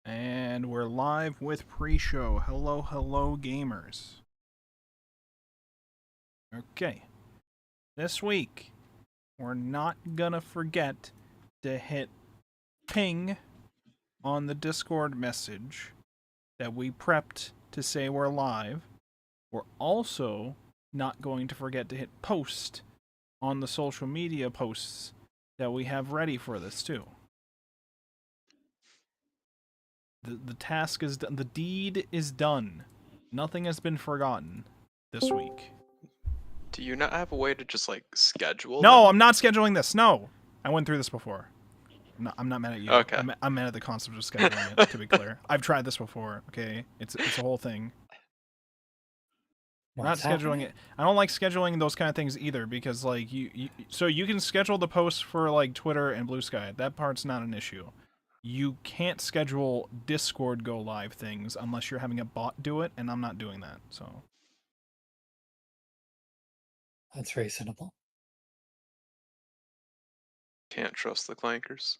And we're live with pre-show. Hello, hello, gamers. Okay. This week, we're not gonna forget to hit ping on the Discord message that we prepped to say we're live. We're also not going to forget to hit post on the social media posts that we have ready for this, too. The task is done. The deed is done. Nothing has been forgotten this week. Do you not have a way to just schedule No, them? I'm not scheduling this. No, I went through this before. I'm not mad at you. Okay. I'm mad at the concept of scheduling it. To be clear, I've tried this before. Okay, it's a whole thing. What's Not scheduling it. I don't like scheduling those kind of things either because so you can schedule the posts for like Twitter and Blue Sky. That part's not an issue. You can't schedule Discord go live things unless you're having a bot do it, and I'm not doing that. So That's reasonable. Can't trust the clankers.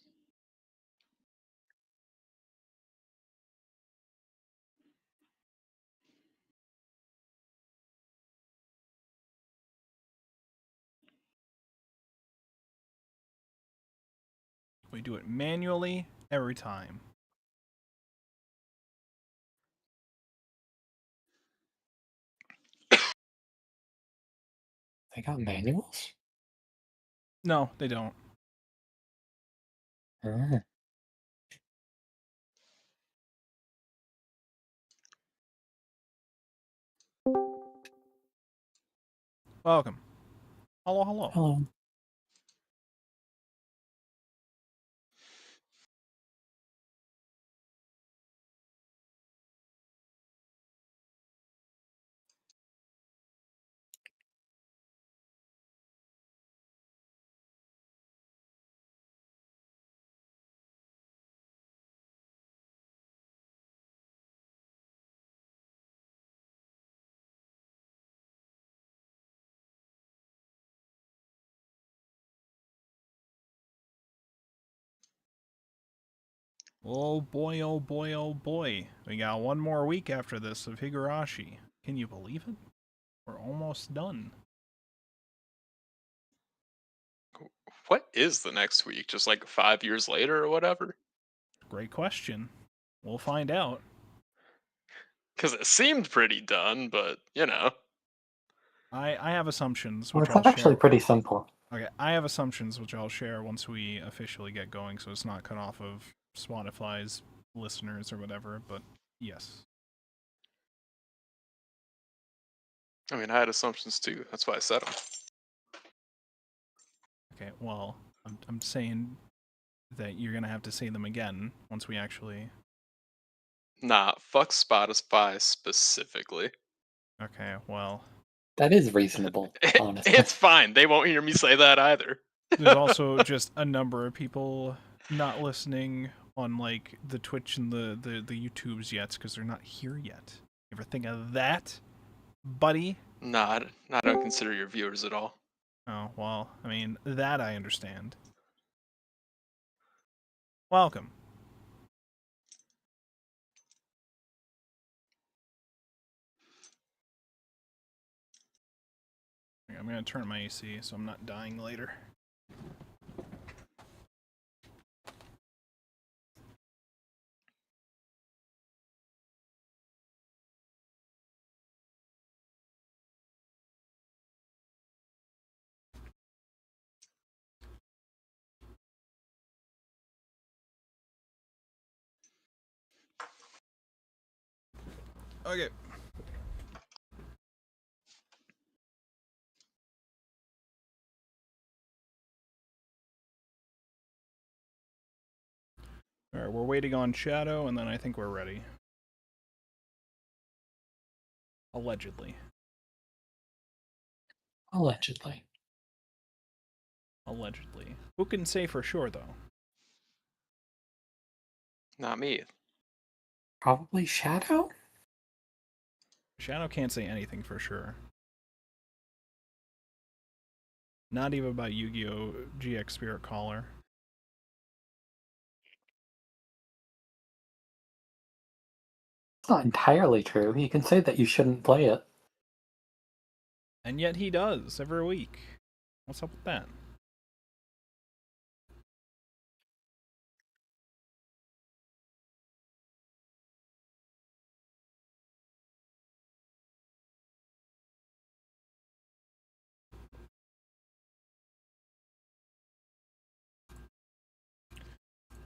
we do it manually every time. They got manuals? No, they don't. Oh. Welcome. Hello, hello. Hello. Oh boy, oh boy, oh boy. We got one more week after this of Higurashi. Can you believe it? We're almost done. What is the next week? Just 5 years later or whatever? Great question. We'll find out. Because it seemed pretty done, but you know. I have assumptions, Well, which it's I'll actually share. pretty simple. Okay, I have assumptions, which I'll share once we officially get going, so it's not cut off of Spotify's listeners or whatever, but yes. I mean, I had assumptions too. That's why I said them. Okay, well, I'm saying that you're gonna have to say them again once we actually... Nah, fuck Spotify specifically. Okay, well... That is reasonable, honestly. It's fine. They won't hear me say that either. There's also just a number of people not listening on like the Twitch and the YouTubes yet because they're not here yet. You ever think of that, buddy? Nah, I don't consider your viewers at all. Oh, well, I mean, that I understand. Welcome. I'm gonna turn my AC so I'm not dying later. Okay. Alright, we're waiting on Shadow, and then I think we're ready. Allegedly. Allegedly. Allegedly. Who can say for sure, though? Not me. Probably Shadow? Shadow can't say anything for sure. Not even about Yu-Gi-Oh! GX Spirit Caller. It's not entirely true. You can say that you shouldn't play it. And yet he does every week. What's up with that?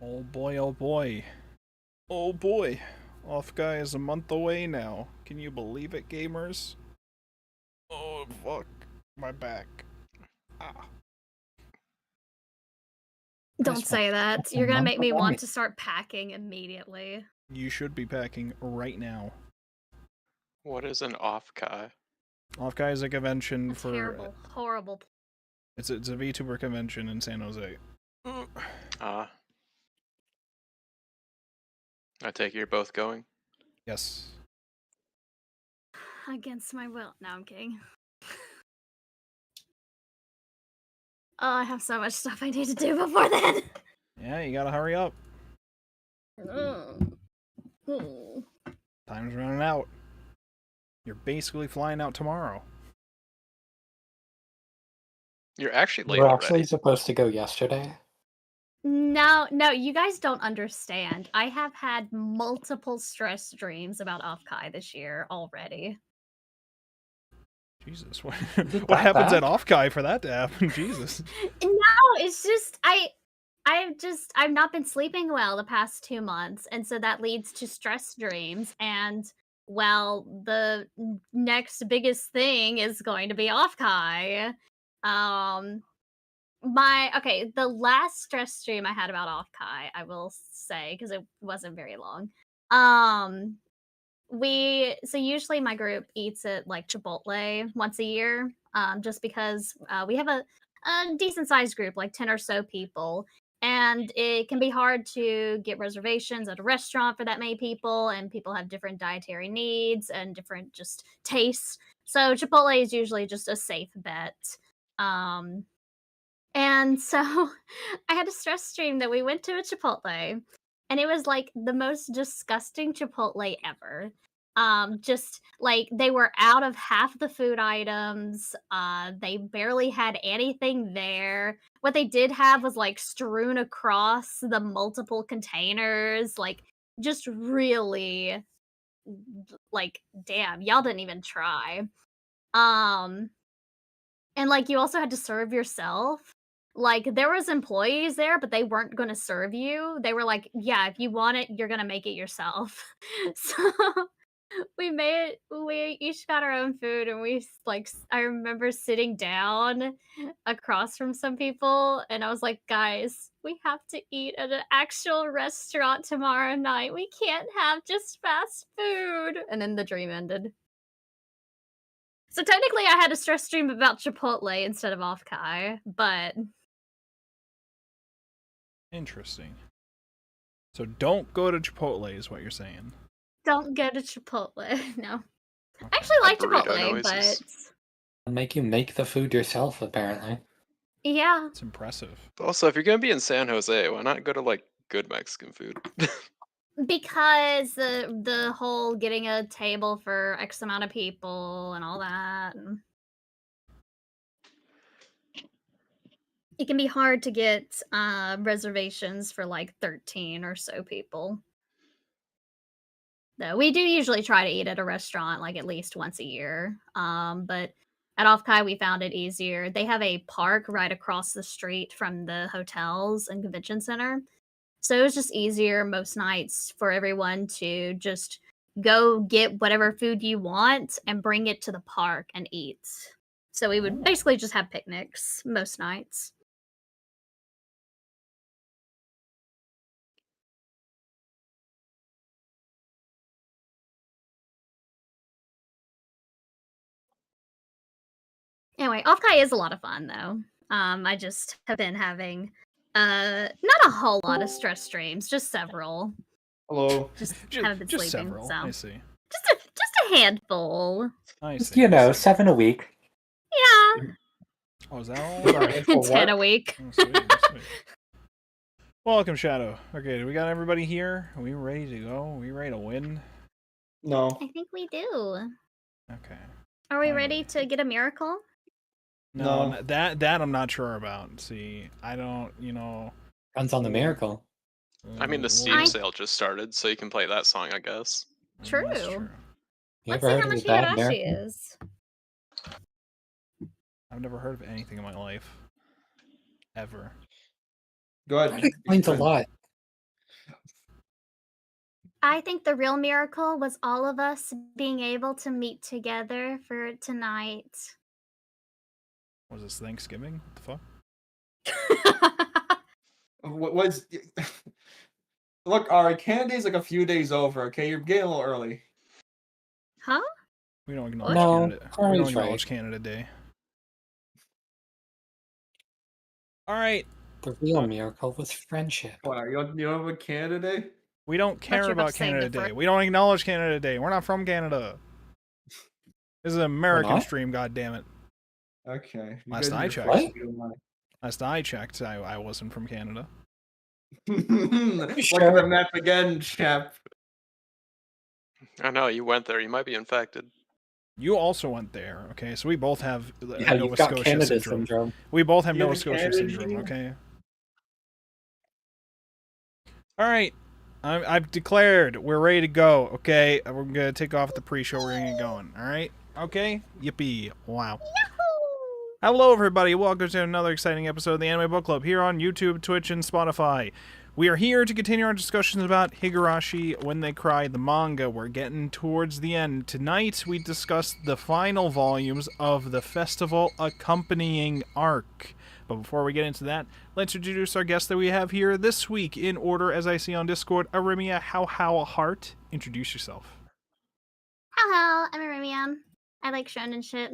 Oh boy, oh boy. Oh boy. Off Guy is a month away now. Can you believe it, gamers? Oh fuck. My back. Ah. Don't Nice say one. that. That's a You're gonna month make me away. want to start packing immediately. You should be packing right now. What is an off-kai? Off Guy is a convention A for terrible, horrible. it's a VTuber convention in San Jose. Ah. I take it you're both going? Yes. Against my will. No, I'm kidding. Oh, I have so much stuff I need to do before then. Yeah, you gotta hurry up. Mm. Mm. Time's running out. You're basically flying out tomorrow. You're actually late We're already. actually supposed to go yesterday. No, you guys don't understand. I have had multiple stress dreams about Offkai this year already. Jesus, what, Is it what that happens bad? at Off Guy for that to happen? Jesus. No, it's just I've not been sleeping well the past 2 months, and so that leads to stress dreams. And well, the next biggest thing is going to be Offkai. The last stress stream I had about Offkai, I will say, because it wasn't very long. So usually my group eats at like Chipotle once a year, just because we have a decent sized group, like 10 or so people, and it can be hard to get reservations at a restaurant for that many people, and people have different dietary needs and different just tastes. So Chipotle is usually just a safe bet. And so I had a stress stream that we went to a Chipotle, and it was like the most disgusting Chipotle ever. Just like they were out of half the food items. They barely had anything there. What they did have was like strewn across the multiple containers, like just really like damn, y'all didn't even try. Um and, like, you also had to serve yourself. Like, there was employees there, but they weren't gonna serve you. They were like, "Yeah, if you want it, you're gonna make it yourself." So, we each got our own food, and I remember sitting down across from some people, and I was like, "Guys, we have to eat at an actual restaurant tomorrow night. We can't have just fast food." And then the dream ended. So technically, I had a stress dream about Chipotle instead of Offkai, but Interesting. So don't go to Chipotle is what you're saying. don't go to Chipotle. No, Okay. I actually like Burrito Chipotle, noises. but Make you make the food yourself, apparently. yeah, It's impressive. But also, if you're gonna be in San Jose, why not go to like good Mexican food? because the whole getting a table for X amount of people and all that. It can be hard to get reservations for like 13 or so people. Though we do usually try to eat at a restaurant like at least once a year. But at Offkai we found it easier. They have a park right across the street from the hotels and convention center. So it was just easier most nights for everyone to just go get whatever food you want and bring it to the park and eat. So we would basically just have picnics most nights. Anyway, Offkai is a lot of fun though. I just have been having not a whole lot of stress dreams, just several. Hello. Just Just, haven't been just sleeping. several. So I see. just a handful. I Just, see. I see. 7 a week. Yeah. Oh, is that all? Sorry. For 10 a what? week. Oh, sweet, sweet. Welcome, Shadow. Okay, do we got everybody here? Are we ready to go? Are we ready to win? No. I think we do. Okay. Are we Finally. ready to get a miracle? No, No. that I'm not sure about. See, I don't, Runs on the miracle. I mean, the well, Steam I- sale just started, so you can play that song, I guess. that's True. You Let's ever see heard how of much a bad Higurashi miracle? is. I've never heard of anything in my life. Ever. Go ahead. That explains a explain. lot. I think the real miracle was all of us being able to meet together for tonight. Was this Thanksgiving? What the fuck? What was? Look, alright, Canada's like a few days over. Okay, you're getting a little early. Huh? We don't acknowledge No, Canada. We don't Kari's acknowledge right. Canada Day. All right. The real miracle was friendship. What? You know what Canada Day? We don't care you're about about to say Canada the Day. We don't acknowledge Canada Day. We're not from Canada. This is an American not? stream, goddammit. Okay. You Last guys I are checked. fucking good money. Last I checked, I wasn't from Canada. Look at Sure. the map again, chap. I know, you went there. You might be infected. You also went there, okay? So we both have Yeah, Nova you've got Scotia Canada syndrome. syndrome. We both have You have Nova the Scotia Canada syndrome, gene? okay? All right. I've declared we're ready to go, okay? We're going to take off the pre-show. We're going to get going, all right? Okay? Yippee. Wow. Hello, everybody. Welcome to another exciting episode of the Anime Book Club here on YouTube, Twitch, and Spotify. We are here to continue our discussions about Higurashi When They Cry, the manga. We're getting towards the end. Tonight, we discuss the final volumes of the festival accompanying arc. But before we get into that, let's introduce our guest that we have here this week in order, as I see on Discord. Arimia How Heart. Introduce yourself. Hello, I'm Arimian. I like shonen shit.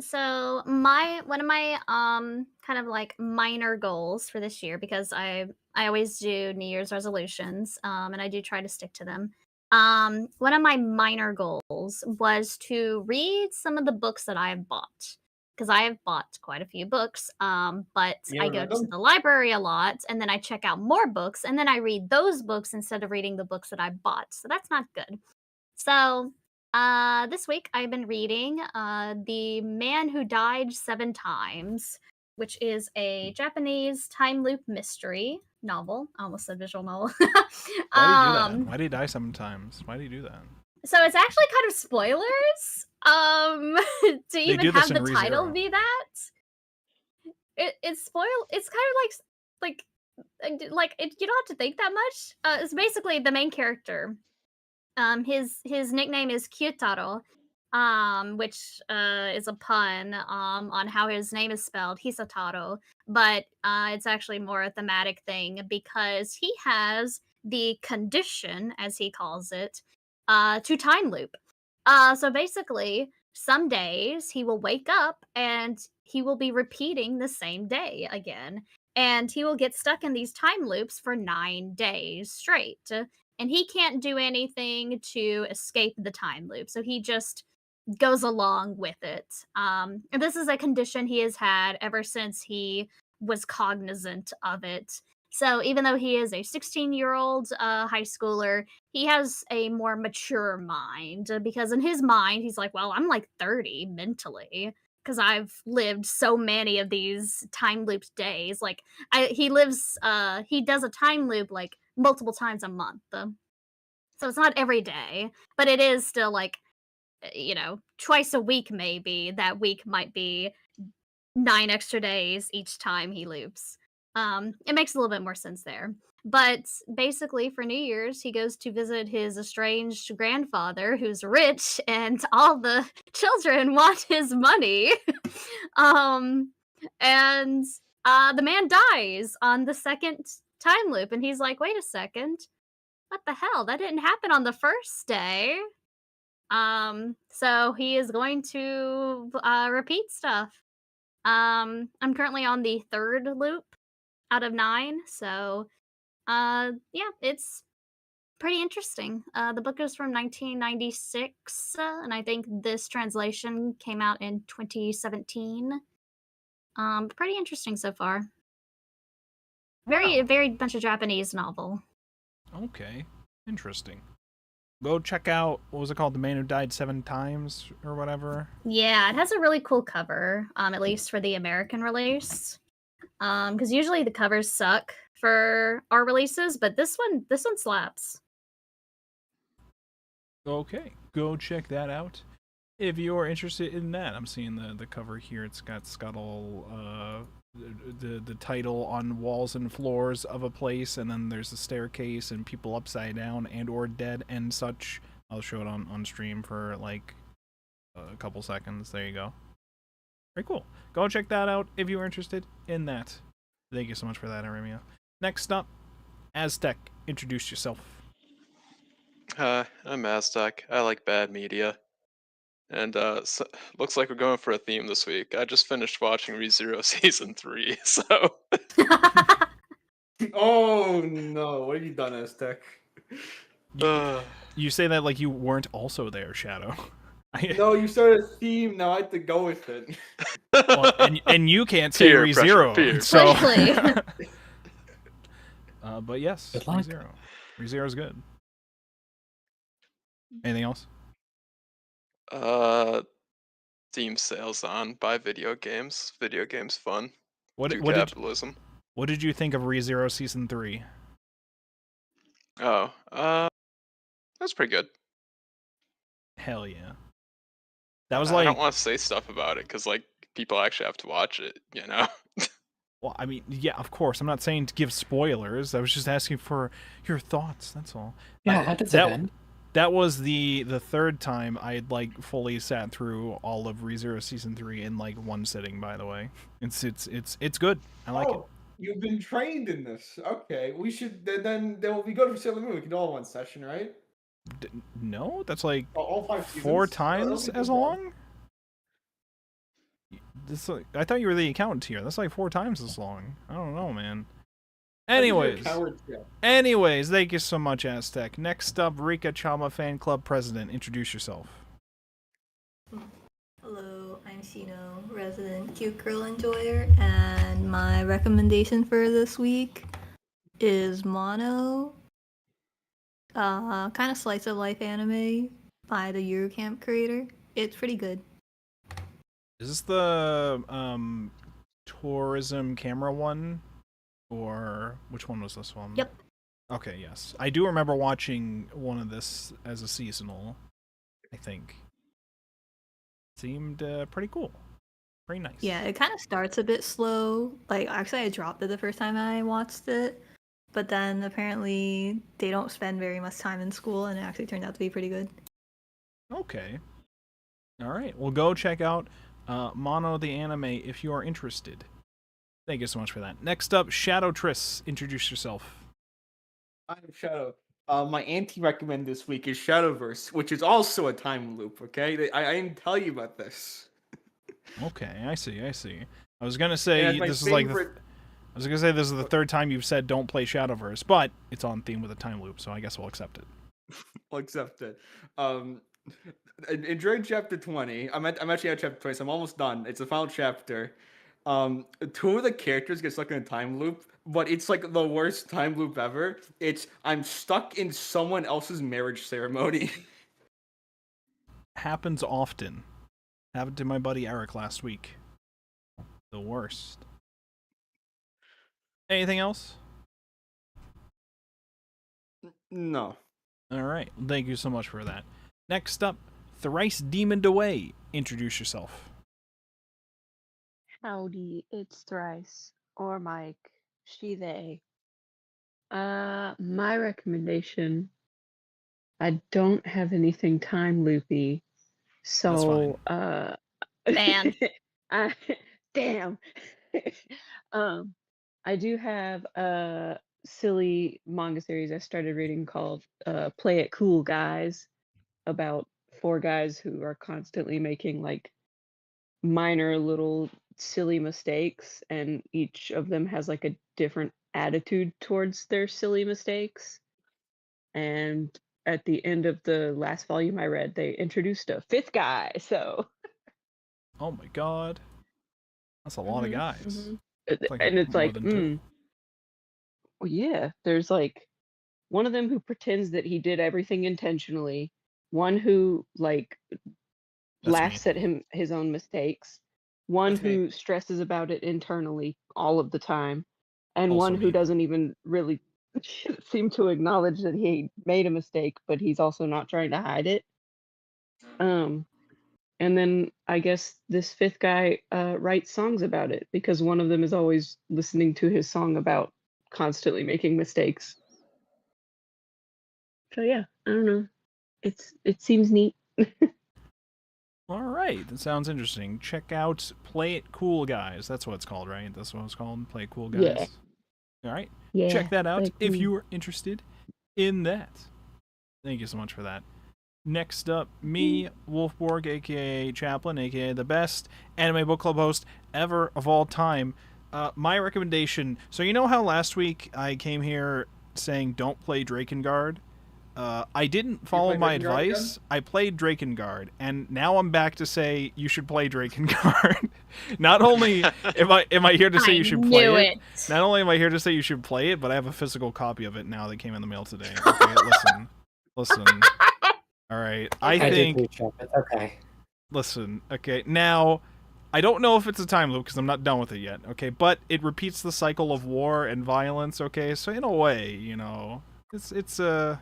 So one of my kind of like minor goals for this year, because I always do New Year's resolutions, and I do try to stick to them. One of my minor goals was to read some of the books that I have bought. Because I have bought quite a few books, but You I ever go read to them? the library a lot, and then I check out more books, and then I read those books instead of reading the books that I bought. So that's not good. So this week I've been reading The Man Who Died 7 Times, which is a Japanese time loop mystery novel. I almost said visual novel. Why do you do that? Why did he die 7 times? Why do you do that? So it's actually kind of spoilers. To even do this have in the title ReZero. be that. It's kind of like you don't have to think that much. It's basically the main character. His nickname is Kyutaro, which is a pun on how his name is spelled, Hisataro. But it's actually more a thematic thing because he has the condition, as he calls it, to time loop. So basically, some days he will wake up and he will be repeating the same day again. And he will get stuck in these time loops for 9 days straight. And he can't do anything to escape the time loop. So he just goes along with it. And this is a condition he has had ever since he was cognizant of it. So even though he is a 16-year-old high schooler, he has a more mature mind because in his mind, he's like, well, I'm like 30 mentally because I've lived so many of these time looped days. Like he does a time loop like multiple times a month. So it's not every day, but it is still like, twice a week maybe. That week might be 9 extra days each time he loops. It makes a little bit more sense there. But basically, for New Year's, he goes to visit his estranged grandfather, who's rich, and all the children want his money. And the man dies on the second time loop, and he's like, "Wait a second, what the hell? That didn't happen on the first day." So he is going to repeat stuff. I'm currently on the third loop out of 9, so yeah, it's pretty interesting. The book is from 1996, and I think this translation came out in 2017. Pretty interesting so far. Very, Wow. very bunch of Japanese novel. Okay. Interesting. Go check out, what was it called? The Man Who Died 7 Times or whatever. Yeah, it has a really cool cover, at least for the American release. Because usually the covers suck for our releases, but this one slaps. Okay, go check that out if you're interested in that. I'm seeing the cover here. It's got all the title on walls and floors of a place, and then there's a staircase and people upside down and or dead and such. I'll show it on stream for like a couple seconds. There you go. Very cool. Go check that out if you're interested in that. Thank you so much for that, Aramia. Next up, Aztec. Introduce yourself. I'm Aztec. I like bad media. And looks like we're going for a theme this week. I just finished watching ReZero Season 3, so... Oh no, what have you done, Aztec? You say that like you weren't also there, Shadow. No, you started a theme, now I have to go with it. Well, and you can't say Peer pressure, ReZero, peer. so... Quickly. But yes, Good luck. ReZero. ReZero's good. Anything else? Steam sales on. Buy video games. Video games fun. What Do did capitalism. what did you think of ReZero Season 3? Oh, that's pretty good. Hell yeah. That was I like... don't want to say stuff about it, because, like, people actually have to watch it, you know? Well, I mean, yeah, of course. I'm not saying to give spoilers. I was just asking for your thoughts, that's all. Yeah, how does it end? That was the third time I had like fully sat through all of ReZero Season 3 in like one sitting, by the way. It's good. I like it. You've been trained in this. Okay, we should then we go to Sailor Moon. We can do all in one session, right? No, that's like All 5 seasons. 4 That'll times be as good, man. long. I thought you were the accountant here. That's like 4 times as long. I don't know, man. Anyways, thank you so much, Aztec. Next up, Rika Chama Fan Club President. Introduce yourself. Hello, I'm Shino, resident cute girl enjoyer, and my recommendation for this week is Mono, kind of slice of life anime by the Eurocamp creator. It's pretty good. Is this the tourism camera one? Or which one was this one? Yep. Okay, yes. I do remember watching one of this as a seasonal, I think. Seemed pretty cool. Pretty nice. Yeah, it kind of starts a bit slow. Like, actually, I dropped it the first time I watched it, but then apparently they don't spend very much time in school, and it actually turned out to be pretty good. Okay. Alright, well go check out Mono the Anime if you are interested. Thank you so much for that. Next up, Shadow Triss. Introduce yourself. I'm Shadow. My anti-recommend this week is Shadowverse, which is also a time loop, okay? I didn't tell you about this. Okay, I see. I was gonna say And my this is like favorite- I was gonna say this is the third time you've said don't play Shadowverse, but it's on theme with a time loop, so I guess we'll accept it. I'll accept it. During chapter 20, I'm actually at chapter 20, so I'm almost done. It's the final chapter. 2 of the characters get stuck in a time loop, but it's like the worst time loop ever. I'm stuck in someone else's marriage ceremony. Happens often. Happened to my buddy Eric last week. The worst. Anything else? No. Alright, thank you so much for that. Next up, Thrice Demoned Away. Introduce yourself. Howdy, it's Thrice, or Mike, she, they. My recommendation, I don't have anything time loopy, so, Ban. damn. I do have a silly manga series I started reading called Play It Cool Guys, about 4 guys who are constantly making, like, minor little silly mistakes, and each of them has like a different attitude towards their silly mistakes. And at the end of the last volume I read, they introduced a 5th guy, so Oh my god. That's a lot of guys. mhm. It's like And it's more like than 2. well, yeah, there's like one of them who pretends that he did everything intentionally, one who like That's laughs me. at his own mistakes, one That's me. who stresses about it internally all of the time, and Also one who me. doesn't even really seem to acknowledge that he made a mistake, but he's also not trying to hide it. And then I guess this fifth guy writes songs about it because one of them is always listening to his song about constantly making mistakes. So yeah, I don't know. It seems neat. All right, that sounds interesting. Check out Play It Cool Guys. That's what it's called, right? That's what it's called. Play It Cool Guys. Yeah. All right. Yeah. Check that out Play if Cool. you are interested in that. Thank you so much for that. Next up, me, Wolfborg, aka Chaplin, aka the best anime book club host ever of all time. My recommendation. So you know how last week I came here saying don't play Drakengard? I didn't follow played my Drakengard again? advice. I played Drakengard, and now I'm back to say you should play Drakengard. Not only am I here to say you should play knew it, not only am I here to say you should play it, but I have a physical copy of it now that came in the mail today. Okay, listen. All right, I did think. reach up. It's okay. Listen, okay. Now, I don't know if it's a time loop because I'm not done with it yet. Okay, but it repeats the cycle of war and violence. Okay, so in a way, you know, it's a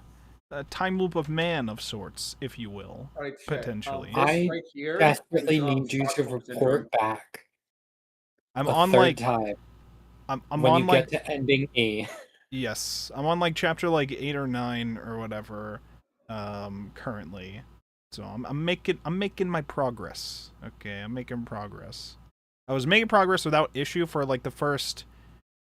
time loop of man of sorts, if you will. All right, chat. Potentially. This I right here desperately is, need you to Stockholm syndrome. report back I'm a on third like time I'm when on you like get to ending E. yes, I'm on like chapter like 8 or 9 or whatever currently. So I'm making my progress. Okay, I'm making progress. I was making progress without issue for like the first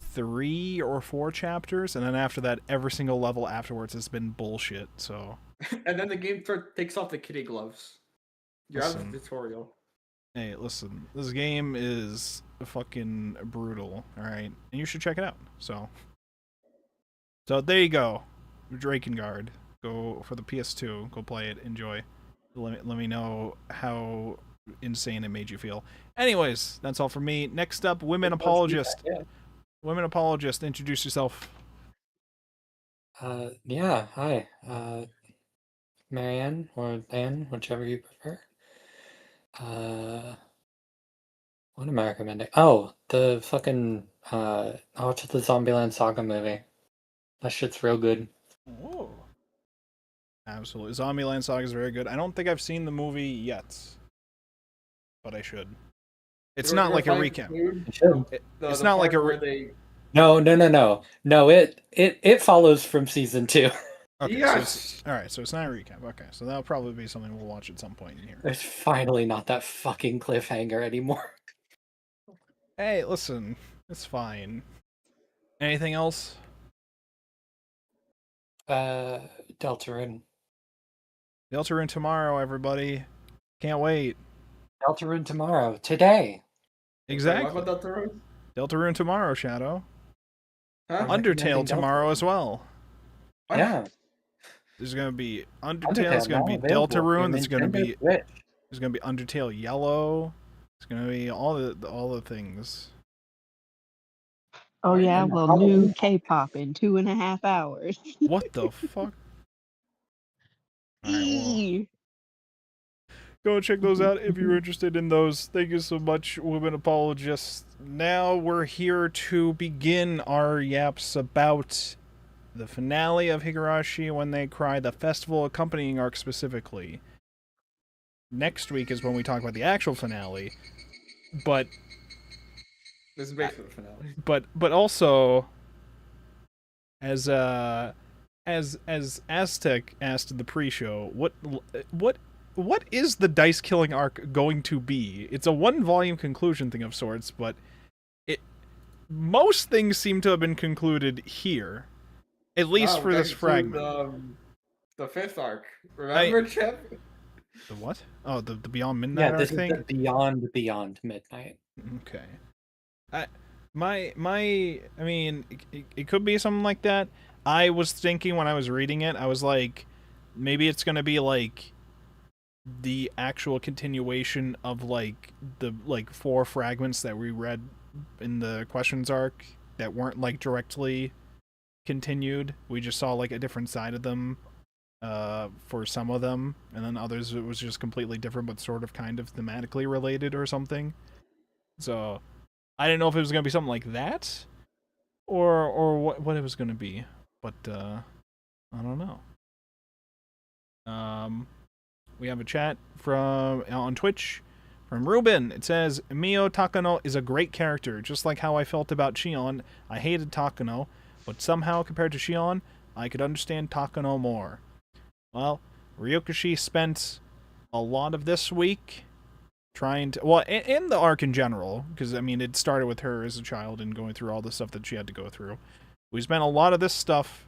3 or 4 chapters, and then after that every single level afterwards has been bullshit. So And then the game takes off the kitty gloves. You're out of Listen. the tutorial. hey, listen, this game is fucking brutal, all right? And you should check it out. So there you go. Drakengard. Go for the PS2. Go play it. Enjoy. Let me know how insane it made you feel. Anyways, that's all for me. Next up, Women Apologist. Yeah. Women Apologist, introduce yourself. Yeah, hi. Marianne or Anne, whichever you prefer. What am I recommending? Oh, the fucking watch the Zombieland Saga movie. That shit's real good. Oh. Absolutely. Zombieland Saga is very good. I don't think I've seen the movie yet, but I should. It's not like a recap. You should. It's not like a where they. No. No, it follows from season 2. Okay, Yes. all right, so it's not a recap. Okay, so that'll probably be something we'll watch at some point in here. There's finally not that fucking cliffhanger anymore. Hey, listen, it's fine. Anything else? Deltarune. Deltarune tomorrow, everybody. Can't wait. Deltarune tomorrow. Today. Exactly. What about Deltarune? Deltarune tomorrow, Shadow. Huh? I'm Undertale recommending tomorrow Deltarune. as well. What? Yeah. There's gonna be Undertale. Undertale There's gonna now be available Deltarune. for There's gonna Nintendo be Switch. Undertale Yellow. It's gonna be all the things. Oh yeah, And well, Halloween. new K-pop in 2.5 hours. What the fuck? All right, well, Eee. go check those out if you're interested in those. Thank you so much, Women Apologists. Now we're here to begin our yaps about the finale of Higurashi When They Cry, the festival accompanying arc specifically. Next week is when we talk about the actual finale, but This is basically the finale. but also as Aztec asked in the pre-show, what is the dice killing arc going to be? It's a 1-volume conclusion thing of sorts, but most things seem to have been concluded here, at least Oh, for this back to fragment. The 5th arc. Remember, Chip? The what? Oh, the Beyond Midnight Yeah, arc this is thing. the Beyond Midnight. Okay. I mean, it could be something like that. I was thinking when I was reading it, I was like, maybe it's gonna be like the actual continuation of like the 4 fragments that we read in the questions arc that weren't like directly continued. We just saw like a different side of them for some of them, and then others it was just completely different, but sort of kind of thematically related or something. So I didn't know if it was gonna be something like that, or what it was gonna be, but I don't know. We have a chat from on Twitch from Ruben. It says Mio Takano is a great character, just like how I felt about Shion. I hated Takano, but somehow compared to Shion, I could understand Takano more. Well, Ryukashi spent a lot of this week trying to, well, in the arc in general, because I mean it started with her as a child and going through all the stuff that she had to go through. We spent a lot of this stuff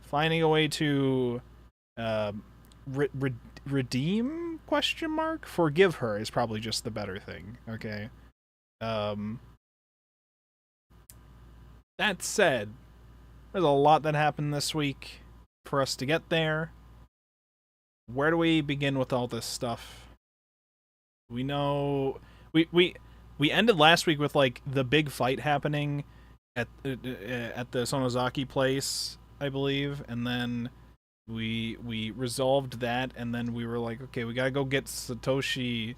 finding a way to redeem ? Forgive her is probably just the better thing. Okay. That said, there's a lot that happened this week for us to get there. Where do we begin with all this stuff? We know we ended last week with like the big fight happening at the Sonozaki place, I believe, and then we resolved that, and then we were like, okay, we gotta go get Satoshi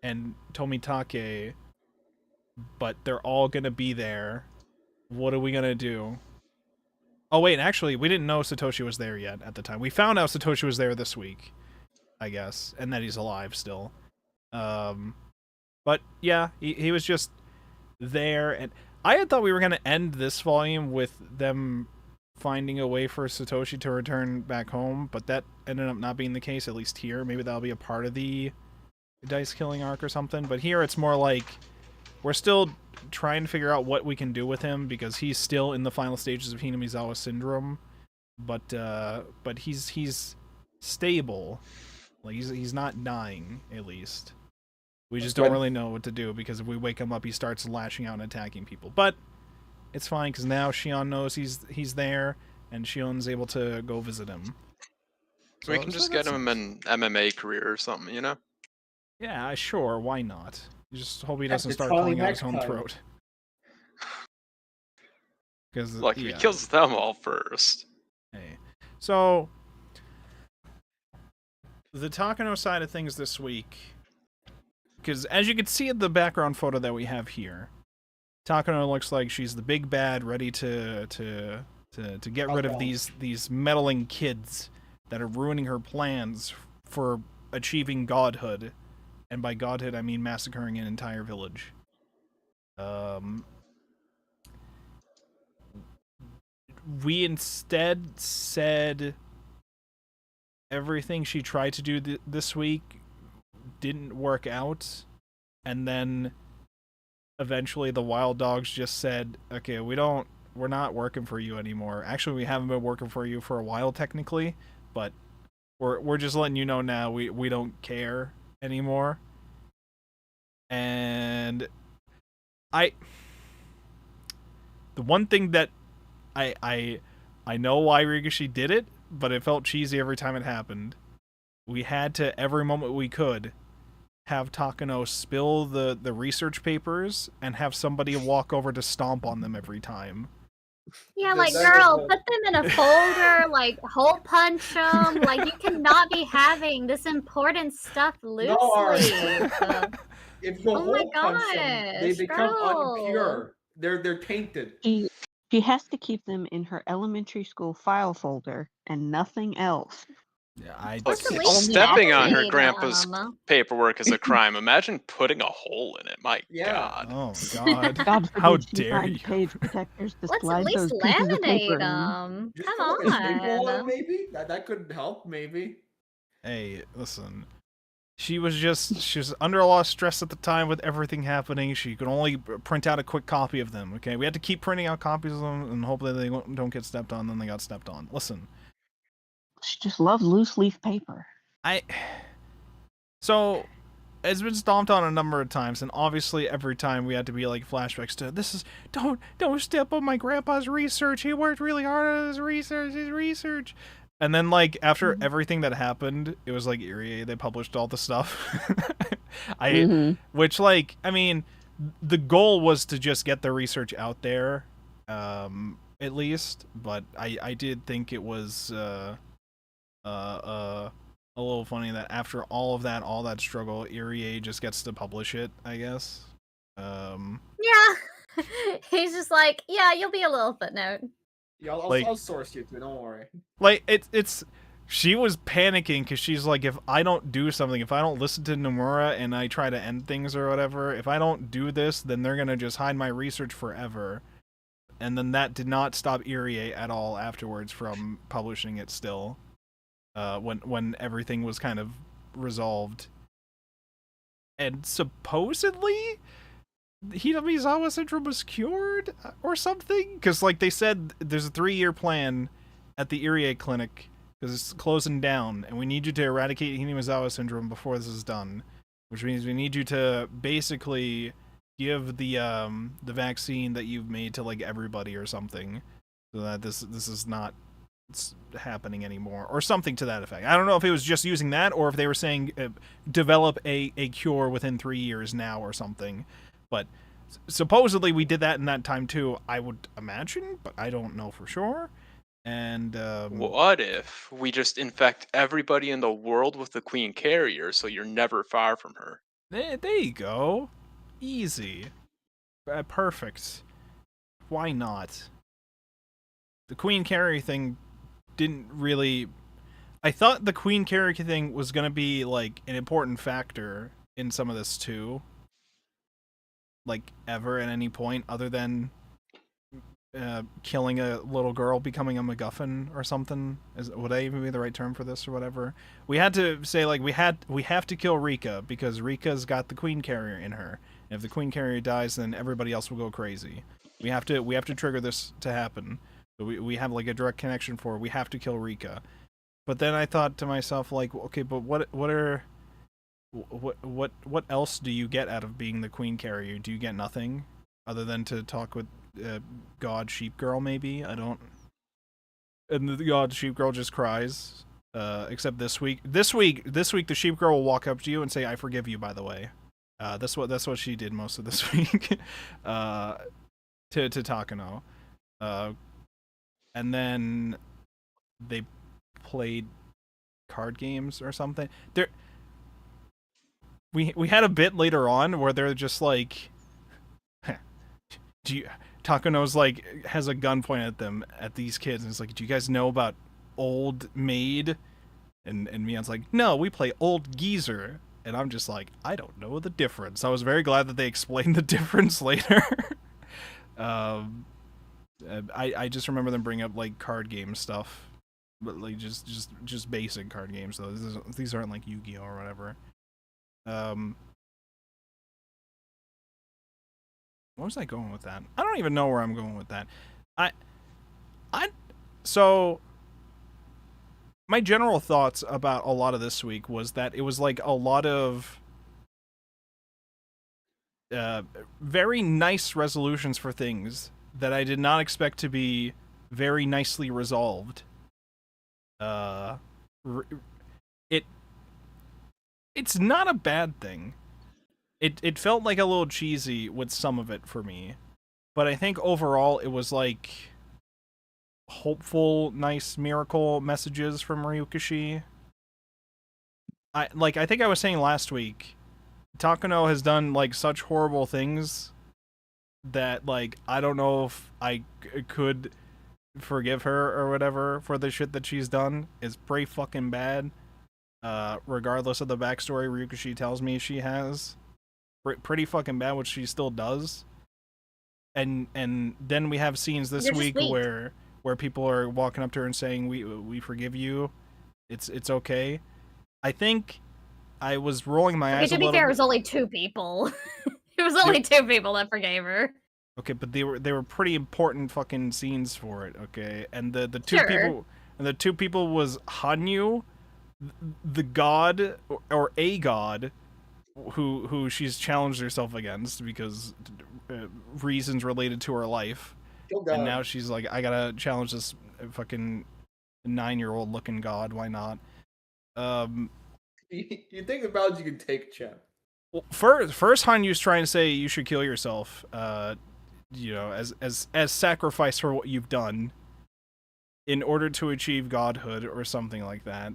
and Tomitake, but they're all gonna be there. What are we gonna do? Oh wait, actually, we didn't know Satoshi was there yet at the time. We found out Satoshi was there this week, I guess, and that he's alive still. But yeah, he was just there, and I had thought we were gonna end this volume with them finding a way for Satoshi to return back home, but that ended up not being the case, at least here. Maybe that'll be a part of the dice killing arc or something, but here it's more like we're still trying to figure out what we can do with him, because he's still in the final stages of Hinamizawa syndrome, but he's stable. Like he's not dying, at least. We just don't really know what to do, because if we wake him up, he starts lashing out and attacking people. But it's fine, because now Shion knows he's there, and Shion's able to go visit him. So we can just get him an MMA career or something, you know? Yeah, sure, why not? You just hope he doesn't start pulling out his own throat. Because Look, if he kills them all first. Hey. So the Takano side of things this week, because as you can see in the background photo that we have here, Takano looks like she's the big bad, ready to get rid of these meddling kids that are ruining her plans for achieving godhood. And by godhood, I mean massacring an entire village. We instead said everything she tried to do this week didn't work out, and then eventually the wild dogs just said, okay, we're not working for you anymore. Actually, we haven't been working for you for a while technically, but we're just letting you know now we don't care anymore. And the one thing that I know why Higurashi did it, but it felt cheesy every time it happened. We had to, every moment we could, have Takano spill the research papers and have somebody walk over to stomp on them every time. Yeah, like, girl, put them in a folder, like, hole punch them. Like, you cannot be having this important stuff loosely. If the hole punch them, they become impure. They're tainted. She has to keep them in her elementary school file folder and nothing else. Yeah, Look, if stepping on her grandpa's paperwork is a crime, imagine putting a hole in it. My God. Oh, God. God How dare you. Page protectors to Let's slide at least those pieces of laminate paper in. them. Just Come put like a staple on. maybe? That could help, maybe. Hey, listen. She was under a lot of stress at the time with everything happening. She could only print out a quick copy of them, okay? We had to keep printing out copies of them and hope that they don't get stepped on, then they got stepped on. Listen. She just loves loose leaf paper. So, it's been stomped on a number of times, and obviously every time we had to be like flashbacks to, this is, don't step on my grandpa's research. He worked really hard on his research. And then, like, after everything that happened, it was like Irie, they published all the stuff. Which, like, I mean, the goal was to just get the research out there. at least, but I did think it was a little funny that after all that struggle, Irie just gets to publish it, I guess. Yeah. He's just like, yeah, you'll be a little footnote. Yeah, Like- I'll source you too. Don't worry. Like it's she was panicking because she's like, if I don't do something, if I don't listen to Nomura and I try to end things or whatever, if I don't do this, then they're gonna just hide my research forever. And then that did not stop Irie at all afterwards from publishing it still. When everything was kind of resolved. And supposedly Hinamizawa syndrome was cured or something? Because, like, they said there's a 3-year plan at the Irie clinic because it's closing down, and we need you to eradicate Hinamizawa syndrome before this is done. Which means we need you to basically give the vaccine that you've made to, like, everybody or something. So that this is not happening anymore, or something to that effect. I don't know if it was just using that, or if they were saying develop a cure within 3 years now or something. But supposedly we did that in that time too, I would imagine, but I don't know for sure. And What if we just infect everybody in the world with the Queen Carrier, so you're never far from her? there you go, easy, perfect. Why not? The Queen Carrier thing didn't really. I thought the Queen Carrier thing was gonna be like an important factor in some of this too. Like ever at any point, other than killing a little girl, becoming a MacGuffin or something. Would that even be the right term for this or whatever? We had to say like we have to kill Rika because Rika's got the Queen Carrier in her. And if the Queen Carrier dies, then everybody else will go crazy. We have to trigger this to happen. So we have like a direct connection for we have to kill Rika. But then I thought to myself like, okay, but what else do you get out of being the Queen Carrier? Do you get nothing other than to talk with God Sheep Girl? Maybe I don't. And the God Sheep Girl just cries. Except this week, the Sheep Girl will walk up to you and say, "I forgive you." By the way, that's what she did most of this week. To Takano. And then they played card games or something. We had a bit later on where they're just like, Takano's like has a gun pointed at them, at these kids, and it's like, do you guys know about Old Maid? And Mion's like, no, we play Old Geezer. And I'm just like, I don't know the difference. I was very glad that they explained the difference later. I just remember them bring up like card game stuff, but like just basic card games. So these aren't like Yu-Gi-Oh or whatever. Where was I going with that? I don't even know where I'm going with that. So my general thoughts about a lot of this week was that it was like a lot of very nice resolutions for things that I did not expect to be very nicely resolved. It's not a bad thing. It felt like a little cheesy with some of it for me, but I think overall it was like hopeful, nice miracle messages from Ryukishi. I think I was saying last week, Takano has done like such horrible things that like I don't know if I could forgive her or whatever for the shit that she's done. It's pretty fucking bad. Regardless of the backstory Ryukishi tells me she has. Pretty fucking bad what she still does. And then we have scenes this week where people are walking up to her and saying we forgive you. It's okay. I think I was rolling my eyes a little bit. To be fair, it was only 2 people. It was only 2 people that forgave her. Okay, but they were pretty important fucking scenes for it, okay? And the two people was Hanyu, the god or a god who she's challenged herself against because reasons related to her life. And now she's like, I gotta challenge this fucking 9-year-old looking god. Why not? You think about it, you can take Chip. Well, first Hanyu's trying to say you should kill yourself. you know, as sacrifice for what you've done in order to achieve godhood or something like that.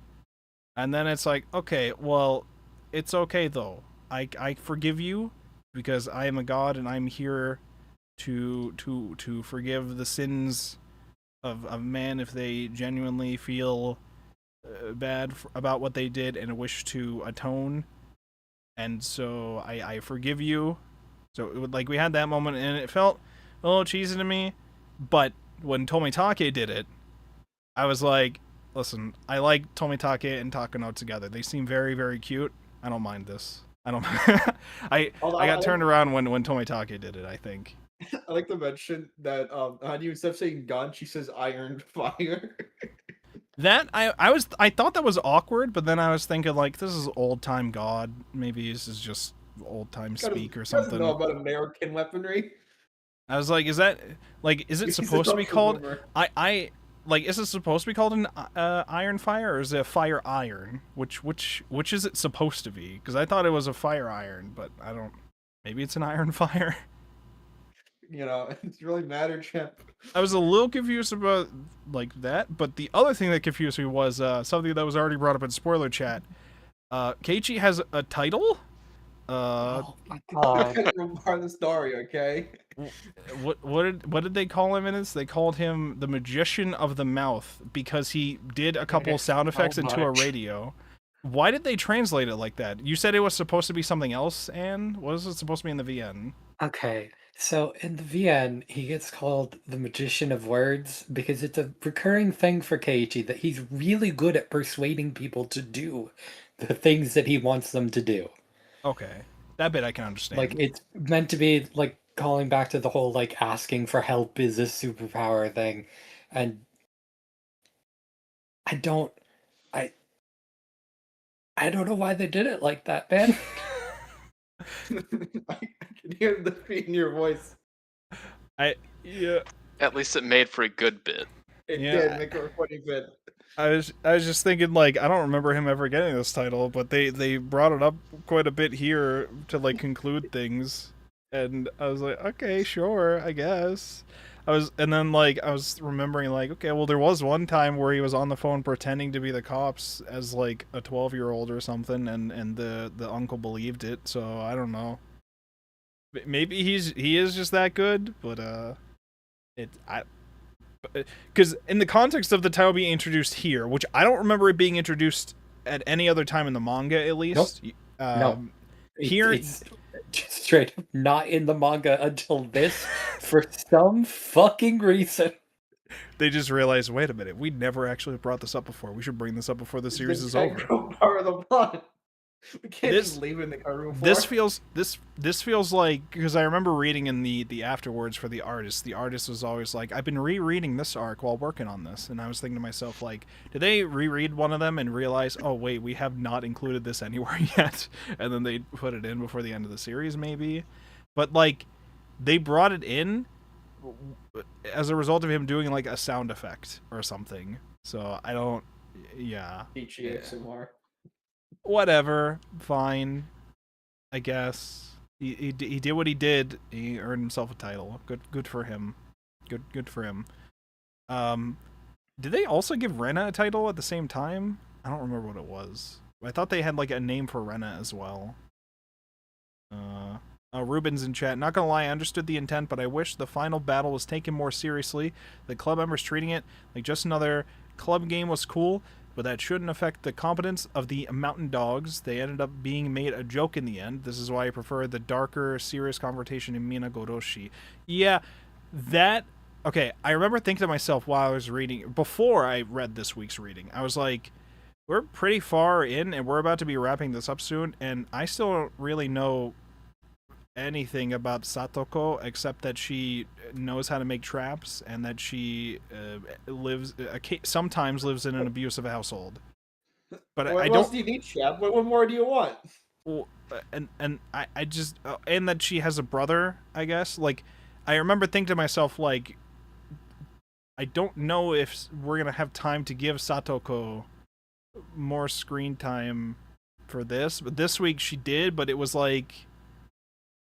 And then it's like, okay, well, it's okay though. I forgive you because I am a god and I'm here to forgive the sins of man if they genuinely feel bad about what they did and wish to atone. And so I forgive you. So it would, like, we had that moment and it felt a little cheesy to me, but when Tomitake did it, I was like, listen, I like Tomitake and Takano together. They seem very, very cute. I don't mind this. I don't. I got turned around when Tomitake did it, I think. I like to mention that how do you, instead of saying gun, she says iron fire. That I thought that was awkward, but then I was thinking, like, this is old time god. Maybe this is just old time speak or something. Know about American weaponry. I was like, is it supposed to be called? Is it supposed to be called an iron fire, or is it a fire iron? Which is it supposed to be? Because I thought it was a fire iron, but I don't. Maybe it's an iron fire. You know, it's really matter, champ. I was a little confused about like that, but the other thing that confused me was something that was already brought up in spoiler chat. Keiichi has a title. Oh my god. Part of the story, okay? What did they call him in this? They called him the Magician of the Mouth because he did a couple sound effects into a radio. Why did they translate it like that? You said it was supposed to be something else, Anne? What is it supposed to be in the VN? Okay, so in the VN, he gets called the Magician of Words because it's a recurring thing for Keiichi that he's really good at persuading people to do the things that he wants them to do. Okay, that bit I can understand. Like, it's meant to be, like, calling back to the whole, like, asking for help is a superpower thing. And I don't know why they did it like that, man. I can hear the beat in your voice. Yeah. At least it made for a good bit. It Yeah, did make a funny bit. I was just thinking, like, I don't remember him ever getting this title, but they brought it up quite a bit here to, like, conclude things, and I was like, okay, sure, I guess. And then, like, I was remembering, like, okay, well, there was one time where he was on the phone pretending to be the cops as, like, a 12-year-old or something, and the uncle believed it, so I don't know. Maybe he is just that good, but because in the context of the title being introduced here, which I don't remember it being introduced at any other time in the manga, at least. Nope. No. Here, it's straight up not in the manga until this, for some fucking reason. They just realized, wait a minute, we never actually brought this up before. We should bring this up before the series is over. Part of the plot. We can't just leave it in the room. This feels like, because I remember reading in the afterwards for the artist was always like, I've been rereading this arc while working on this, and I was thinking to myself, like, did they reread one of them and realize, oh wait, we have not included this anywhere yet, and then they put it in before the end of the series, maybe? But, like, they brought it in as a result of him doing, like, a sound effect or something, so I don't, yeah. Whatever, fine, I guess. He did what he did. He earned himself a title. Good for him. Good for him. Did they also give Rena a title at the same time? I don't remember what it was. I thought they had, like, a name for Rena as well. Ruben's in chat. Not gonna lie, I understood the intent, but I wish the final battle was taken more seriously. The club members treating it like just another club game was cool, but that shouldn't affect the competence of the Mountain Dogs. They ended up being made a joke in the end. This is why I prefer the darker, serious confrontation in Minagoroshi. Yeah, that... Okay, I remember thinking to myself while I was reading... Before I read this week's reading, I was like, we're pretty far in, and we're about to be wrapping this up soon, and I still don't really know anything about Satoko except that she knows how to make traps and that she sometimes lives in an abusive household. But I don't. What else do you need, Chad? What more do you want? Well, and I just and that she has a brother, I guess. Like, I remember thinking to myself, like, I don't know if we're gonna have time to give Satoko more screen time for this. But this week she did, but it was like,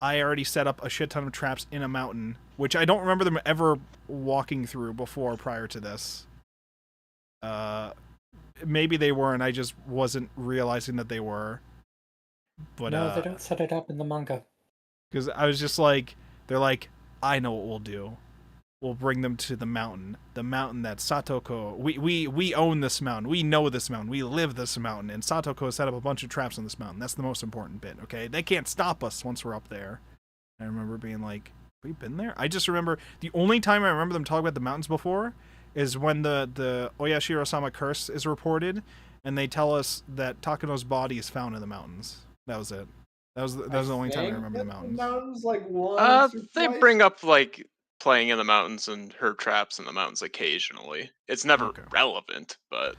I already set up a shit ton of traps in a mountain, which I don't remember them ever walking through before prior to this. Maybe they were, and I just wasn't realizing that they were. But No, they don't set it up in the manga. because I was just like, they're like, I know what we'll do. We'll bring them to the mountain that Satoko. We own this mountain. We know this mountain. We live this mountain. And Satoko set up a bunch of traps on this mountain. That's the most important bit. Okay, they can't stop us once we're up there. I remember being like, have we been there? I just remember the only time I remember them talking about the mountains before is when the Oyashiro-sama curse is reported, and they tell us that Takano's body is found in the mountains. That was it. That was the only time I remember the mountains. Mountains like once or They twice. bring up like playing in the mountains and her traps in the mountains occasionally. It's never Okay. relevant, but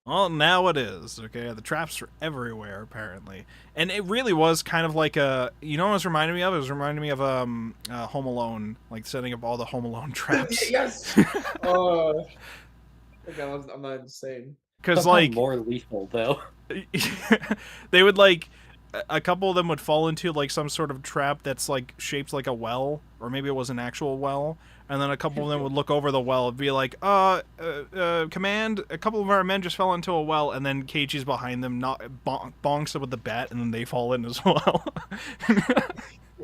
Well, now it is, okay? The traps are everywhere, apparently. And it really was kind of like a... You know what it was reminding me of? It was reminding me of Home Alone, like setting up all the Home Alone traps. Yes. Okay, I'm not insane. Because, Somehow like... more lethal, though. they would, like... A couple of them would fall into, like, some sort of trap that's, like, shaped like a well. Or maybe it was an actual well. And then a couple of them would look over the well and be like, command, a couple of our men just fell into a well, and then Keiichi's behind them, bonks them with the bat, and then they fall in as well.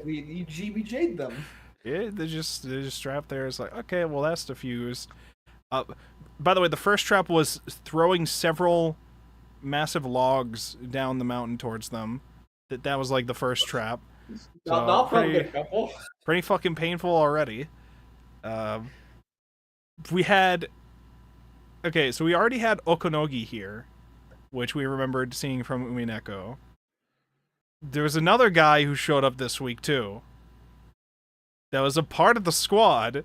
You GBJ'd them. Yeah, they're just trapped there. It's like, okay, well, that's diffused. By the way, the first trap was throwing several massive logs down the mountain towards them. That was, like, the first trap. So, I'll probably get a couple. Pretty fucking painful already. We had... Okay, so we already had Okonogi here, which we remembered seeing from Umineko. There was another guy who showed up this week, too. That was a part of the squad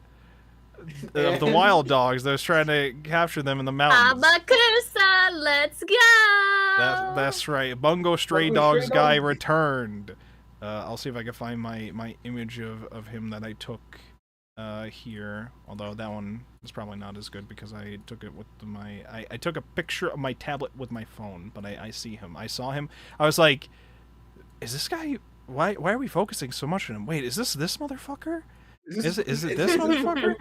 of the wild dogs that was trying to capture them in the mountains. Abakusa, let's go! That's right. Bungo Stray Dogs guy returned. I'll see if I can find my image of him that I took here. Although that one is probably not as good because I took it with I took a picture of my tablet with my phone, but I see him. I saw him. I was like, is this guy... Why are we focusing so much on him? Wait, is this motherfucker? Is it this motherfucker?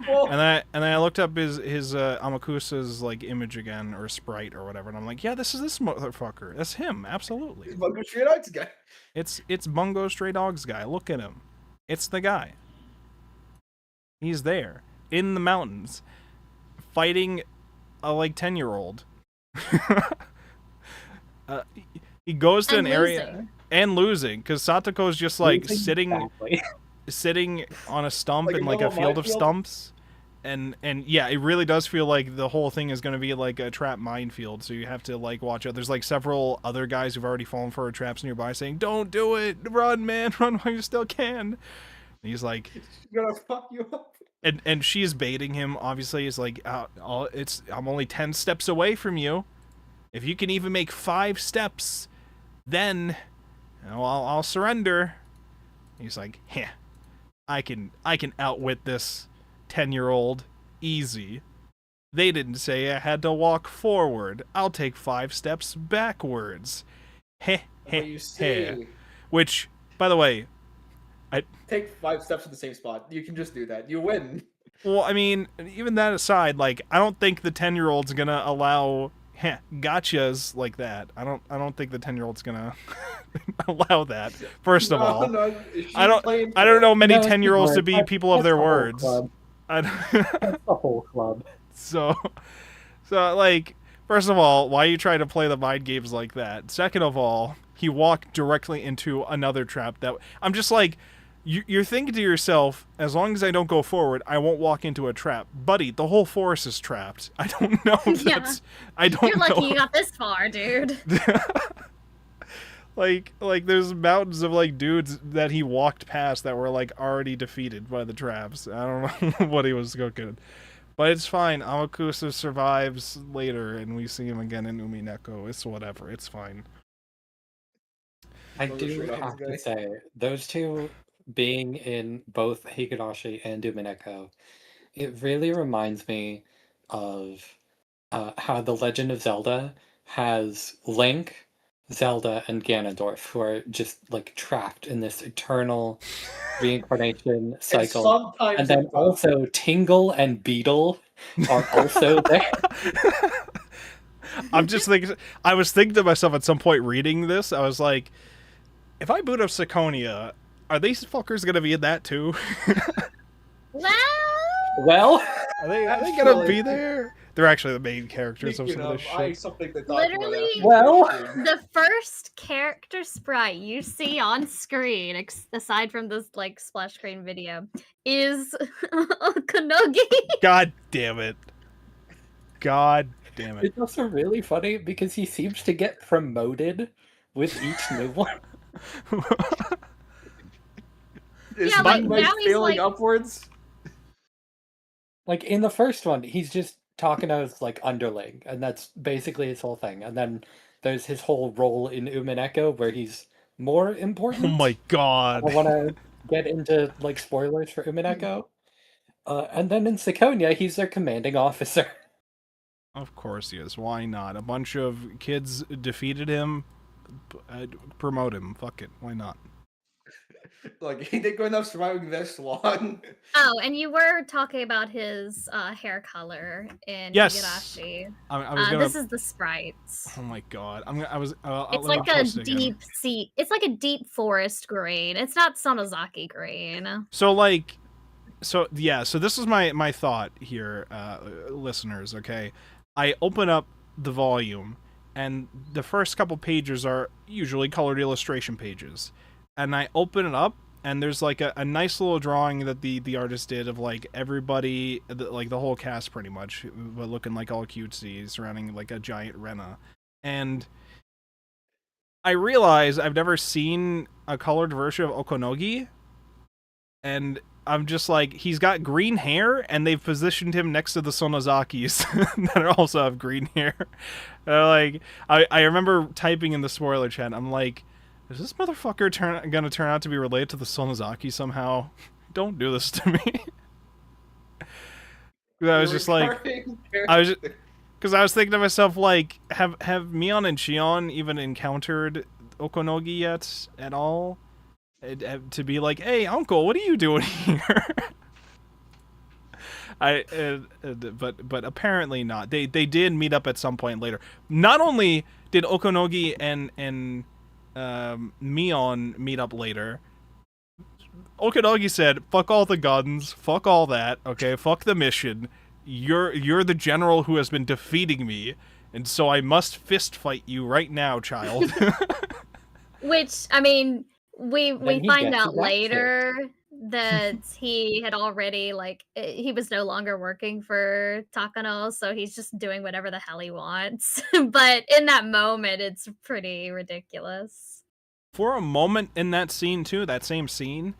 And I looked up his Amakusa's like image again, or sprite or whatever, and I'm like, yeah, this is this motherfucker. That's him, absolutely. Bungo Stray Dogs guy. It's Bungo Stray Dogs guy. Look at him. It's the guy. He's there in the mountains, fighting a like 10-year-old. He goes to an area and losing because Satoko's just like sitting on a stump Like in a like a little field of minefield? stumps, and yeah, it really does feel like the whole thing is going to be like a trap minefield. So you have to like watch out. There's like several other guys who've already fallen for traps nearby, saying, "Don't do it! Run, man! Run while you still can." And he's like, She's gonna fuck you up. and she's baiting him. Obviously, is like, I'm only 10 steps away from you. If you can even make 5 steps, then I'll surrender. He's like, "Heh, I can outwit this 10-year-old easy. They didn't say I had to walk forward. I'll take 5 steps backwards." Heh, What you see. Which, by the way, Take 5 steps to the same spot. You can just do that. You win. well, I mean, even that aside, like, I don't think the 10-year-old's gonna allow gotchas like that. I don't think the 10-year-old's gonna allow that. First of all, I don't know many 10-year-olds to be people of their words. That's the whole club. So like, first of all, why are you trying to play the mind games like that? Second of all, he walked directly into another trap that I'm just like, you're thinking to yourself, as long as I don't go forward, I won't walk into a trap. Buddy, the whole forest is trapped. I don't know if Yeah. that's... I don't You're lucky know. you got this far, dude. like there's mountains of like dudes that he walked past that were like already defeated by the traps. I don't know what he was cooking. But it's fine. Amakusa survives later and we see him again in Umineko. It's whatever. It's fine. I Bungo do Stray Dogs have guy. to say, those two being in both Higurashi and Umineko, it really reminds me of how The Legend of Zelda has Link, Zelda and Ganondorf, who are just like trapped in this eternal reincarnation And cycle. sometimes And then it does. also Tingle and Beetle are also there. I'm just thinking. I was thinking to myself at some point reading this. I was like, if I boot up Syconia, are these fuckers gonna be in that too? Well, Well, Are they Actually- gonna be there? They're actually the main characters of Speaking some of of, this I have shit. something to talk Literally- about. Well- the first character sprite you see on screen, aside from this like splash screen video, is Konogi. God damn it. God damn it. it's also really funny because he seems to get promoted with each new one. Is Yeah, like, he now he's, failing like- upwards? Like in the first one, he's just Takano's like underling, and that's basically his whole thing. And then there's his whole role in Umineko where he's more important. Oh my god. I want to get into like spoilers for Umineko. And then in Syconia, he's their commanding officer. Of course he is. Why not? A bunch of kids defeated him. Promote him. Fuck it. Why not? Like, he didn't go enough surviving this long. Oh, and you were talking about his hair color in Yes. Higurashi. I was gonna. This is the sprites. Oh my god. I was. It's let me like a post it again. deep sea. It's like a deep forest green. It's not Sonozaki green. So like, so yeah. So this is my thought here, listeners. Okay, I open up the volume, and the first couple pages are usually colored illustration pages, and I open it up, and there's like a nice little drawing that the artist did of like everybody, like the whole cast pretty much, but looking like all cutesy, surrounding like a giant Rena, and I realize I've never seen a colored version of Okonogi, and I'm just like, he's got green hair, and they've positioned him next to the Sonozakis that also have green hair. Like, I remember typing in the spoiler chat, I'm like, is this motherfucker gonna turn out to be related to the Sonozaki somehow? Don't do this to me. I was just like, because I was thinking to myself, like, have Mion and Shion even encountered Okonogi yet at all? To be like, hey, uncle, what are you doing here? But apparently not. They did meet up at some point later. Not only did Okonogi and Mion meet up later, Okonogi said, fuck all the guns, fuck all that, okay, fuck the mission. You're the general who has been defeating me, and so I must fist fight you right now, child. Which, I mean, we he find gets out his ass later that he had already, like, he was no longer working for Takano, so he's just doing whatever the hell he wants. But in that moment, it's pretty ridiculous. For a moment in that scene too, that same scene,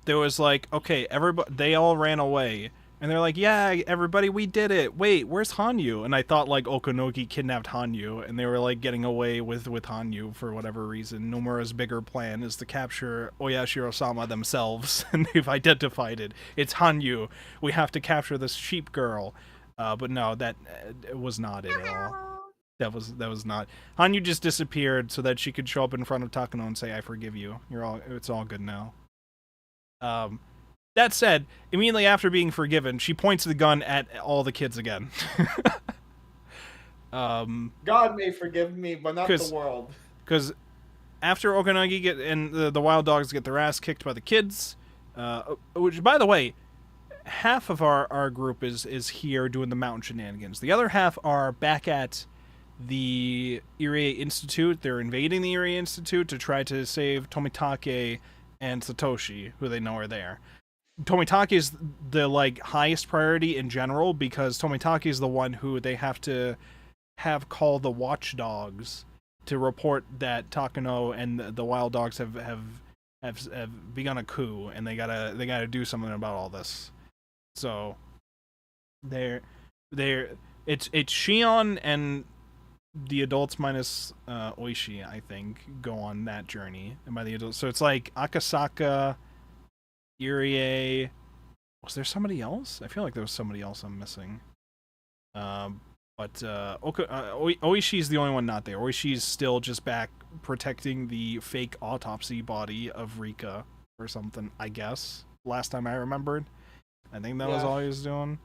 there was like, okay, everybody, they all ran away, and they're like, yeah, everybody, we did it. Wait, where's Hanyu? And I thought like Okonogi kidnapped Hanyu, and they were like getting away with Hanyu for whatever reason. Nomura's bigger plan is to capture Oyashiro-sama themselves, and they've identified it. It's Hanyu. We have to capture this sheep girl. But no, that was not it at all. That was not. Hanyu just disappeared so that she could show up in front of Takano and say, "I forgive you. It's all good now." That said, immediately after being forgiven, she points the gun at all the kids again. God may forgive me, but not the world. Because after Okonogi and the wild dogs get their ass kicked by the kids, which, by the way, half of our group is here doing the mountain shenanigans. The other half are back at the Irie Institute. They're invading the Irie Institute to try to save Tomitake and Satoshi, who they know are there. Tomitake is the like highest priority in general because Tomitake is the one who they have to have call the watchdogs to report that Takano and the wild dogs have begun a coup, and they gotta do something about all this. So it's Shion and the adults minus Oishi, I think, go on that journey, and by the adults, so it's like Akasaka, Irie. Was there somebody else? I feel like there was somebody else I'm missing. But Oishi's the only one not there. Oishi's still just back protecting the fake autopsy body of Rika or something, I guess. Last time I remembered. I think that was all he was doing.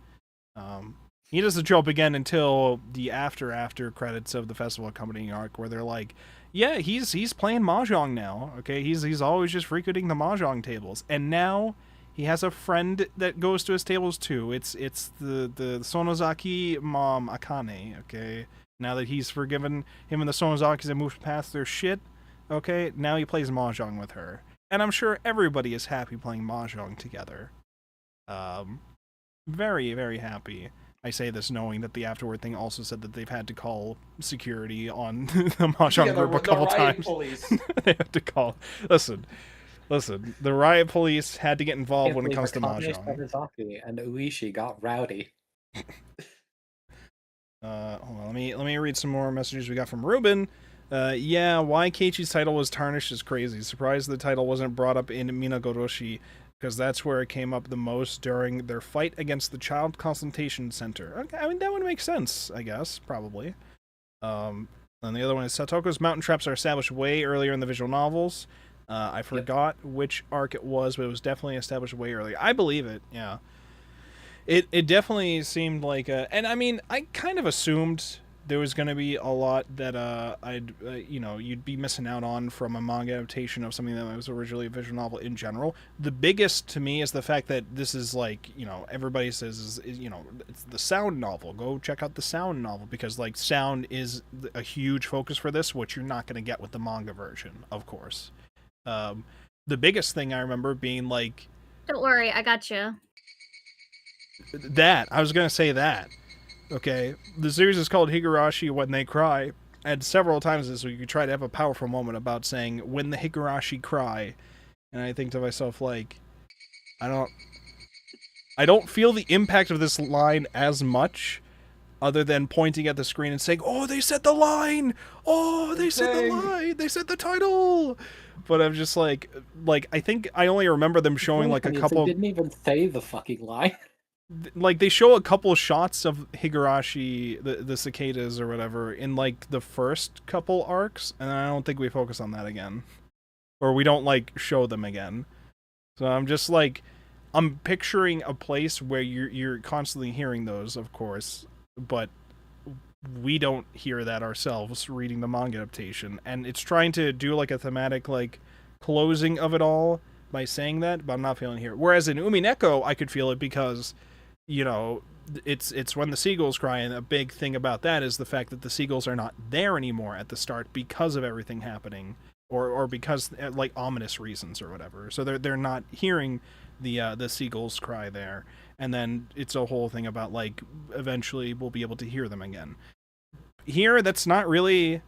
He doesn't show up again until the after credits of the festival accompanying arc, where they're like, yeah, he's playing mahjong now. Okay, he's always just frequenting the mahjong tables, and now he has a friend that goes to his tables too. It's the Sonozaki mom Akane. Okay, now that he's forgiven him and the Sonozakis and moved past their shit. Okay, now he plays mahjong with her, and I'm sure everybody is happy playing mahjong together. Very, very happy. I say this knowing that the afterward thing also said that they've had to call security on the mahjong group a couple times. Police. They have to call. Listen. The riot police had to get involved when it comes to mahjong. Sonozaki and Uishi got rowdy. Hold on, let me read some more messages we got from Ruben. Yeah, why Keiichi's title was tarnished is crazy. Surprised the title wasn't brought up in Minagoroshi, because that's where it came up the most during their fight against the Child Consultation Center. Okay, I mean, that would make sense, I guess, probably. And the other one is Satoko's mountain traps are established way earlier in the visual novels. I forgot which arc it was, but it was definitely established way earlier. I believe it, yeah. It definitely seemed like and I mean, I kind of assumed there was going to be a lot that you'd be missing out on from a manga adaptation of something that was originally a visual novel in general. The biggest to me is the fact that this is like, everybody says is it's the sound novel. Go check out the sound novel, because like sound is a huge focus for this, which you're not going to get with the manga version, of course. The biggest thing I remember being like, don't worry, I got you. I was going to say that. Okay, the series is called Higurashi When They Cry, and several times this week you try to have a powerful moment about saying, when the Higurashi cry, and I think to myself, like, I don't feel the impact of this line as much, other than pointing at the screen and saying, oh, they said the line! Oh, they said the line! They said the title! But I'm just like, I think I only remember them showing like a couple... They didn't even say the fucking line. Like, they show a couple shots of Higurashi, the cicadas or whatever, in, like, the first couple arcs, and I don't think we focus on that again. Or we don't, like, show them again. So I'm just, like, I'm picturing a place where you're constantly hearing those, of course, but we don't hear that ourselves reading the manga adaptation, and it's trying to do, like, a thematic, like, closing of it all by saying that, but I'm not feeling it here. Whereas in Umineko, I could feel it because... it's when the seagulls cry, and a big thing about that is the fact that the seagulls are not there anymore at the start because of everything happening, or because like ominous reasons or whatever. So they're not hearing the seagulls cry there, and then it's a whole thing about like eventually we'll be able to hear them again. Here, that's not really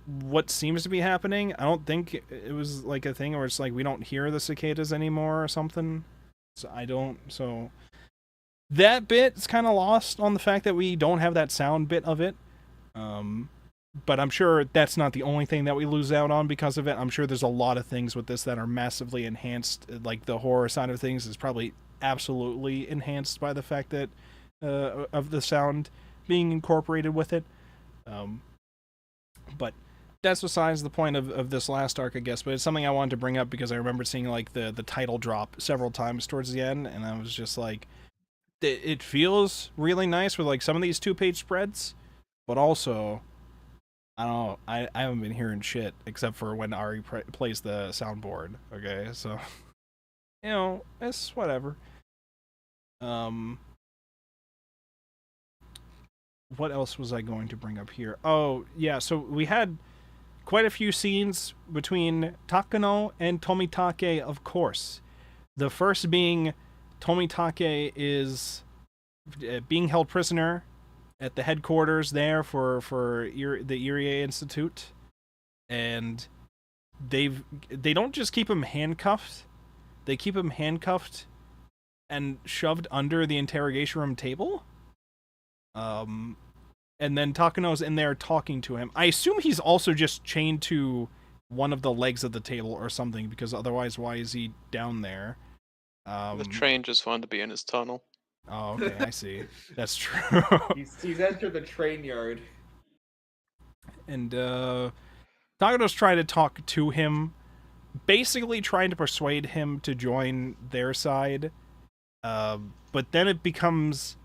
what seems to be happening. I don't think it was like a thing where it's like we don't hear the cicadas anymore or something. So that bit is kind of lost on the fact that we don't have that sound bit of it. But I'm sure that's not the only thing that we lose out on because of it. I'm sure there's a lot of things with this that are massively enhanced. Like the horror side of things is probably absolutely enhanced by the fact that of the sound being incorporated with it. But that's besides the point of this last arc, I guess. But it's something I wanted to bring up because I remember seeing like the title drop several times towards the end, and I was just like, it feels really nice with like some of these 2-page spreads, but also I don't know, I haven't been hearing shit except for when Ari plays the soundboard. Okay, so it's whatever. What else was I going to bring up here? Oh yeah, so we had quite a few scenes between Takano and Tomitake, of course. The first being Tomitake is being held prisoner at the headquarters there for the Irie Institute, and they don't just keep him handcuffed, they keep him handcuffed and shoved under the interrogation room table. And then Takano's in there talking to him. I assume he's also just chained to one of the legs of the table or something, because otherwise why is he down there? The train just wanted to be in his tunnel. Oh, okay, I see. That's true. He's entered the train yard. And Takano's trying to talk to him, basically trying to persuade him to join their side. But then it becomes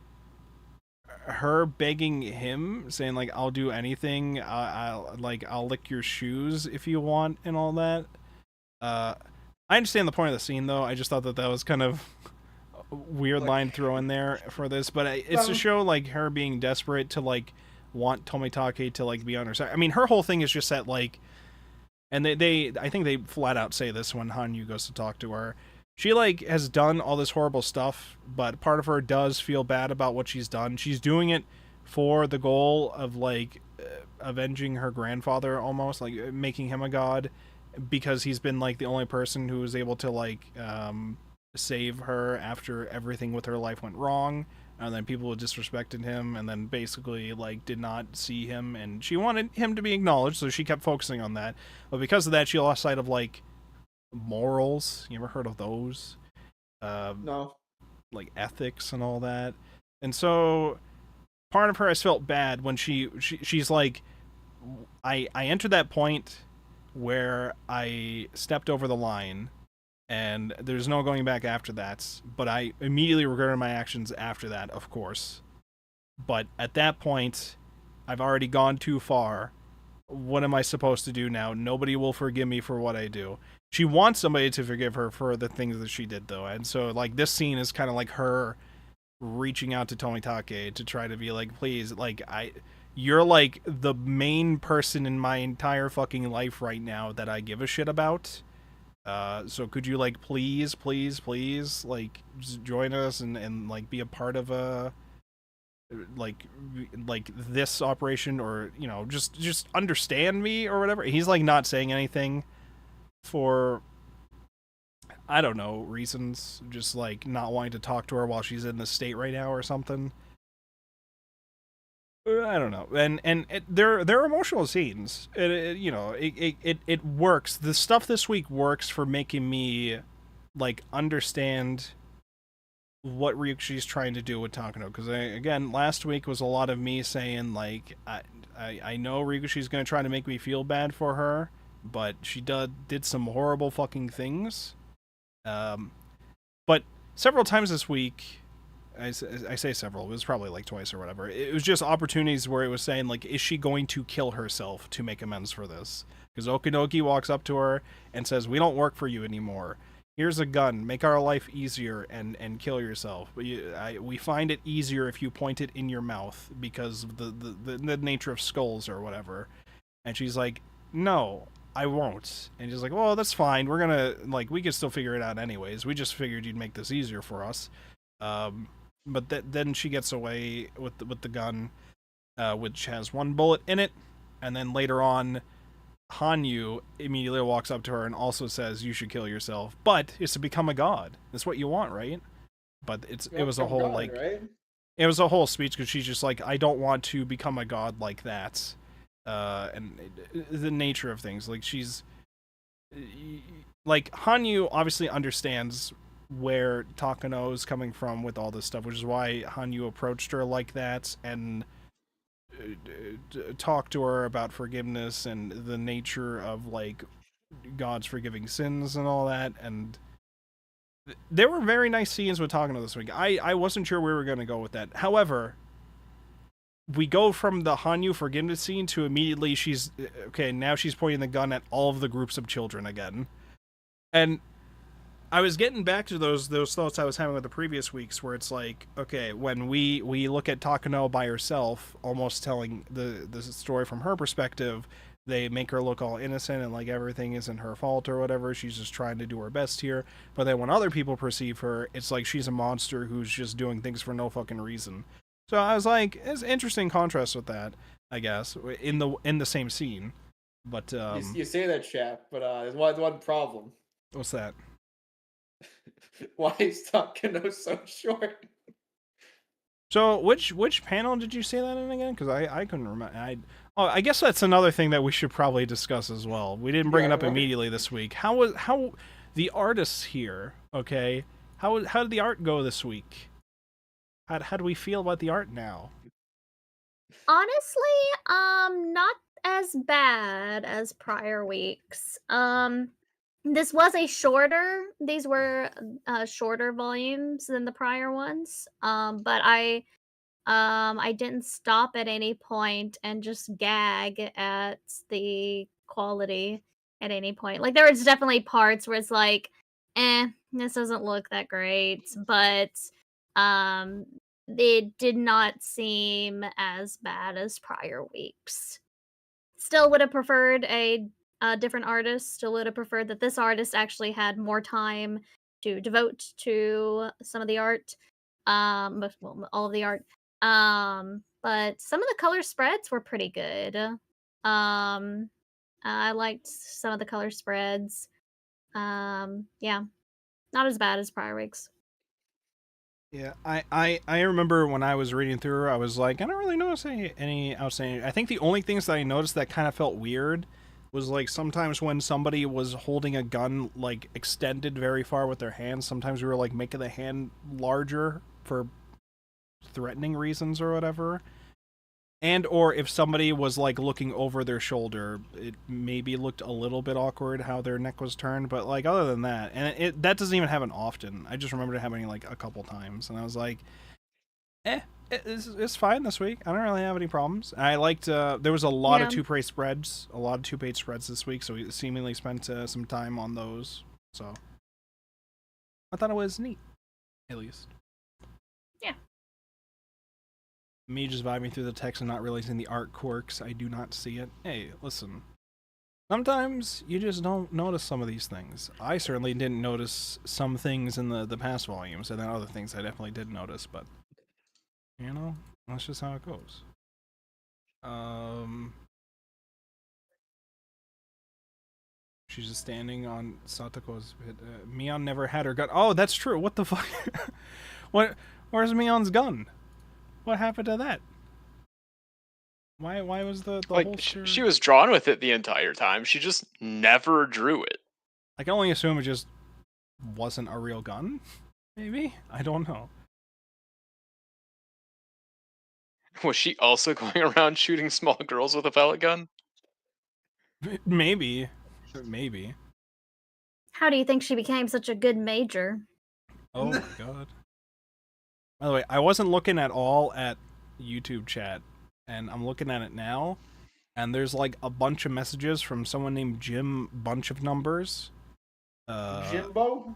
her begging him, saying like, "I'll do anything. I'll lick your shoes if you want," and all that. I understand the point of the scene, though. I just thought that was kind of a weird line throw in there for this, but it's to show like her being desperate to like want Tomitake to like be on her side. I mean, her whole thing is just that like, and they I think they flat out say this when Hanyu goes to talk to her. She like has done all this horrible stuff, but part of her does feel bad about what she's done. She's doing it for the goal of like avenging her grandfather, almost like making him a god, because he's been like the only person who was able to like save her after everything with her life went wrong, and then people disrespected him, and then basically like did not see him, and she wanted him to be acknowledged, so she kept focusing on that. But because of that, she lost sight of like morals. You ever heard of those? No. Like ethics and all that. And so part of her has felt bad when she's like, I entered that point where I stepped over the line, and there's no going back after that, but I immediately regretted my actions after that, of course. But at that point, I've already gone too far. What am I supposed to do now? Nobody will forgive me for what I do. She wants somebody to forgive her for the things that she did, though. And so, like, this scene is kind of like her reaching out to Tomitake to try to be like, please, like, you're like the main person in my entire fucking life right now that I give a shit about. So could you like please like just join us and like be a part of a like this operation, or you know, just understand me or whatever. He's like not saying anything for I don't know reasons, just like not wanting to talk to her while she's in this state right now or something. I don't know, and there are emotional scenes. It works. The stuff this week works for making me like understand what Ryuki's trying to do with Takano. Because again, last week was a lot of me saying like, I know Ryuki's going to try to make me feel bad for her, but she did some horrible fucking things. But several times this week. I say several, it was probably like twice or whatever. It was just opportunities where it was saying, like, is she going to kill herself to make amends for this? Because Okinoki walks up to her and says, we don't work for you anymore. Here's a gun. Make our life easier and kill yourself. We find it easier if you point it in your mouth because of the nature of skulls or whatever. And she's like, no, I won't. And he's like, well, that's fine. We're gonna, like, we can still figure it out anyways. We just figured you'd make this easier for us. But then she gets away with the gun, which has one bullet in it, and then later on, Hanyu immediately walks up to her and also says, "You should kill yourself." But it's to become a god. That's what you want, right? But it was a whole god, like, right? It was a whole speech because she's just like, "I don't want to become a god like that," and the nature of things. Like she's like Hanyu obviously understands where Takano is coming from with all this stuff, which is why Hanyu approached her like that and talked to her about forgiveness and the nature of like God's forgiving sins and all that. And there were very nice scenes with Takano this week. I wasn't sure where we were going to go with that. However, we go from the Hanyu forgiveness scene to immediately she's okay, now she's pointing the gun at all of the groups of children again. And I was getting back to those thoughts I was having with the previous weeks, where it's like, okay, when we look at Takano by herself, almost telling the story from her perspective, they make her look all innocent and like everything isn't her fault or whatever. She's just trying to do her best here. But then when other people perceive her, it's like she's a monster who's just doing things for no fucking reason. So I was like, it's an interesting contrast with that, I guess, in the same scene. But you say that, chap, but there's one problem. What's that? Why is Takano so short? So which panel did you say that in again? Because I couldn't remember. I guess that's another thing that we should probably discuss as well. We didn't bring it up immediately this week. How the artists here? Okay, how did the art go this week? How do we feel about the art now? Honestly, not as bad as prior weeks. This was a shorter. These were shorter volumes than the prior ones. But I didn't stop at any point and just gag at the quality at any point. Like there was definitely parts where it's like, this doesn't look that great, but um it did not seem as bad as prior weeks. Still would have preferred a different artist. Still would have preferred that this artist actually had more time to devote to some of the art. Well, all of the art. But some of the color spreads were pretty good. I liked some of the color spreads. Yeah, not as bad as prior weeks. Yeah, I remember when I was reading through, I was like, I don't really notice any outstanding. I think the only things that I noticed that kind of felt weird was like sometimes when somebody was holding a gun like extended very far with their hands, sometimes we were like making the hand larger for threatening reasons or whatever. And or if somebody was like looking over their shoulder, it maybe looked a little bit awkward how their neck was turned. But like other than that, and that doesn't even happen often. I just remember it happening like a couple times, and I was like, it's fine this week. I don't really have any problems. I liked there was a lot of two-page spreads, this week, so we seemingly spent some time on those. So I thought it was neat, at least. Yeah. Me just vibing through the text and not realizing the art quirks. I do not see it. Hey, listen. Sometimes you just don't notice some of these things. I certainly didn't notice some things in the past volumes, and then other things I definitely did notice, but you know, that's just how it goes. She's just standing on Satoko's bit. Mion never had her gun. Oh, that's true. What the fuck? Where's Mion's gun? What happened to that? Why was the like holster... she was drawn with it the entire time. She just never drew it. I can only assume it just wasn't a real gun. Maybe? I don't know. Was she also going around shooting small girls with a pellet gun? Maybe. How do you think she became such a good major? Oh my god. By the way, I wasn't looking at all at YouTube chat, and I'm looking at it now, and there's like a bunch of messages from someone named Jim Bunch of Numbers. Jimbo?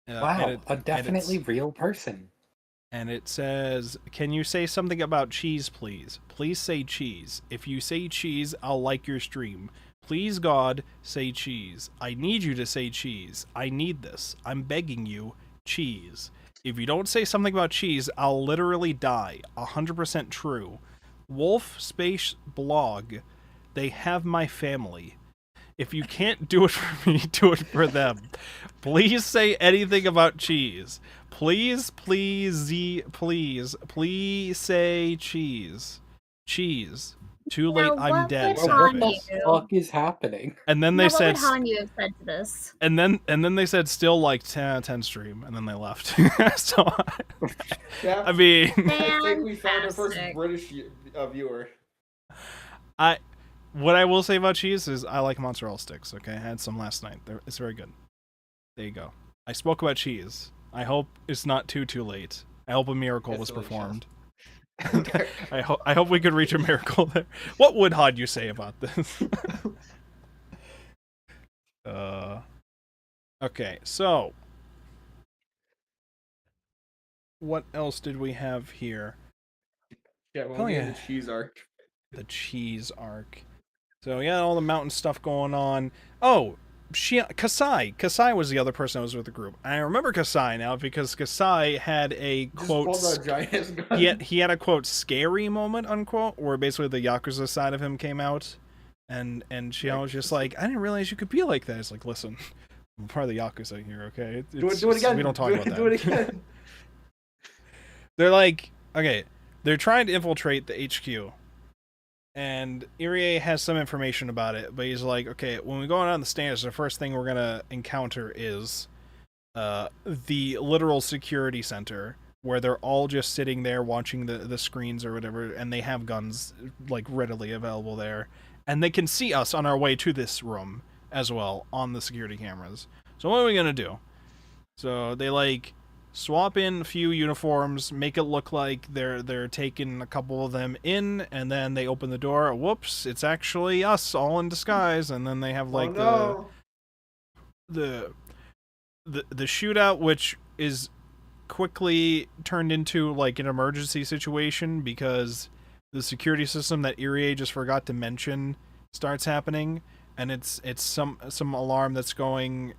Wow, a definitely real person. And it says, can you say something about cheese, please? Please say cheese. If you say cheese, I'll like your stream. Please, God, say cheese. I need you to say cheese. I need this. I'm begging you, cheese. If you don't say something about cheese, I'll literally die. 100% true. Wolf Space Blog. They have my family. If you can't do it for me, do it for them. Please say anything about cheese. Please say cheese. Cheese. Too late, I'm dead. What the fuck is happening? And then they said, what would Hanyu have said to this? And then they said still like 10 stream, and then they left. So Yeah, I mean, I think we found our first British viewer. What I will say about cheese is I like mozzarella sticks. Okay, I had some last night. It's very good. There you go. I spoke about cheese. I hope it's not too late. I hope a miracle was performed. I hope we could reach a miracle there. What would Hanyu say about this? Okay, so what else did we have here? Yeah, well, the cheese arc. The cheese arc. So yeah, all the mountain stuff going on. Oh, Kasai was the other person that was with the group. I remember Kasai now because Kasai had a quote. He had a quote scary moment unquote where basically the Yakuza side of him came out, and she was just like, I didn't realize you could be like that. It's like, listen, I'm part of the Yakuza here, okay? Do it again. We don't talk about that. Do it again. They're like, okay, they're trying to infiltrate the HQ. And Irie has some information about it, but he's like, okay, when we go down the stairs, the first thing we're gonna encounter is the literal security center, where they're all just sitting there watching the screens or whatever, and they have guns like readily available there, and they can see us on our way to this room as well on the security cameras. So what are we gonna do? So they like swap in a few uniforms, make it look like they're taking a couple of them in, and then they open the door. Whoops! It's actually us, all in disguise. And then they have like the shootout, which is quickly turned into like an emergency situation because the security system that Irie just forgot to mention starts happening, and it's some alarm that's going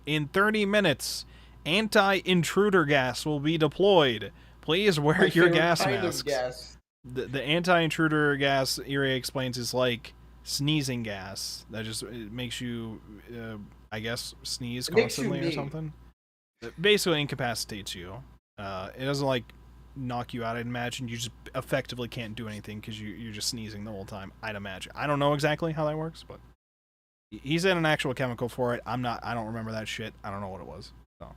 in 30 minutes. Anti-intruder gas will be deployed. Please wear your gas masks. The anti-intruder gas, Irie explains, is like sneezing gas. That just it makes you, I guess, sneeze constantly or something. It basically incapacitates you. It doesn't like knock you out, I'd imagine. You just effectively can't do anything because you're just sneezing the whole time, I'd imagine. I don't know exactly how that works, but he said an actual chemical for it. I don't remember that shit. I don't know what it was. So.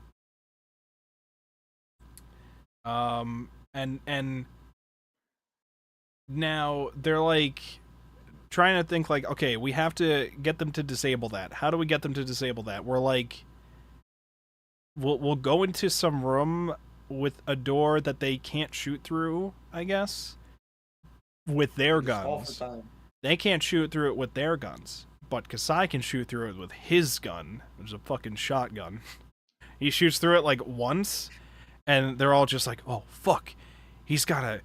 And now they're like trying to think like, okay, we have to get them to disable that. How do we get them to disable that? We're like, we'll go into some room with a door that they can't shoot through, I guess, with their guns. They can't shoot through it with their guns, but Kasai can shoot through it with his gun, which is a fucking shotgun. He shoots through it like once, and they're all just like, "Oh fuck, he's got a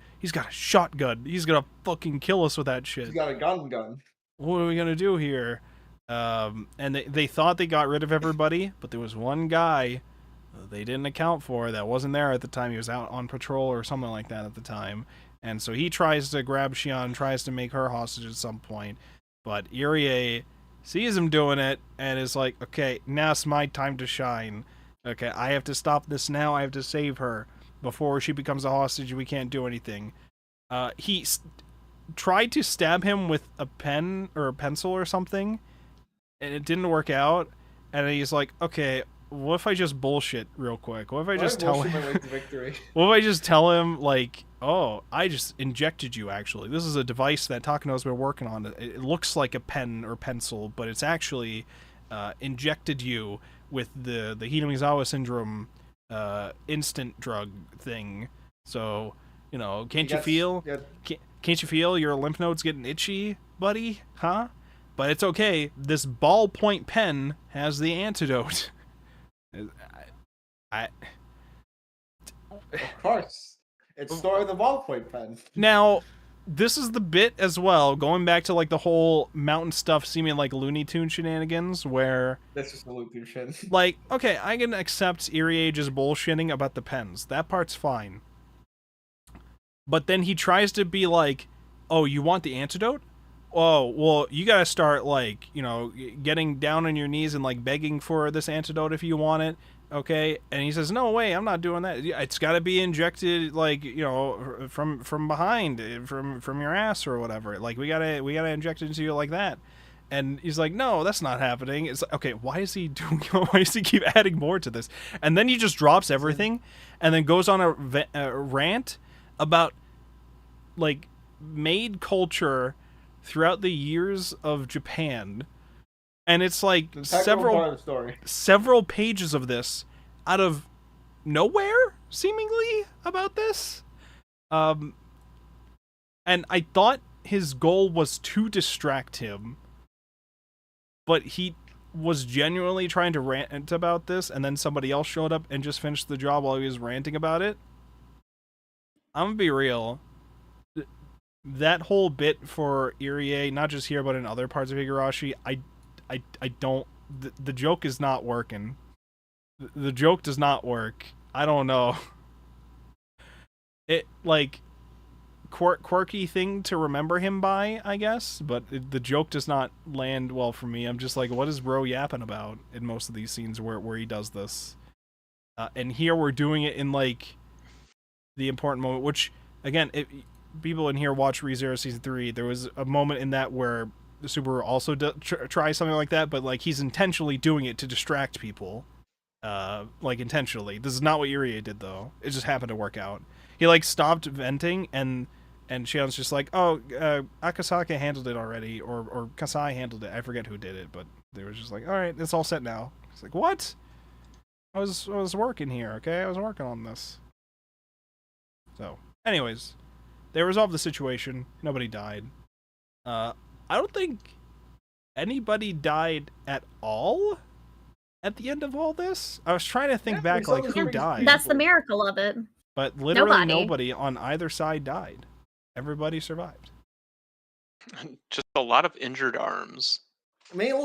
shotgun. He's gonna fucking kill us with that shit. He's got a gun. What are we gonna do here?" And they thought they got rid of everybody, but there was one guy they didn't account for that wasn't there at the time. He was out on patrol or something like that at the time, and so he tries to grab Shion, tries to make her hostage at some point, but Irie sees him doing it and is like, "Okay, now's my time to shine. Okay, I have to stop this now. I have to save her before she becomes a hostage. We can't do anything." He tried to stab him with a pen or a pencil or something, and it didn't work out. And he's like, "Okay, what if I just bullshit real quick? What if I just tell him? What if I just tell him like, oh, I just injected you. Actually, this is a device that Takano's been working on. It looks like a pen or pencil, but it's actually injected you with the Hinamizawa syndrome instant drug thing. So, you know, can't you feel your lymph nodes getting itchy, buddy? Huh? But it's okay. This ballpoint pen has the antidote." Of course. It's story the ballpoint pen. Now, this is the bit as well, going back to like the whole mountain stuff seeming like Looney Tune shenanigans, where this is the Looney Tune shit. Like, okay, I can accept Irie just bullshitting about the pens. That part's fine. But then he tries to be like, "Oh, you want the antidote? Oh, well, you gotta start, like, you know, getting down on your knees and, like, begging for this antidote if you want it, okay?" And he says, "No way, I'm not doing that. It's gotta be injected, like, you know, from behind, from your ass or whatever. Like, we gotta inject it into you like that." And he's like, "No, that's not happening." It's like, okay, why is he keep adding more to this? And then he just drops everything and then goes on a rant about, like, maid culture throughout the years of Japan, and it's like several pages of this out of nowhere, seemingly, about this. And I thought his goal was to distract him, but he was genuinely trying to rant about this, and then somebody else showed up and just finished the job while he was ranting about it. I'm gonna be real. That whole bit for Irie, not just here but in other parts of Higurashi, I don't. The joke is not working. The joke does not work. I don't know. It like quirky thing to remember him by, I guess, but the joke does not land well for me. I'm just like, what is bro yapping about in most of these scenes where he does this? And here we're doing it in like the important moment, which again, people in here watch ReZero Season 3, there was a moment in that where Subaru also tries something like that, but like he's intentionally doing it to distract people. like intentionally. This is not what Yurie did though. It just happened to work out. He like stopped venting and Shion's just like, oh, Akasaka handled it already, or Kasai handled it. I forget who did it, but they were just like, all right, it's all set now. It's like, what? I was working here, okay? I was working on this. So, anyways, they resolved the situation. Nobody died. I don't think anybody died at all at the end of all this. I was trying to think back, like, who died. That's the miracle of it. But literally nobody on either side died. Everybody survived. Just a lot of injured arms. Yeah, a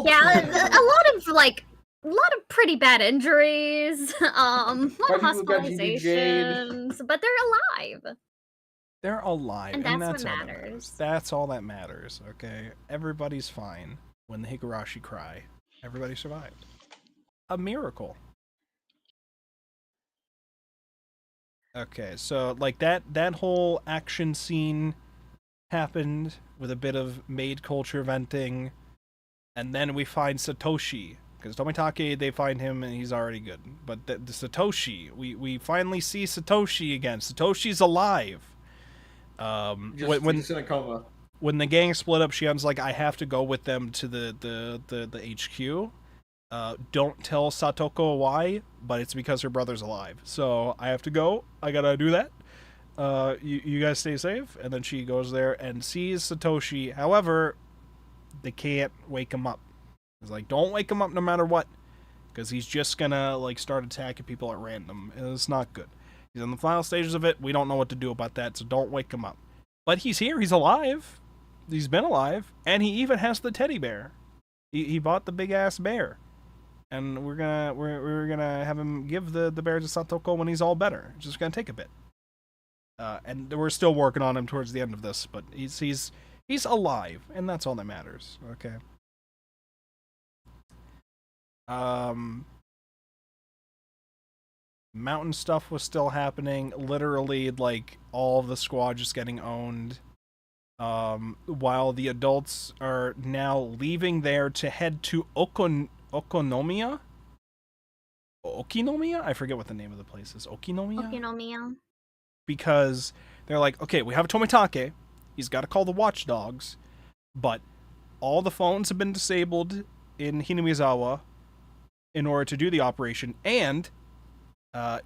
lot of pretty bad injuries, a lot of hospitalizations, but they're alive. They're alive, and and that's that's what all that matters. matters. That's all that matters, okay? Everybody's fine when the Higurashi cry. Everybody survived. A miracle. Okay, so like that whole action scene happened with a bit of maid culture venting, and then we find Satoshi, because Tomitake, they find him and he's already good. But the Satoshi, we finally see Satoshi again. Satoshi's alive. Just in a coma. When the gang split up, Shion's like, I have to go with them to the HQ. Don't tell Satoko why, but it's because her brother's alive. So I have to go. I gotta do that. You guys stay safe. And then she goes there and sees Satoshi. However, they can't wake him up. It's like, don't wake him up no matter what, because he's just gonna like start attacking people at random. It's not good. He's in the final stages of it. We don't know what to do about that, so don't wake him up. But he's here. He's alive. He's been alive, and he even has the teddy bear. He bought the big ass bear, and we're gonna have him give the bear to Satoko when he's all better. It's just gonna take a bit. And we're still working on him towards the end of this, but he's alive, and that's all that matters. Okay. Mountain stuff was still happening. Literally, like, all of the squad just getting owned. While the adults are now leaving there to head to Okinomiya? Okinomiya? I forget what the name of the place is. Okinomiya? Okinomiya. Because they're like, okay, we have Tomitake. He's got to call the watchdogs. But all the phones have been disabled in Hinamizawa in order to do the operation. And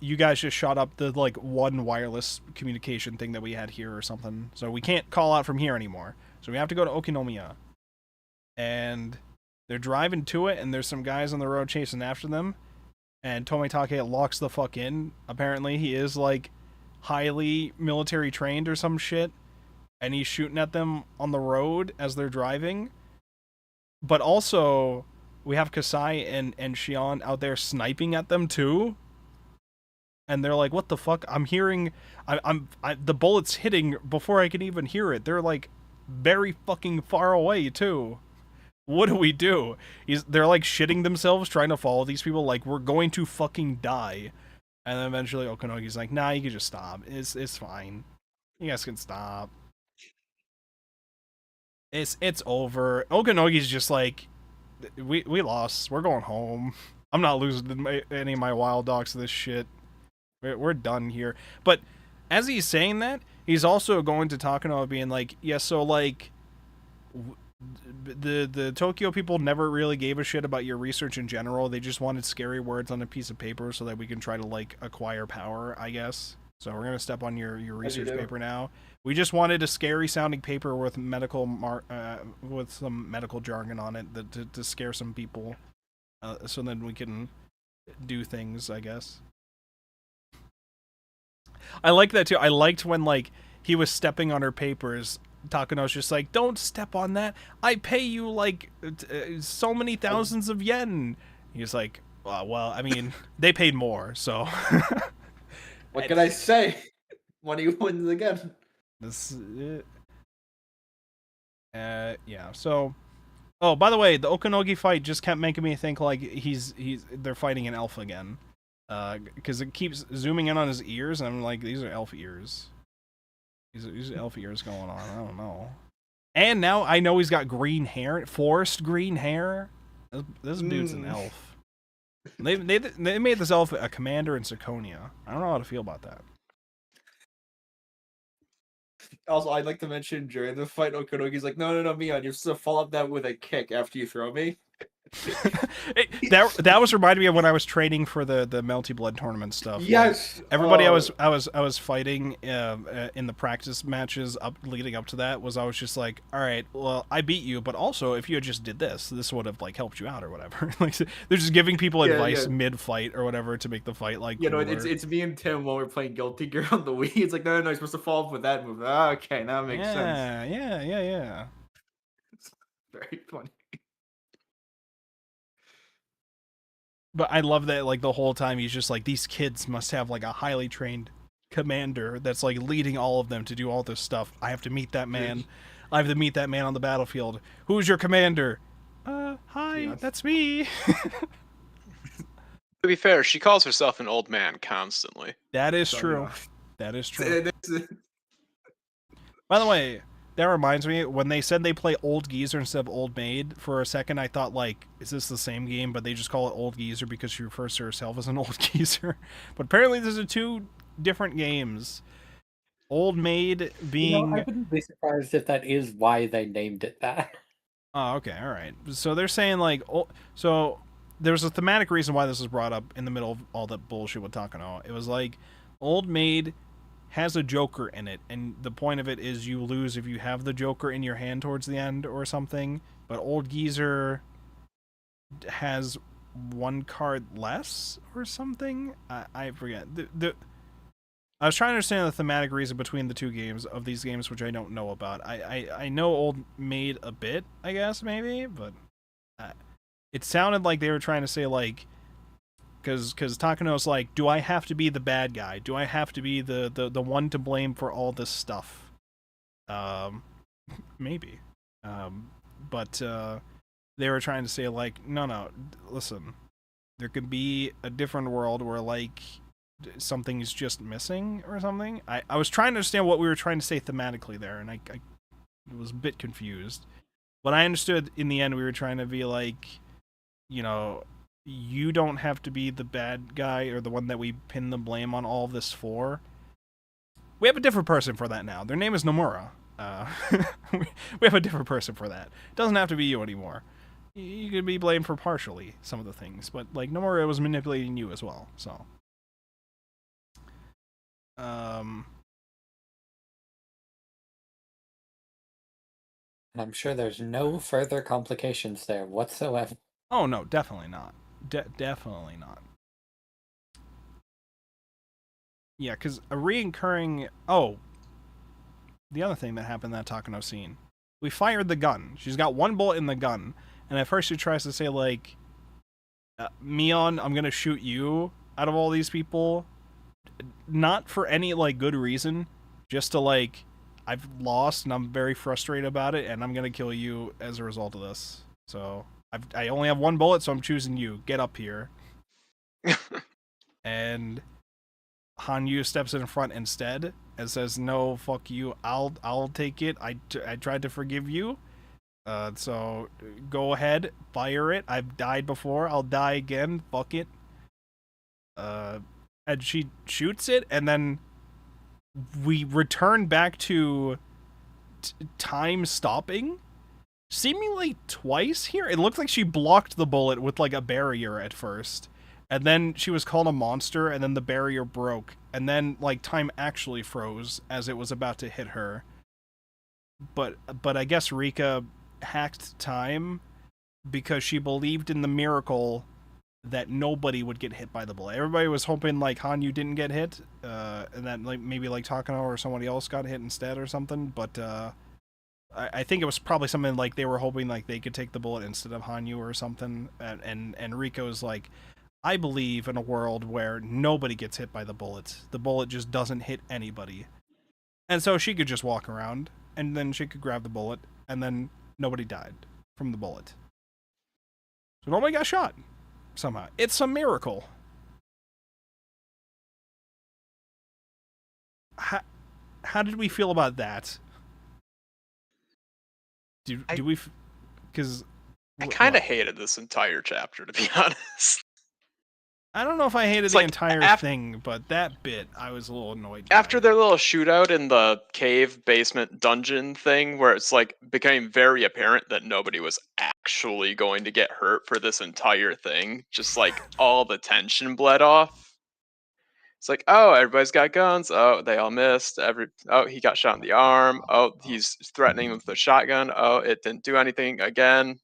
you guys just shot up the, like, one wireless communication thing that we had here or something. So we can't call out from here anymore. So we have to go to Okinomiya. And they're driving to it, and there's some guys on the road chasing after them. And Tomitake locks the fuck in. Apparently he is, like, highly military trained or some shit. And he's shooting at them on the road as they're driving. But also, we have Kasai and Shion out there sniping at them too. And they're like, what the fuck? I'm hearing... the bullet's hitting before I can even hear it. They're, like, very fucking far away, too. What do we do? They're, like, shitting themselves trying to follow these people. Like, we're going to fucking die. And then eventually Okanogi's like, nah, you can just stop. It's fine. You guys can stop. It's over. Okanogi's just like, we lost. We're going home. I'm not losing any of my wild dogs to this shit. We're done here. But as he's saying that, he's also going to Takano being like, yeah, so like the Tokyo people never really gave a shit about your research in general. They just wanted scary words on a piece of paper so that we can try to like acquire power, I guess. So we're gonna step on your research paper now. We just wanted a scary sounding paper with with some medical jargon on it to scare some people, so then we can do things, I guess. I like that too. I liked when like he was stepping on her papers. Takano's just like, don't step on that. I pay you like so many thousands of yen. He's like, well, I mean, they paid more, so. What can I say? Money wins again. This, yeah. So, oh, by the way, the Okanogi fight just kept making me think like they're fighting an elf again. Because it keeps zooming in on his ears, and I'm like, these are elf ears. These are elf ears going on. I don't know. And now I know he's got green hair, forest green hair. This dude's an elf. They made this elf a commander in Sakonia. I don't know how to feel about that. Also, I'd like to mention during the fight, Okadogi's like, no, Mion, you're supposed to follow up that with a kick after you throw me. that was reminding me of when I was training for the Melty Blood tournament stuff. Yes. Like, everybody I was fighting in the practice matches leading up to that was I was just like, all right, well, I beat you, but also if you had just did this would have like helped you out or whatever. Like they're just giving people advice mid fight or whatever to make the fight like. You know, it's me and Tim when we're playing Guilty Gear on the Wii. It's like, no, you're supposed to follow up with that move. Okay, now it makes sense. Yeah. It's very funny. But I love that, like, the whole time he's just like, these kids must have, like, a highly trained commander that's, like, leading all of them to do all this stuff. I have to meet that man. I have to meet that man on the battlefield. Who's your commander? Hi, that's me. To be fair, she calls herself an old man constantly. That is true. That is true. By the way, that reminds me, when they said they play Old Geezer instead of Old Maid, for a second I thought, like, is this the same game, but they just call it Old Geezer because she refers to herself as an Old Geezer? But apparently these are two different games. Old Maid being... I wouldn't be surprised if that is why they named it that. Oh, okay, alright. So they're saying, like... So there's a thematic reason why this was brought up in the middle of all that bullshit with Takano. It was like, Old Maid has a Joker in it, and the point of it is you lose if you have the Joker in your hand towards the end or something, but Old Geezer has one card less or something? I forget. I was trying to understand the thematic reason between the two games of these games, which I don't know about. I know Old Maid a bit, I guess, maybe, but it sounded like they were trying to say, like, because Takano's like, do I have to be the bad guy? Do I have to be the one to blame for all this stuff? Maybe. But they were trying to say, like, no, listen. There could be a different world where, like, something's just missing or something. I was trying to understand what we were trying to say thematically there, and I was a bit confused. But I understood in the end we were trying to be like, you know... You don't have to be the bad guy or the one that we pin the blame on all of this for. We have a different person for that now. Their name is Nomura. We have a different person for that. It doesn't have to be you anymore. You could be blamed for partially some of the things, but like Nomura was manipulating you as well. So, I'm sure there's no further complications there whatsoever. Oh no, definitely not. Definitely not. Yeah, because a reoccurring... Oh, the other thing that happened in that Takano scene. We fired the gun. She's got one bullet in the gun. And at first she tries to say, like, Mion, I'm going to shoot you out of all these people. Not for any, like, good reason. Just to, like, I've lost and I'm very frustrated about it. And I'm going to kill you as a result of this. So... I only have one bullet, so I'm choosing you. Get up here. And Hanyu steps in front instead and says, "No, fuck you. I'll take it. I tried to forgive you. So go ahead, fire it. I've died before. I'll die again. Fuck it." And she shoots it, and then we return back to time stopping. Seemingly twice here. It looked like she blocked the bullet with like a barrier at first. And then she was called a monster, and then the barrier broke. And then like time actually froze as it was about to hit her. But I guess Rika hacked time because she believed in the miracle that nobody would get hit by the bullet. Everybody was hoping like Hanyu didn't get hit, and that like maybe like Takano or somebody else got hit instead or something, but I think it was probably something like they were hoping like they could take the bullet instead of Hanyu or something. And Rico's like, I believe in a world where nobody gets hit by the bullet. The bullet just doesn't hit anybody. And so she could just walk around, and then she could grab the bullet, and then nobody died from the bullet. So nobody got shot somehow. It's a miracle. How did we feel about that? Do we? Because I kind of hated this entire chapter, to be honest. I don't know if I hated It's the like, entire thing, but that bit I was a little annoyed by. After their little shootout in the cave basement dungeon thing, where it's like became very apparent that nobody was actually going to get hurt for this entire thing, just like all the tension bled off. It's like, oh, everybody's got guns. Oh, they all missed. Oh, he got shot in the arm. Oh, he's threatening with a shotgun. Oh, it didn't do anything again.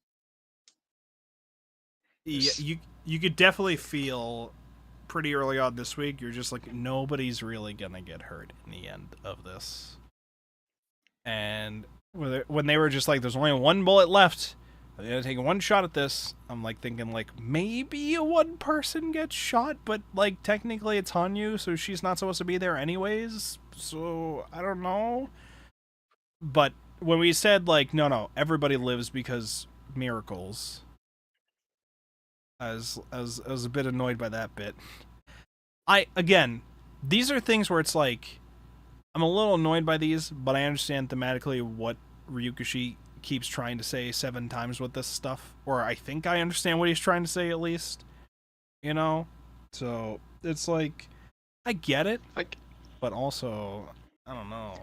Yeah, you could definitely feel pretty early on this week, you're just like, nobody's really gonna get hurt in the end of this. And when they were just like, there's only one bullet left, they're gonna take one shot at this, I'm like thinking like, maybe one person gets shot, but like technically it's Hanyu, so she's not supposed to be there anyways, so I don't know. But when we said like, no, everybody lives because miracles, I was a bit annoyed by that bit. Again, these are things where it's like, I'm a little annoyed by these, but I understand thematically what Ryukishi keeps trying to say 7 times with this stuff, or I think I understand what he's trying to say at least, you know? So, it's like, I get it, Like, but also, I don't know.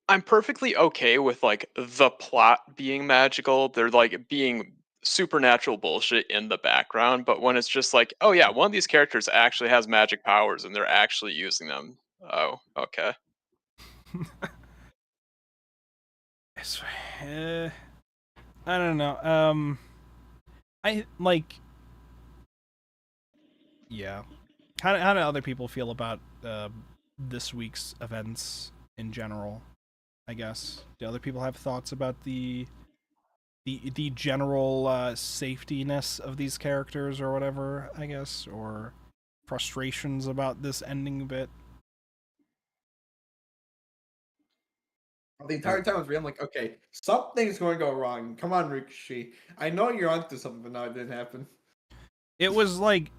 I'm perfectly okay with like the plot being magical. They're like being supernatural bullshit in the background, but when it's just like, oh yeah, one of these characters actually has magic powers and they're actually using them. Oh, okay. I don't know. I like. Yeah. How do other people feel about this week's events in general? I guess. Do other people have thoughts about the general safetyness of these characters or whatever? I guess, or frustrations about this ending bit. The entire time I was reading, I'm like, okay, something's going to go wrong. Come on, Rikishi. I know you're onto something, but no, it didn't happen. It was like,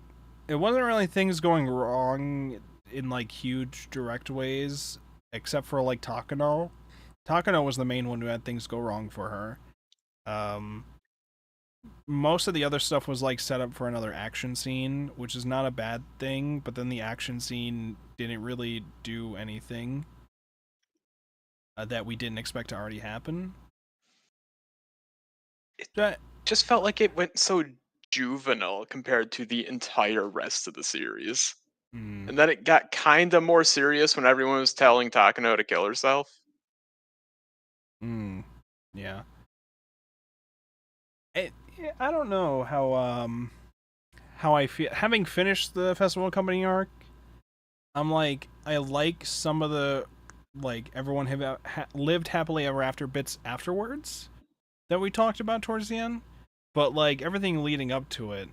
it wasn't really things going wrong in like huge direct ways, except for like Takano. Takano was the main one who had things go wrong for her. Most of the other stuff was like set up for another action scene, which is not a bad thing, but then the action scene didn't really do anything that we didn't expect to already happen. It just felt like it went so juvenile compared to the entire rest of the series. And then it got kind of more serious when everyone was telling Takano to kill herself. Yeah. I don't know how I feel having finished the Festival Accompanying arc. I'm like, I like some of the like everyone have lived happily ever after bits afterwards that we talked about towards the end, but like everything leading up to it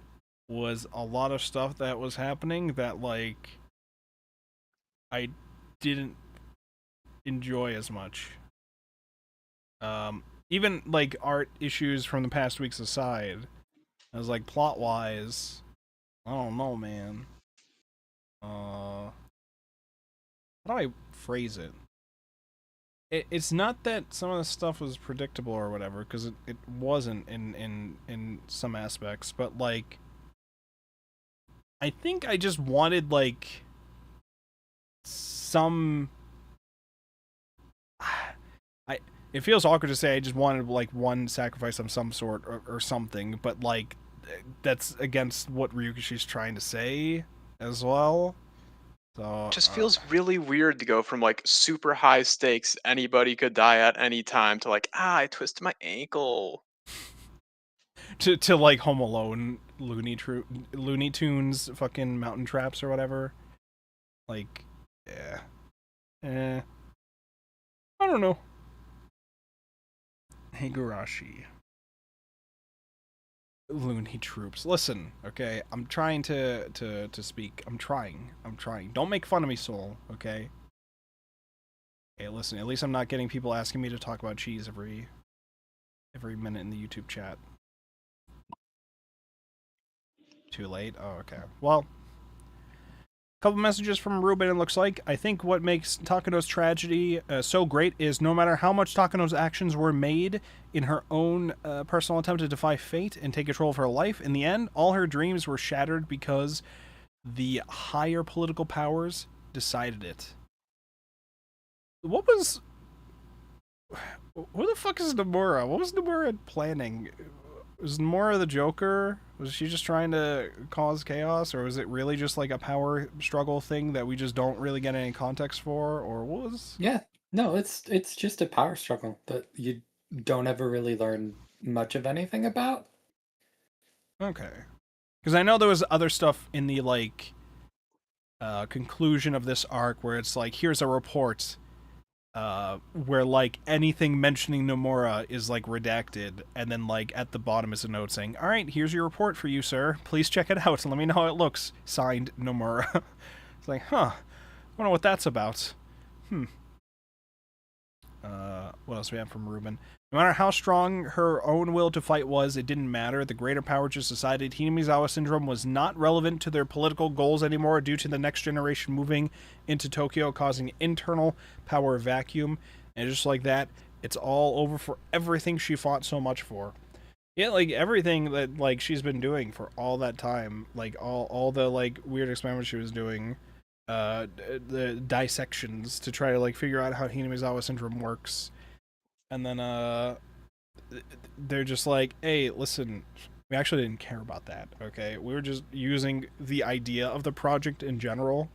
was a lot of stuff that was happening that like I didn't enjoy as much. Even like art issues from the past weeks aside, I was like, plot wise, I don't know, man. How do I phrase it? It's not that some of the stuff was predictable or whatever, because it wasn't in some aspects, but like, I think I just wanted like some. It feels awkward to say I just wanted like one sacrifice of some sort or something, but like that's against what Ryukishi's trying to say as well. So It just feels really weird to go from like super high stakes, anybody could die at any time, to like, I twisted my ankle. to like Home Alone, Looney Tunes, fucking mountain traps or whatever. Like, yeah, I don't know. Higurashi. Looney Troops. Listen, okay? I'm trying to speak. I'm trying. Don't make fun of me, Soul, okay? Okay, listen, at least I'm not getting people asking me to talk about cheese every minute in the YouTube chat. Too late? Oh, okay. Well, Couple messages from Ruben, it looks like. I think what makes Takano's tragedy so great is no matter how much Takano's actions were made in her own personal attempt to defy fate and take control of her life, in the end, all her dreams were shattered because the higher political powers decided it. What was... Who the fuck is Nomura? What was Nomura planning? Was Nomura the Joker? Was she just trying to cause chaos? Or was it really just like a power struggle thing that we just don't really get any context for? Or what was... Yeah, no, it's just a power struggle that you don't ever really learn much of anything about. Okay. Because I know there was other stuff in the, like, conclusion of this arc where it's like, here's a report where, like, anything mentioning Nomura is, like, redacted, and then, like, at the bottom is a note saying, alright, here's your report for you, sir. Please check it out and let me know how it looks. Signed, Nomura. It's like, huh. I wonder what that's about. What else we have from Ruben? No matter how strong her own will to fight was, it didn't matter. The greater power just decided Hinamizawa syndrome was not relevant to their political goals anymore due to the next generation moving into Tokyo, causing internal power vacuum. And just like that, it's all over for everything she fought so much for. Yeah, like, everything that, like, she's been doing for all that time. Like, all the, like, weird experiments she was doing. The dissections to try to, like, figure out how Hinamizawa syndrome works. And then, they're just like, hey, listen, we actually didn't care about that, okay? We were just using the idea of the project in general.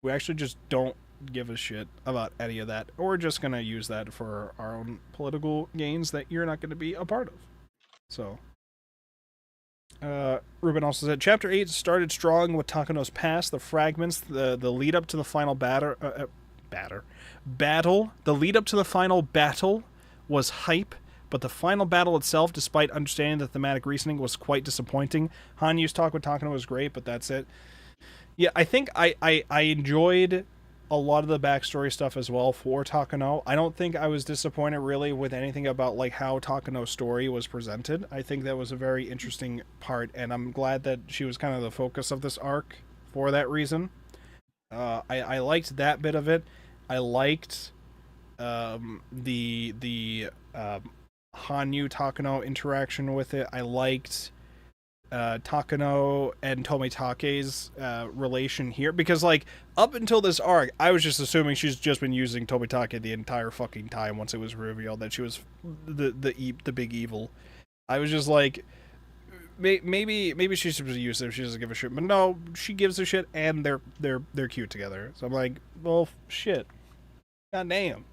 We actually just don't give a shit about any of that. We're just gonna use that for our own political gains that you're not gonna be a part of. So, Ruben also said, Chapter 8 started strong with Takano's past, the fragments, the lead up to the final battle. The lead up to the final battle was hype, but the final battle itself, despite understanding the thematic reasoning, was quite disappointing. Hanyu's talk with Takano was great, but that's it. Yeah, I think I enjoyed a lot of the backstory stuff as well for Takano. I don't think I was disappointed really with anything about, like, how Takano's story was presented. I think that was a very interesting part, and I'm glad that she was kind of the focus of this arc for that reason. I liked that bit of it. I liked the Hanyu Takano interaction with it. I liked Takano and Tomitake's relation here, because, like, up until this arc, I was just assuming she's just been using Tomitake the entire fucking time once it was revealed that she was the big evil. I was just like, maybe she's supposed to use it if she doesn't give a shit, but no, she gives a shit, and they're cute together. So I'm like, well, shit, god damn.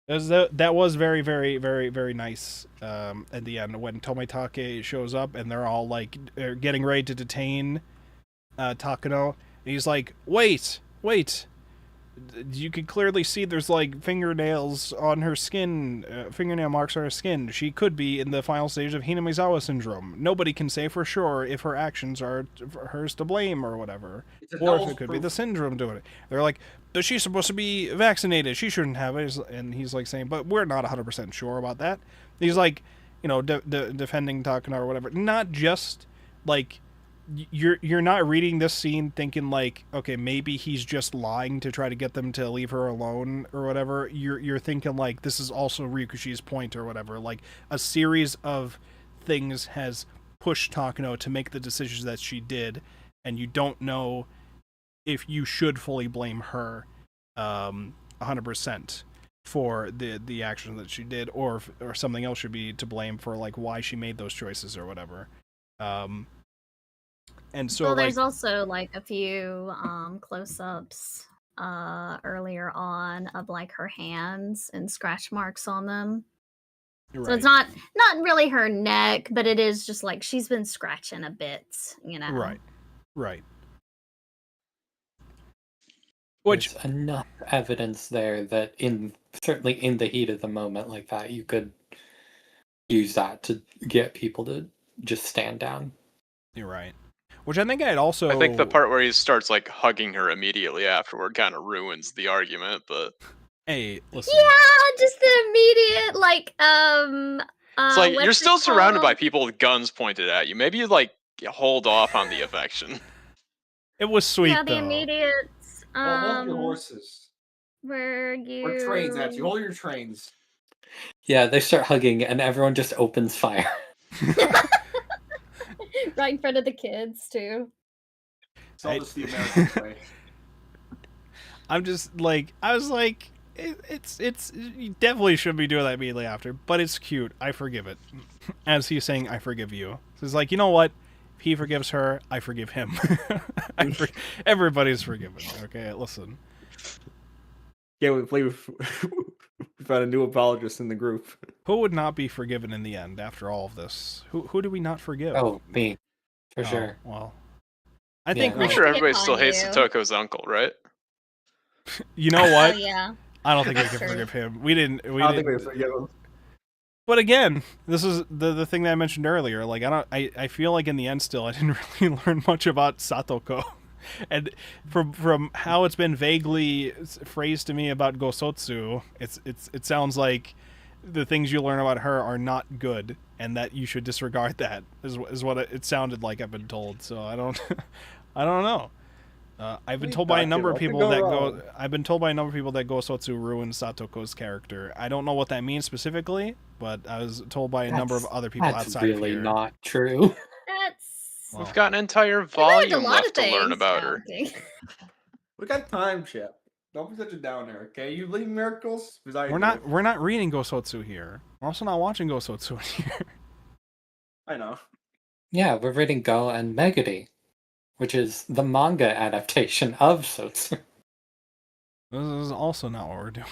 That was very, very, very, very nice at the end when Tomitake shows up and they're all, like, getting ready to detain Takano. And he's like, wait, you can clearly see there's, like, fingernails on her skin, fingernail marks on her skin. She could be in the final stage of Hinamizawa syndrome. Nobody can say for sure if her actions are hers to blame or whatever. Or if it could be the syndrome doing it. They're like, but she's supposed to be vaccinated. She shouldn't have it. And he's, like, saying, but we're not 100% sure about that. He's, like, you know, defending Takano or whatever. Not just, like, you're not reading this scene thinking, like, okay, maybe he's just lying to try to get them to leave her alone or whatever. You're thinking, like, this is also Ryokushi's point or whatever. Like, a series of things has pushed Takano to make the decisions that she did, and you don't know if you should fully blame her 100% for the actions that she did, or something else should be to blame for, like, why she made those choices or whatever. And so, well, there's like, also, like, a few close-ups earlier on of, like, her hands and scratch marks on them. right. So it's not really her neck, but it is just, like, she's been scratching a bit, you know. Right. Which, there's enough evidence there that certainly in the heat of the moment like that, you could use that to get people to just stand down. you're right. Which I think I think the part where he starts, like, hugging her immediately afterward kind of ruins the argument, but Hey, listen. Yeah, just the immediate, like, it's like, what's you're it still surrounded by called? people with guns pointed at you. Maybe you, like, hold off on the affection. It was sweet yeah, the though. immediate. Hold your horses. Where you? Or trains, actually. Hold your trains. Yeah, they start hugging, and everyone just opens fire. Right in front of the kids too. It's all just the American way. I'm just like, I was like, it's you definitely shouldn't be doing that immediately after, but it's cute. I forgive it. As he's saying, I forgive you. So it's like, you know what? If he forgives her, I forgive him. Everybody's forgiven. Okay, listen. Yeah, we found a new apologist in the group. Who would not be forgiven in the end after all of this? Who do we not forgive? Oh, me. For sure. Well, I think Yeah. I'm we sure should. everybody still hates you. Toko's uncle, right? You know what? Oh yeah. I don't think we That's can true. forgive him. We didn't. I don't think we forgive him. But again, this is the thing that I mentioned earlier. Like I feel like in the end still I didn't really learn much about Satoko. And from how it's been vaguely phrased to me about Gosotsu, it sounds like the things you learn about her are not good and that you should disregard that is what it sounded like I've been told. So I don't I don't know. I've been told by a number of people that I've been told by a number of people that Gosotsu ruined Satoko's character. I don't know what that means specifically, but I was told by a number of other people That's outside really of here. not true. That's. Well, We've got an entire I learned a volume lot of left to learn things. about No, her. I'm kidding. We got time, Chip. Don't be such a downer, okay? You leave miracles. we're not reading Gosotsu here. We're also not watching Gosotsu here. I know. Yeah, we're reading Go and Meguri, which is the manga adaptation of Sotsu. This is also not what we're doing.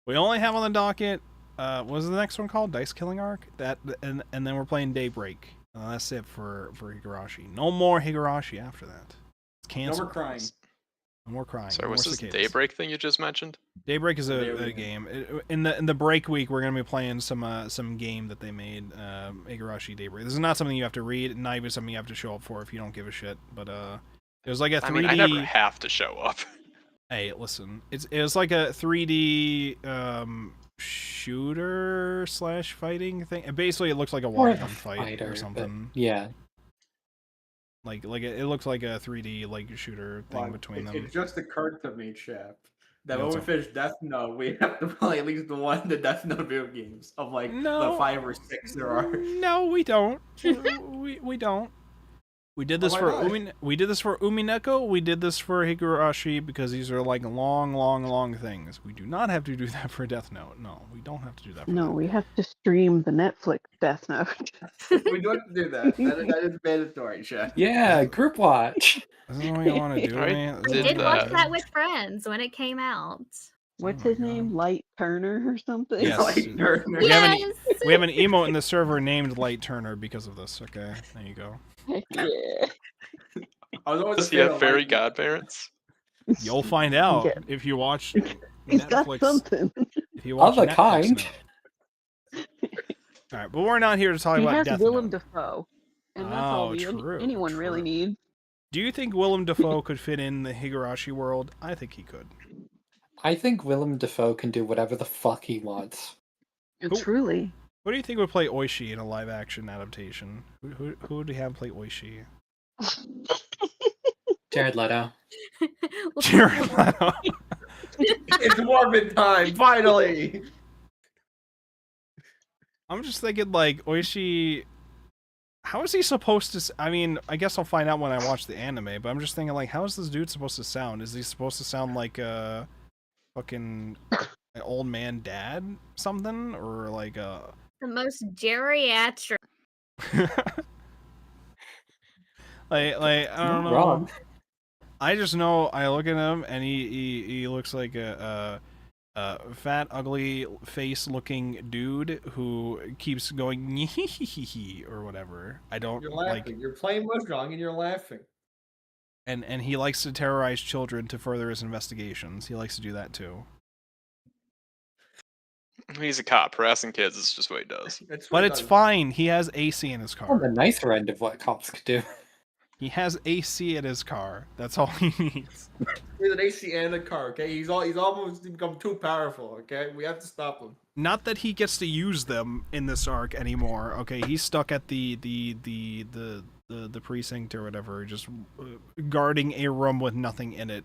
We only have on the docket. What was the next one called? Dice Killing Arc. That and then we're playing Daybreak. That's it for Higurashi. No more Higurashi after that. It's No canceled. more crying. No more crying. Sorry, No what's more this cicadas. Daybreak thing you just mentioned? Daybreak is Video a game. game. In the break week, we're gonna be playing some game that they made. Higurashi Daybreak. This is not something you have to read. Not even something you have to show up for if you don't give a shit. But it was like a 3D. I mean, I never have to show up. Hey, listen. It was like a 3D shooter / fighting thing. And basically, it looks like a walk-on fight Fighter, or but something. yeah. Like it looks like a 3D like shooter thing Well, between them. It just occurred to me, Chip, that Yeah, when we what's finish Death Note, we have to play at least one of the Death Note video games of like No. the 5 or 6 there are. No, we don't. we don't. We did this why for not? we did this for Umineko. We did this for Higurashi because these are like long things. We do not have to do that for Death Note. No, we don't have to do that. For No, that. we have to stream the Netflix Death Note. We do have to do that. That is mandatory, Chip. Yeah, group watch. This is what you want to do, I man. We Did did watch that. that with friends when it came out. What's my his God. name? Light Turner or something? Yes. Like, Turner. We have an Yes. we have an emote in the server named Light Turner because of this. Okay, there you go. Yeah. I was always Does a he fan have of fairy Lightning. godparents? You'll find out Yeah. if you watch He's got Netflix. something. If you watch Of a Netflix kind. now. All right, but we're not here to talk He about has Death Willem Note. Dafoe. And that's all Oh, the, true, anyone really true. needs. Do you think Willem Dafoe could fit in the Higurashi world? I think he could. I think Willem Dafoe can do whatever the fuck he wants. Who- Truly. What do you think would play Oishi in a live action adaptation? Who would you have play Oishi? Jared Leto. Jared Leto. It's Morbid time, finally! I'm just thinking, like, Oishi. How is he supposed to? I mean, I guess I'll find out when I watch the anime. But I'm just thinking, like, how is this dude supposed to sound? Is he supposed to sound like a fucking an old man dad something, or like a? The most geriatric. like I don't Not know. wrong. I just know I look at him and he looks like a fat, ugly face-looking dude who keeps going or whatever. I don't You're like, laughing. You're playing Mahjong and you're laughing. and he likes to terrorize children to further his investigations. He likes to do that too. He's a cop. Harassing kids is just what he does. That's what But he it's does. fine. He has AC in his On the car. nicer end of what cops could do. He has AC in his car. That's all he needs. He's an AC and a car, okay? He's almost become too powerful, okay? We have to stop him. Not that he gets to use them in this arc anymore. Okay, he's stuck at the the precinct or whatever, just guarding a room with nothing in it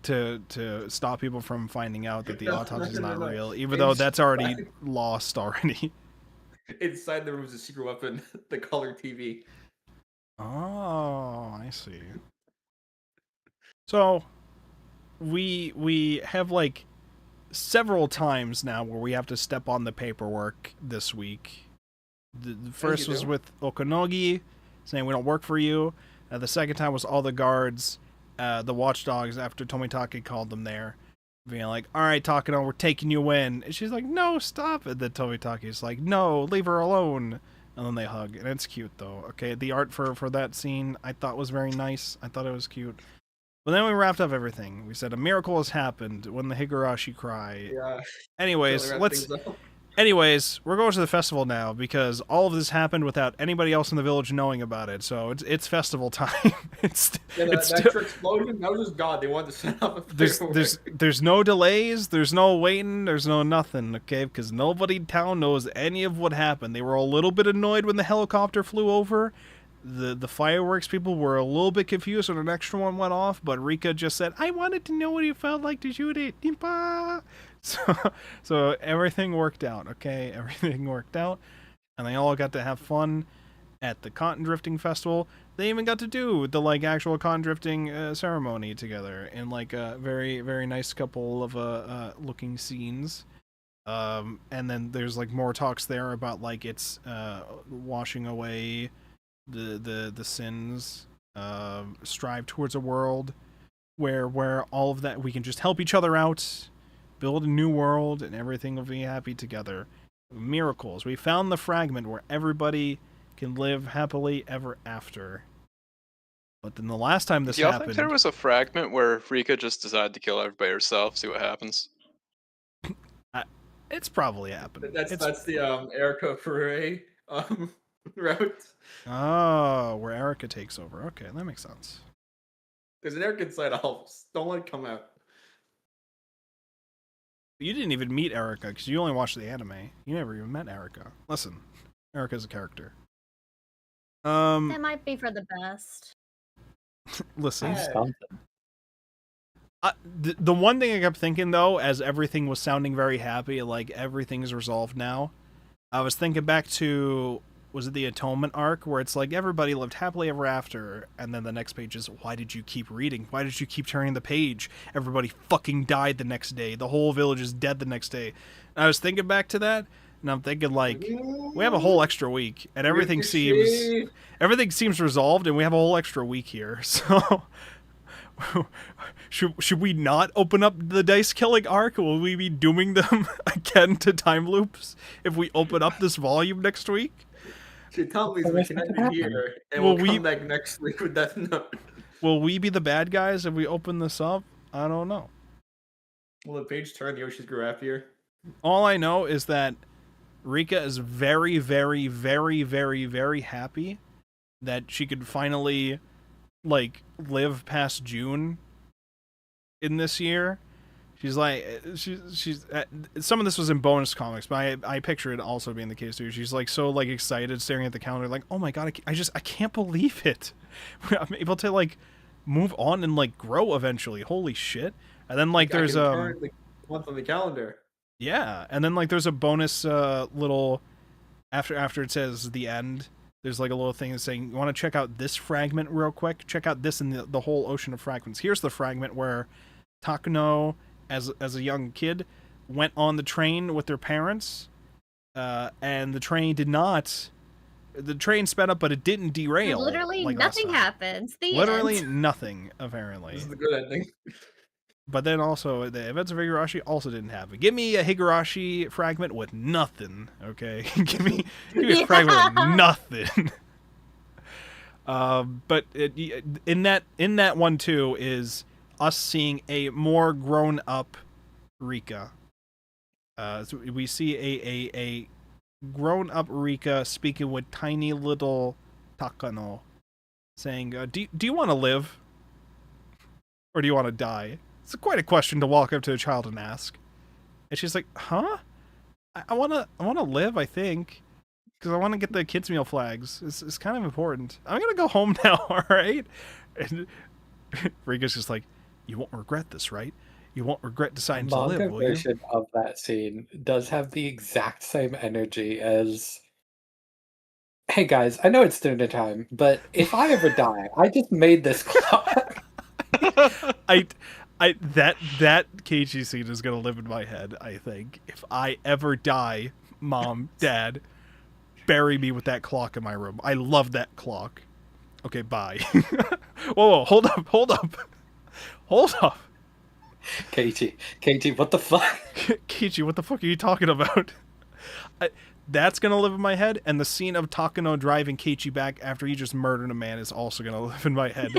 to stop people from finding out that the autopsy is not real, even though that's already lost already. Inside the room is a secret weapon, the color TV. Oh, I see. So we have like several times now where we have to step on the paperwork this week. The first was with Okonogi saying we don't work for you. The second time was all the guards, the watchdogs, after Tomitake called them there, being like, all right, Takano, we're taking you in. And she's like, no, stop. And then Tomitake's like, no, leave her alone. And then they hug. And it's cute, though. Okay, the art for that scene I thought was very nice. I thought it was cute. But then we wrapped up everything. We said a miracle has happened when the Higurashi cry. Yeah. Anyways, Anyways, we're going to the festival now because all of this happened without anybody else in the village knowing about it. So it's festival time. That explosion, that was just God. They wanted to set up a there's no delays, there's no waiting, there's no nothing, okay? Because nobody in town knows any of what happened. They were a little bit annoyed when the helicopter flew over. The fireworks people were a little bit confused when an extra one went off, but Rika just said, I wanted to know what it felt like to shoot it. So everything worked out, okay? Everything worked out, and they all got to have fun at the cotton drifting festival. They even got to do the like actual cotton drifting ceremony together in like a very, very nice couple of looking scenes. And then there's like more talks there about like it's washing away the sins, strive towards a world where all of that we can just help each other out, build a new world, and everything will be happy together. Miracles. We found the fragment where everybody can live happily ever after. But then the last time this happened... Do y'all think there was a fragment where Rika just decided to kill everybody herself, see what happens? It's probably happened. That's the Erica Ferre route. Oh, where Erica takes over. Okay, that makes sense. There's an Erica inside Elves. Don't let it come out. You didn't even meet Erica because you only watched the anime. You never even met Erica. Listen, Erica's a character. That might be for the best. Listen. Something. The one thing I kept thinking, though, as everything was sounding very happy, like everything's resolved now, I was thinking back to, was it the Atonement arc, where it's like everybody lived happily ever after, and then the next page is, why did you keep reading? Why did you keep turning the page? Everybody fucking died the next day. The whole village is dead the next day. And I was thinking back to that, and I'm thinking, like, we have a whole extra week, and everything seems resolved, and we have a whole extra week here, so... Should we not open up the dice killing arc? Will we be dooming them again to time loops if we open up this volume next week? Tell me we can end it here, and we'll come back next week with Death Note. Will we be the bad guys if we open this up? I don't know. Will the page turn? Yoshi's grow happier? All I know is that Rika is very, very, very, very, very happy that she could finally, like, live past June in this year. She's like, she's some of this was in bonus comics, but I picture it also being the case too. She's like so like excited, staring at the calendar, like, oh my god, I can't believe it. I'm able to like move on and like grow eventually. Holy shit! And then like there's month on the calendar. Yeah, and then like there's a bonus little after it says the end. There's like a little thing that's saying, you want to check out this fragment real quick? Check out this in the whole ocean of fragments. Here's the fragment where Takano, as a young kid, went on the train with their parents, and the train did not... The train sped up, but it didn't derail. Literally like nothing happens. Literally nothing, apparently. This is the good ending. But then also, the events of Higurashi also didn't happen. Give me a Higurashi fragment with nothing, okay? give me a fragment with nothing. But in that one too is us seeing a more grown up Rika. So we see a grown up Rika speaking with tiny little Takano, saying, "Do you want to live, or do you want to die?" It's quite a question to walk up to a child and ask. And she's like, huh? I wanna live, I think. because I want to get the kids meal flags. It's kind of important. I'm gonna go home now. All right. And Rika's just like, you won't regret this, right? You won't regret deciding to Manga live, will you? version of that scene does have the exact same energy as, hey guys, I know it's dinner time, but if I ever die, I just made this clock. That Keiichi scene is gonna live in my head. I think if I ever die, Mom, Dad, bury me with that clock in my room. I love that clock. Okay, bye. Whoa, hold up. Keiichi, what the fuck? Keiichi, what the fuck are you talking about? That's gonna live in my head, and the scene of Takano driving Keiichi back after he just murdered a man is also gonna live in my head.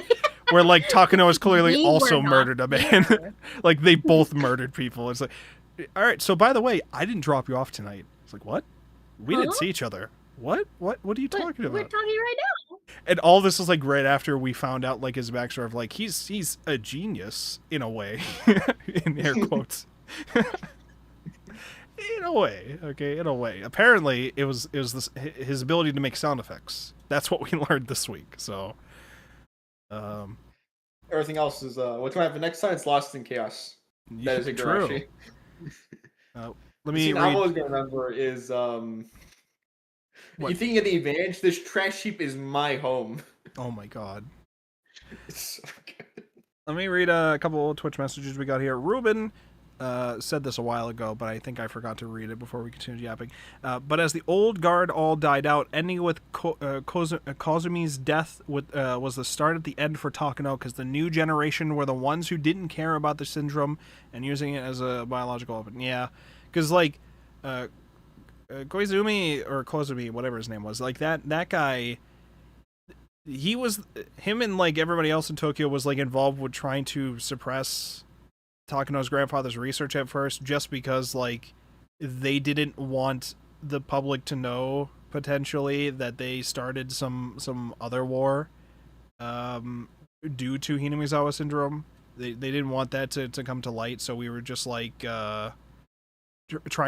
Where like Takano has clearly We also were not murdered a man. there. Like they both murdered people. It's like, all right. So by the way, I didn't drop you off tonight. It's like, what? We didn't Huh? see each other. What? What are you But talking we're about? talking right now. And all this is like right after we found out like his backstory of like he's a genius in a way, in air quotes. In a way, okay, in a way. Apparently, it was his ability to make sound effects. That's what we learned this week. So, Everything else is what's gonna happen next time? It's Lost in Chaos. That is Higurashi. Let The me scene I'm read. always gonna remember is What? you thinking of the advantage? This trash heap is my home. Oh my god. It's so good. Let me read a couple of Twitch messages we got here. Ruben said this a while ago, but I think I forgot to read it before we continued yapping. But as the old guard all died out, ending with Kozumi's death was the start at the end for Takano, because the new generation were the ones who didn't care about the syndrome and using it as a biological weapon. Yeah, because like Koizumi or Kozumi, whatever his name was, like that guy. Him and like everybody else in Tokyo was like involved with trying to suppress Takano's grandfather's research at first, just because like they didn't want the public to know potentially that they started some other war due to Hinamizawa syndrome. They didn't want that to come to light, so we were just like trying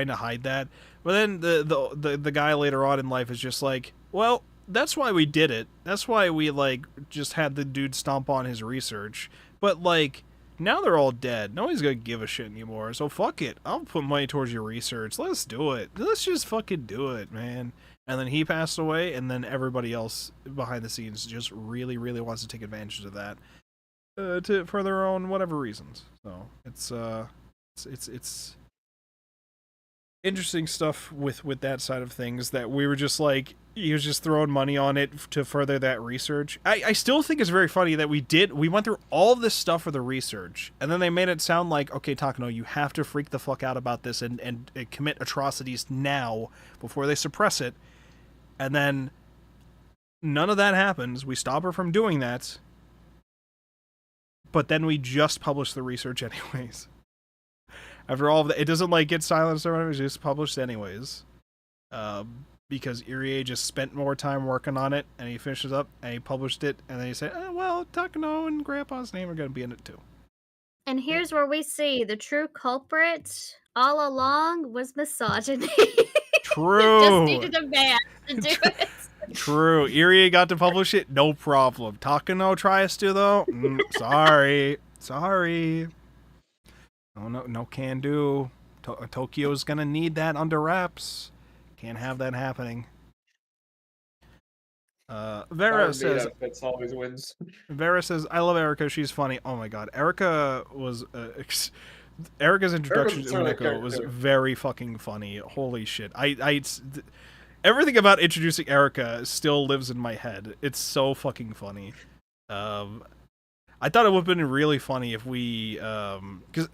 to hide that. But then the guy later on in life is just like, well, that's why we did it. That's why we like just had the dude stomp on his research. But like now they're all dead. Nobody's gonna give a shit anymore. So fuck it. I'll put money towards your research. Let's do it. Let's just fucking do it, man. And then he passed away, and then everybody else behind the scenes just really, really wants to take advantage of that for their own whatever reasons. So it's interesting stuff with that side of things, that we were just like, he was just throwing money on it to further that research. I still think it's very funny that we went through all this stuff for the research, and then they made it sound like, okay, Takano, you have to freak the fuck out about this and commit atrocities now before they suppress it. And then none of that happens. We stop her from doing that, but then we just publish the research anyways. After all of that, it doesn't like get silenced or whatever, it's just published anyways. Because Irie just spent more time working on it, and he finishes up, and he published it, and then he said, oh, well, Takano and Grandpa's name are going to be in it too. And here's where we see the true culprit all along was misogyny. True. Just needed a man to do it. True. Irie got to publish it, no problem. Takano tries to, though? Sorry. Oh, no can do. Tokyo's going to need that under wraps. Can't have that happening. Vera says, always wins. Vera says, I love Erica. She's funny. Oh my god. Erica was Erica's introduction to Uneko was very fucking funny. Holy shit. Everything about introducing Erica still lives in my head. It's so fucking funny. I thought it would have been really funny if we cuz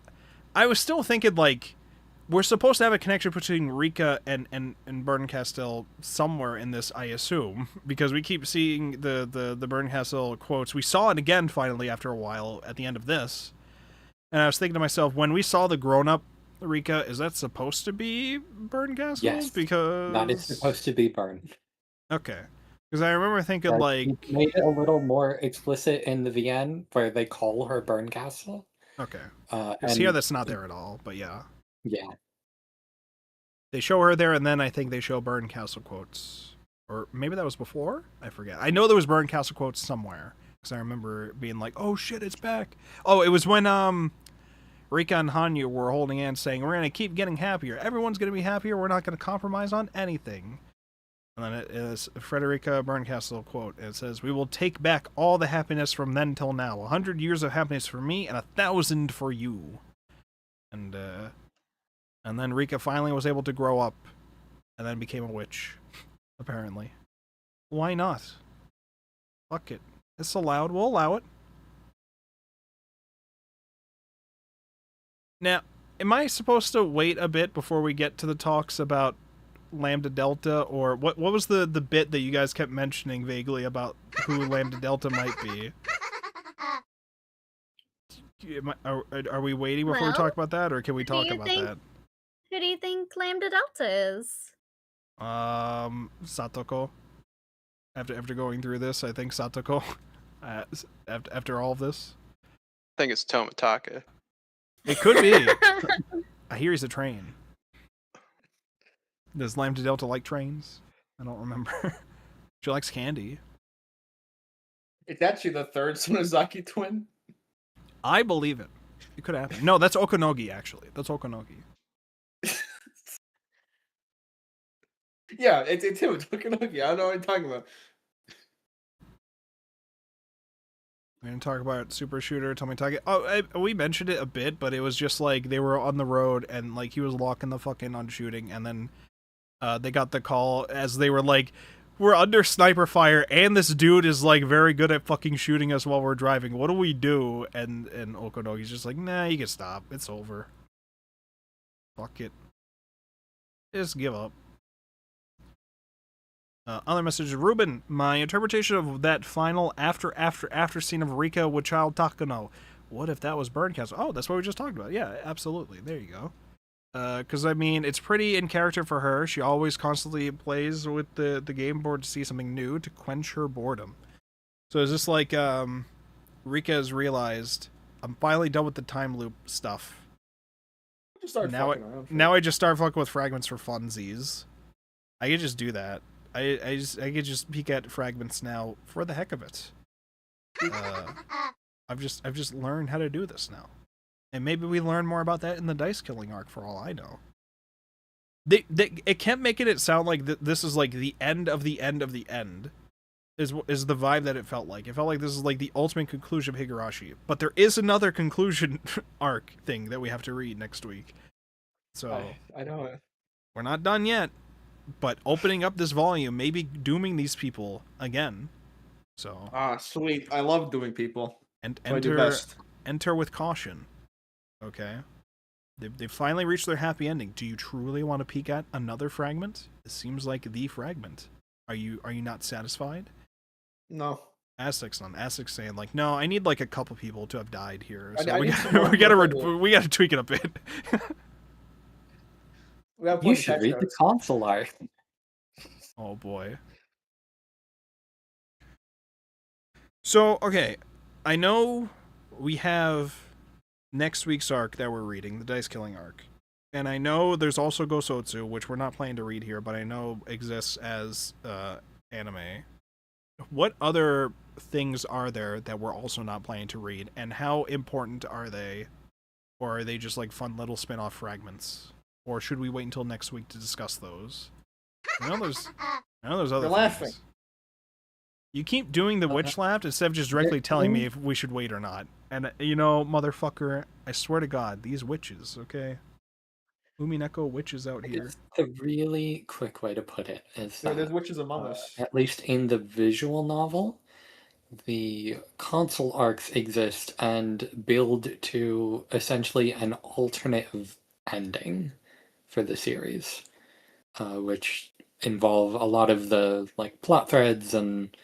I was still thinking like we're supposed to have a connection between Rika and Bernkastel somewhere in this, I assume, because we keep seeing the Bernkastel quotes. We saw it again finally after a while at the end of this. And I was thinking to myself, when we saw the grown-up Rika, is that supposed to be Bernkastel? Yes. Because That is supposed to be Burn. Okay. Because I remember thinking But like he made it a little more explicit in the VN, where they call her Bernkastel. okay. And It's here that's not there at all, but yeah. yeah. They show her there, and then I think they show Burn Castle quotes. Or maybe that was before? I forget. I know there was Burn Castle quotes somewhere. Because I remember being like, oh shit, it's back. Oh, it was when Rika and Hanyu were holding hands saying, we're going to keep getting happier. Everyone's going to be happier. We're not going to compromise on anything. And then it is Frederica Berncastle quote. It says, we will take back all the happiness from then till now. 100 years of happiness for me and 1,000 for you. And then Rika finally was able to grow up and then became a witch, apparently. Why not? Fuck it. It's allowed. We'll allow it. Now, am I supposed to wait a bit before we get to the talks about Lambda Delta, or what was the bit that you guys kept mentioning vaguely about who Lambda Delta might be? Are we waiting before we talk about that, or can we talk about that? Who do you think Lambda Delta is? Satoko. After going through this, I think Satoko. After all of this, I think it's Tomitaka. it could be. I hear he's a train. Does Lambda Delta like trains? I don't remember. She likes candy. It's actually the third Suzuragi twin. I believe it. It could happen. No, that's Okonogi, actually. That's Okonogi. Yeah, it's him. It's Higurashi. I don't know what you're talking about. We're going to talk about Super Shooter, Tomitaka. Oh, we mentioned it a bit, but it was just like they were on the road and like he was locking the fuck in on shooting, and then they got the call as they were like, we're under sniper fire and this dude is like very good at fucking shooting us while we're driving. What do we do? And Okonogi's just like, nah, you can stop. It's over. Fuck it. Just give up. Other message, Ruben, my interpretation of that final after scene of Rika with Child Takano. What if that was Burn Castle? Oh, that's what we just talked about. Yeah, absolutely. There you go. Because, I mean, it's pretty in character for her. She always constantly plays with the game board to see something new to quench her boredom. So it's just like Rika has realized, I'm finally done with the time loop stuff. Now I just start fucking with fragments for funsies. I could just do that. I could just peek at fragments now for the heck of it. I've just learned how to do this now, and maybe we learn more about that in the dice killing arc for all I know. It kept making it sound like this is like the end of the end of the end. Is the vibe that it felt like. It felt like this is like the ultimate conclusion of Higurashi. But there is another conclusion arc thing that we have to read next week. So I know it. We're not done yet. But opening up this volume, maybe dooming these people again. So sweet. I love dooming people. And So enter with caution. Okay. They finally reached their happy ending. Do you truly want to peek at another fragment? It seems like the fragment. Are you not satisfied? No. Aztec's saying like, no, I need like a couple people to have died here. So I we need some more we gotta tweak it a bit. You should read the console art. Oh boy. So, okay. I know we have next week's arc that we're reading, the Dice Killing arc. And I know there's also Gosotsu, which we're not planning to read here, but I know exists as anime. What other things are there that we're also not planning to read, and how important are they? Or are they just like fun little spin-off fragments? Or should we wait until next week to discuss those? I know there's other You're laughing. things. You keep doing the witch laugh instead of just directly telling me if we should wait or not. And, you know, motherfucker, I swear to God, these witches, okay? Umineko witches out here. The really quick way to put it is that, there's witches among us. at least in the visual novel, the console arcs exist and build to essentially an alternative ending for the series, which involve a lot of the like plot threads and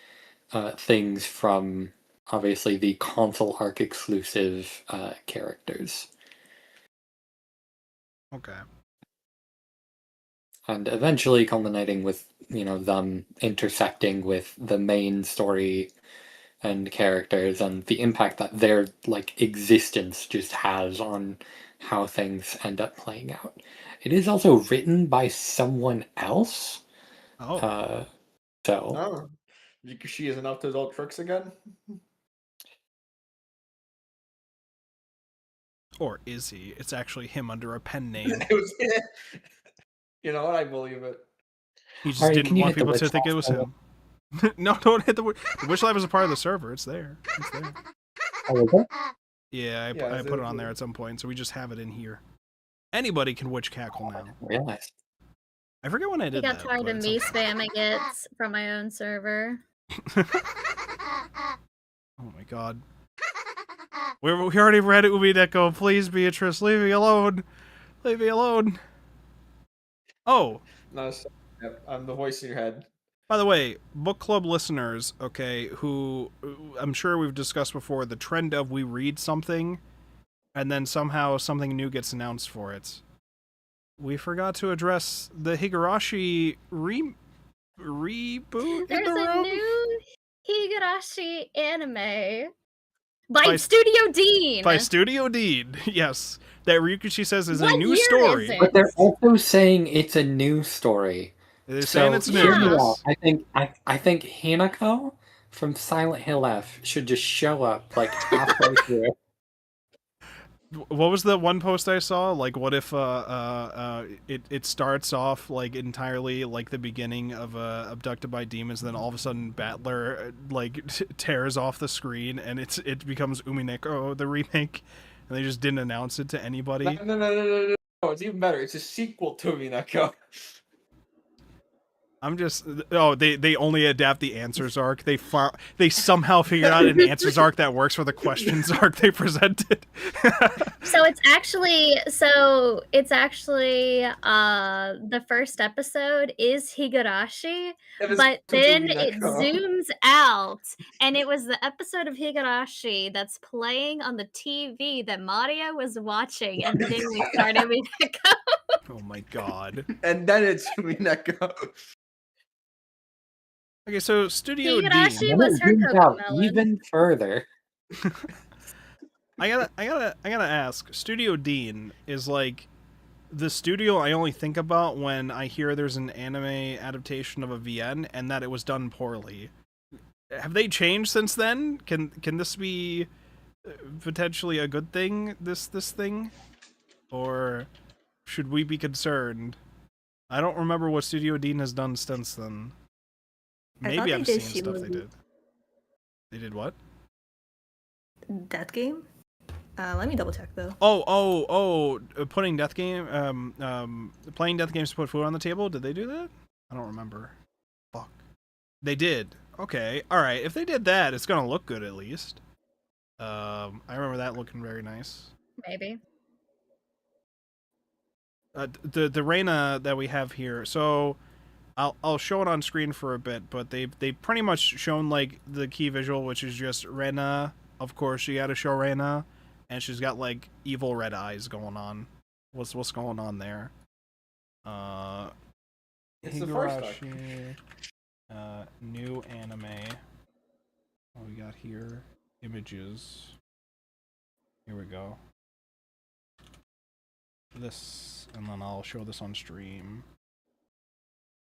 things from obviously the console arc exclusive characters. Okay. And eventually culminating with, you know, them intersecting with the main story and characters and the impact that their like existence just has on how things end up playing out. It is also written by someone else. Oh, So Oh, she isn't up to his old tricks again. or is he? It's actually him under a pen name. It was, you know what? I believe it. He just Alright, didn't can you want hit the people to witch think it laugh was for me? him. No, don't hit the Wish Live is a part of the server. It's there. It's there. Oh, is it? Yeah, Yeah, I it's put it in on there here. at some point, so we just have it in here. Anybody can witch cackle I now. didn't realize. I forget when I I did got that. tired but of it's me okay. spamming it from my own server. Oh my god. We already read it, Umideko. Please, Beatrice, leave me alone. Leave me alone. Oh, No, yep, I'm the voice in your head. by the way, book club listeners, okay, who I'm sure we've discussed before, the trend of we read something and then somehow something new gets announced for it. We forgot to address the Higurashi reboot in There's the a room. new Higurashi anime by By- Studio Dean. By Studio Dean, yes. That Ryukishi says is a What new year story. is it? But they're also saying it's a new story. They're So saying it's new, hear me yes. out. I think Hanako from Silent Hill F should just show up like halfway through. What was the one post I saw? Like, what if it starts off like entirely like the beginning of Abducted by Demons, then all of a sudden Battler like tears off the screen and it becomes Umineko the remake, and they just didn't announce it to anybody. No. It's even better. It's a sequel to Minako. I'm just they only adapt the answers arc. They somehow figured out an answers arc that works for the questions arc they presented. So it's actually the first episode is Higurashi, but then it zooms out and it was the episode of Higurashi that's playing on the TV that Mario was watching, and then we started Minako. Oh my god. And then it's Minako. Okay, so Studio D. Higurashi And was it her zooms out Cocomelon. even further. I gotta ask. Studio Dean is like the studio I only think about when I hear there's an anime adaptation of a VN and that it was done poorly. Have they changed since then? Can this be potentially a good thing? This thing, or should we be concerned? I don't remember what Studio Dean has done since then. Maybe I've seen stuff they did. They did what? That game? Let me double check though. Putting Death Game, playing Death Games to put food on the table. Did they do that? I don't remember. Fuck. They did. Okay, all right. If they did that, it's gonna look good at least. I remember that looking very nice. Maybe. The Reina that we have here. So, I'll show it on screen for a bit, but they pretty much shown like the key visual, which is just Reina. Of course, you got to show Reina. And she's got like evil red eyes going on. What's going on there? It's the first arc. Higurashi, new anime. What we got here? Images. Here we go. This, and then I'll show this on stream.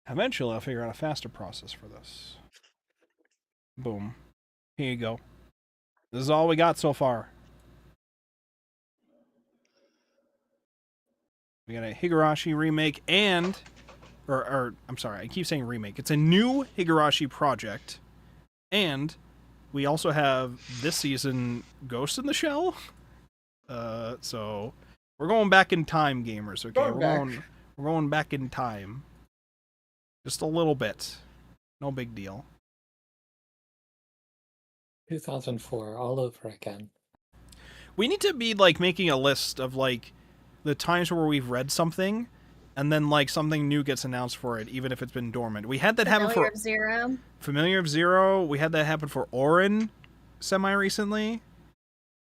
Eventually, I'll figure out a faster process for this. Boom. Here you go. This is all we got so far. We got a Higurashi remake and, or I'm sorry, I keep saying remake. It's a new Higurashi project, and we also have this season Ghost in the Shell. So we're going back in time, gamers. Okay, we're going back in time, just a little bit. No big deal. 2004, all over again. We need to be like making a list of like the times where we've read something and then like something new gets announced for it, even if it's been dormant. We had that happen for Familiar of Zero. We had that happen for Orin semi-recently.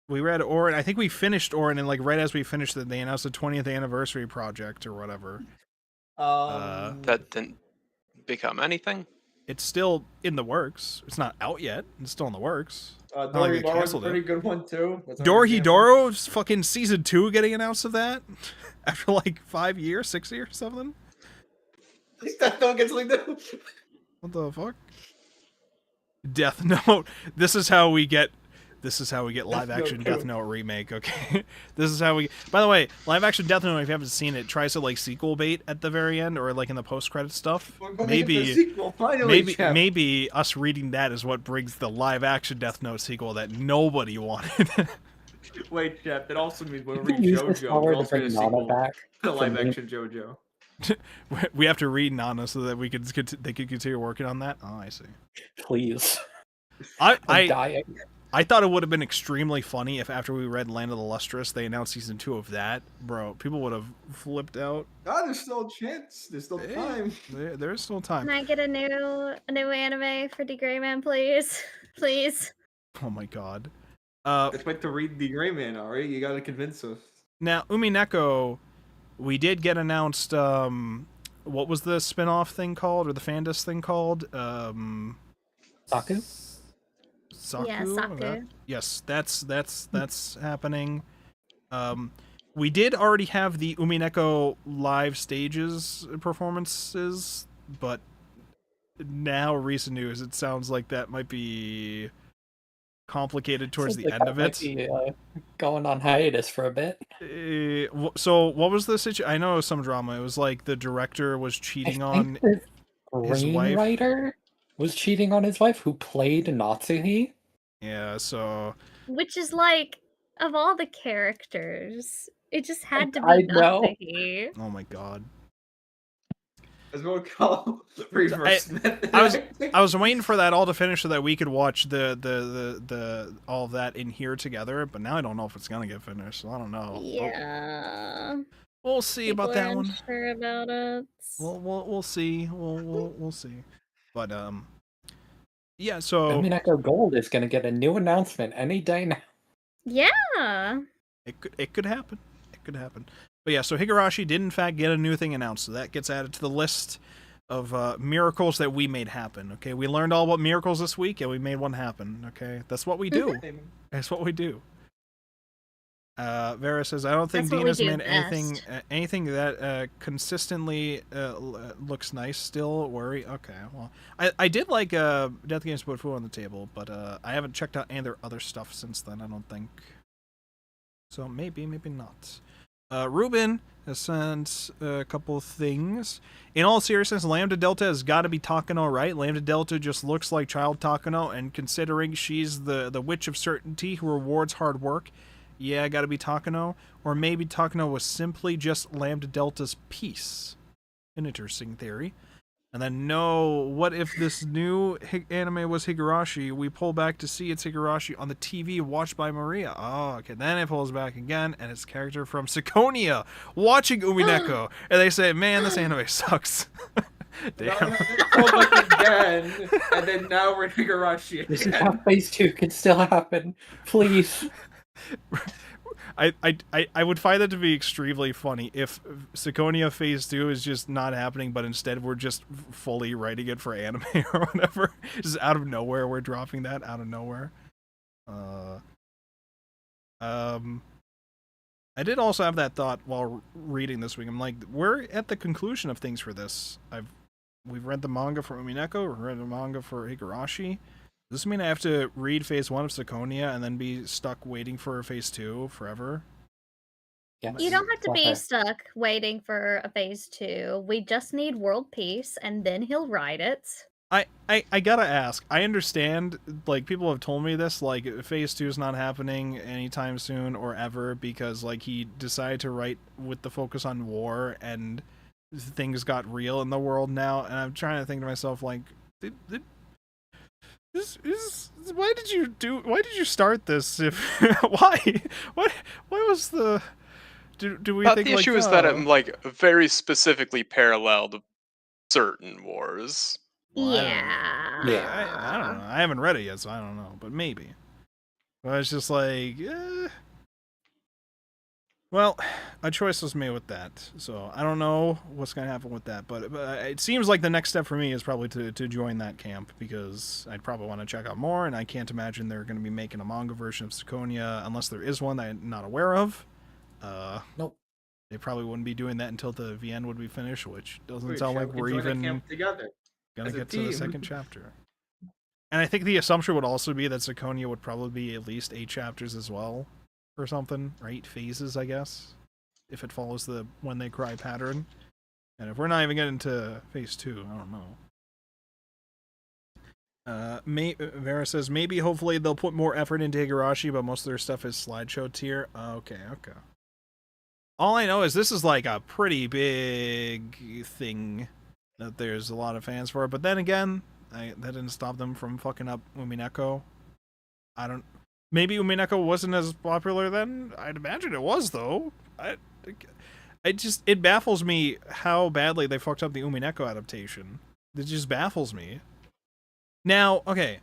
We read Orin. I think we finished Orin, and like right as we finished it, they announced the 20th anniversary project or whatever. That didn't become anything. It's still in the works. It's not out yet. It's still in the works. Dori was a pretty good one too. Dorihidoro's fucking season 2 getting announced of that. After like 5 years, 6 years, something. Death Note gets linked up. What the fuck? Death Note. This is how we get live action Death Note remake, okay? This is how we. By the way, live action Death Note, if you haven't seen it, tries to like sequel bait at the very end or like in the post credit stuff. Maybe us reading that is what brings the live action Death Note sequel that nobody wanted. Wait, Jeff, that also means when we read JoJo, we're also going to sequel the live action JoJo. We have to read Nana so that they could continue working on that. Oh, I see. Please. I'm dying. I thought it would have been extremely funny if after we read Land of the Lustrous, they announced season 2 of that. Bro, people would have flipped out. Ah, there's still a chance. There's still time. There's still time. Can I get a new anime for D. Gray Man, please? Please. Oh my god. Let's wait to read the Gray Man, alright? You gotta convince us. Now, Umineko, we did get announced, what was the spin-off thing called, or the Fandus thing called? Saku? Saku? Yeah, Saku. Yes, that's happening. We did already have the Umineko live stages performances, but now recent news, it sounds like that might be complicated towards the end of it. Might be, going on hiatus for a bit. So what was the situation? I know it was some drama. It was like the director was cheating on his wife. Screenwriter was cheating on his wife, who played Natsuhi. Yeah, so... Which is like, of all the characters, it just had to be I know. Natsuhi. Oh my god. As we'll call reverse method. I was waiting for that all to finish so that we could watch the all of that in here together, but now I don't know if it's gonna get finished, so I don't know. Yeah. We'll see People about that are one. unsure about it. We'll see. We'll see. But yeah, so Umineko Gold is gonna get a new announcement any day now. Yeah. it could happen. It could happen. But yeah, so Higurashi did in fact get a new thing announced, so that gets added to the list of miracles that we made happen. Okay, we learned all about miracles this week, and we made one happen. Okay, that's what we do. That's what we do. Vera says, "I don't think Dina's made anything that consistently looks nice. Still worry. Okay, well, I did like Death Games Put Food on the Table, but I haven't checked out any of their other stuff since then. I don't think. So maybe not." Ruben has sent a couple of things. In all seriousness, Lambda Delta has got to be Takano, right? Lambda Delta just looks like child Takano, and considering she's the witch of certainty who rewards hard work, yeah, got to be Takano. Or maybe Takano was simply just Lambda Delta's piece. An interesting theory. And then, no, what if this new anime was Higurashi? We pull back to see it's Higurashi on the TV watched by Maria. Oh, okay. Then it pulls back again, and it's character from Syconia watching Umineko. And they say, man, this anime sucks. Damn. Pull back again, and then now we're Higurashi again. This is how phase 2 can still happen. Please. I would find that to be extremely funny if Syconia Phase 2 is just not happening, but instead we're just fully writing it for anime or whatever. Just out of nowhere, we're dropping that out of nowhere. I did also have that thought while reading this week. I'm like, we're at the conclusion of things for this. We've read the manga for Umineko, we've read the manga for Higurashi. Does this mean I have to read Phase 1 of Syconia and then be stuck waiting for Phase 2 forever? Yes. You don't have to be Okay. stuck waiting for a phase 2. We just need world peace, and then he'll write it. I gotta ask. I understand, like, people have told me this, like, Phase 2 is not happening anytime soon or ever because, like, he decided to write with the focus on war and things got real in the world now, and I'm trying to think to myself, like, why did you start this? If why was the do we think the like, issue is that it like very specifically paralleled certain wars. Well, Yeah. I don't know. I haven't read it yet, so I don't know, but maybe. But it's just like, well, a choice was made with that, so I don't know what's gonna happen with that. But it seems like the next step for me is probably to join that camp because I'd probably want to check out more, and I can't imagine they're going to be making a manga version of Syconia unless there is one that I'm not aware of. Nope. they probably wouldn't be doing that until the VN would be finished, which doesn't Wait, sound Chad, like we we're can join a even camp together gonna as a get to the team. second chapter. And I think the assumption would also be that Zirconia would probably be at least 8 chapters as well, or something, or 8 phases, I guess, if it follows the When They Cry pattern. And if we're not even getting to phase 2, I don't know. Vera says, maybe hopefully they'll put more effort into Higurashi, but most of their stuff is slideshow tier. Okay. All I know is this is like a pretty big thing that there's a lot of fans for. But then again, that didn't stop them from fucking up Umineko. Maybe Umineko wasn't as popular then. I'd imagine it was, though. It baffles me how badly they fucked up the Umineko adaptation. It just baffles me. Now, okay,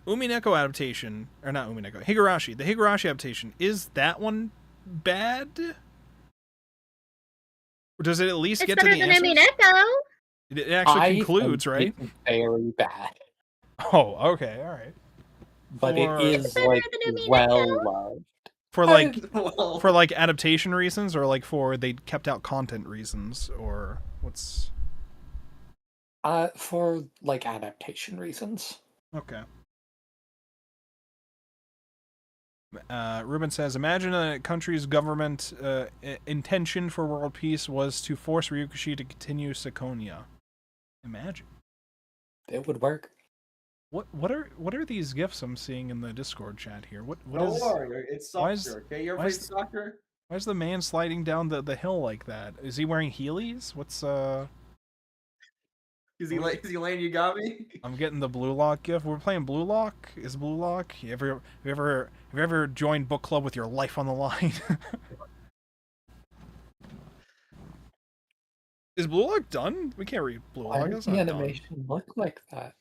Umineko adaptation, or not Umineko, Higurashi. The Higurashi adaptation, is that one bad? Or does it at least get to the answers? It's better than Umineko. It actually concludes, right? It's very bad, Oh, okay, all right. but it is like well loved. For like Well, for like adaptation reasons, or like for they kept out content reasons, or what's For like adaptation reasons. okay. Ruben says, imagine a country's government intention for world peace was to force Ryukishi to continue Sakonia. Imagine. It would work. What are these gifs I'm seeing in the Discord chat here? What don't is worry, it's why is- soccer. Okay, you're why playing is- soccer. why is the man sliding down the hill like that? Is he wearing Heelys? What's Is he laying you got me? I'm getting the Blue Lock gift. We're playing Blue Lock. Is Blue Lock? Have you ever joined book club with your life on the line? Is Blue Lock done? We can't read Blue Why Lock. does That's the not done. animation look like that?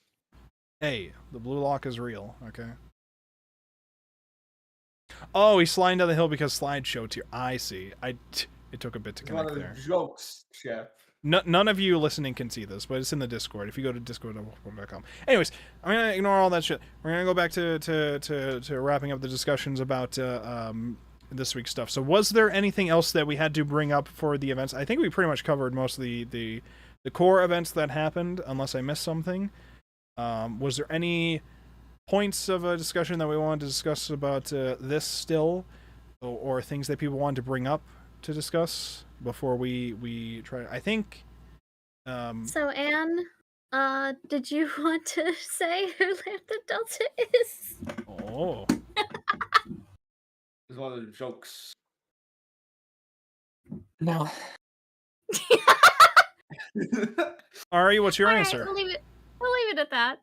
Hey, the Blue Lock is real. Okay. Oh, he's sliding down the hill because slideshow tier. I see. It took a bit to It's one connect of the there. jokes, Chef. None of you listening can see this, but it's in the Discord. If you go to discord.com. Anyways, I'm gonna ignore all that shit. We're gonna go back to wrapping up the discussions about this week's stuff. So, was there anything else that we had to bring up for the events? I think we pretty much covered most of the core events that happened, unless I missed something. Was there any points of a discussion that we wanted to discuss about this still, or things that people wanted to bring up to discuss before we try? I think So Anne, did you want to say who Lambda Delta is? oh, It's one of the jokes. No. Ari, what's your All right, answer? we'll leave it at that.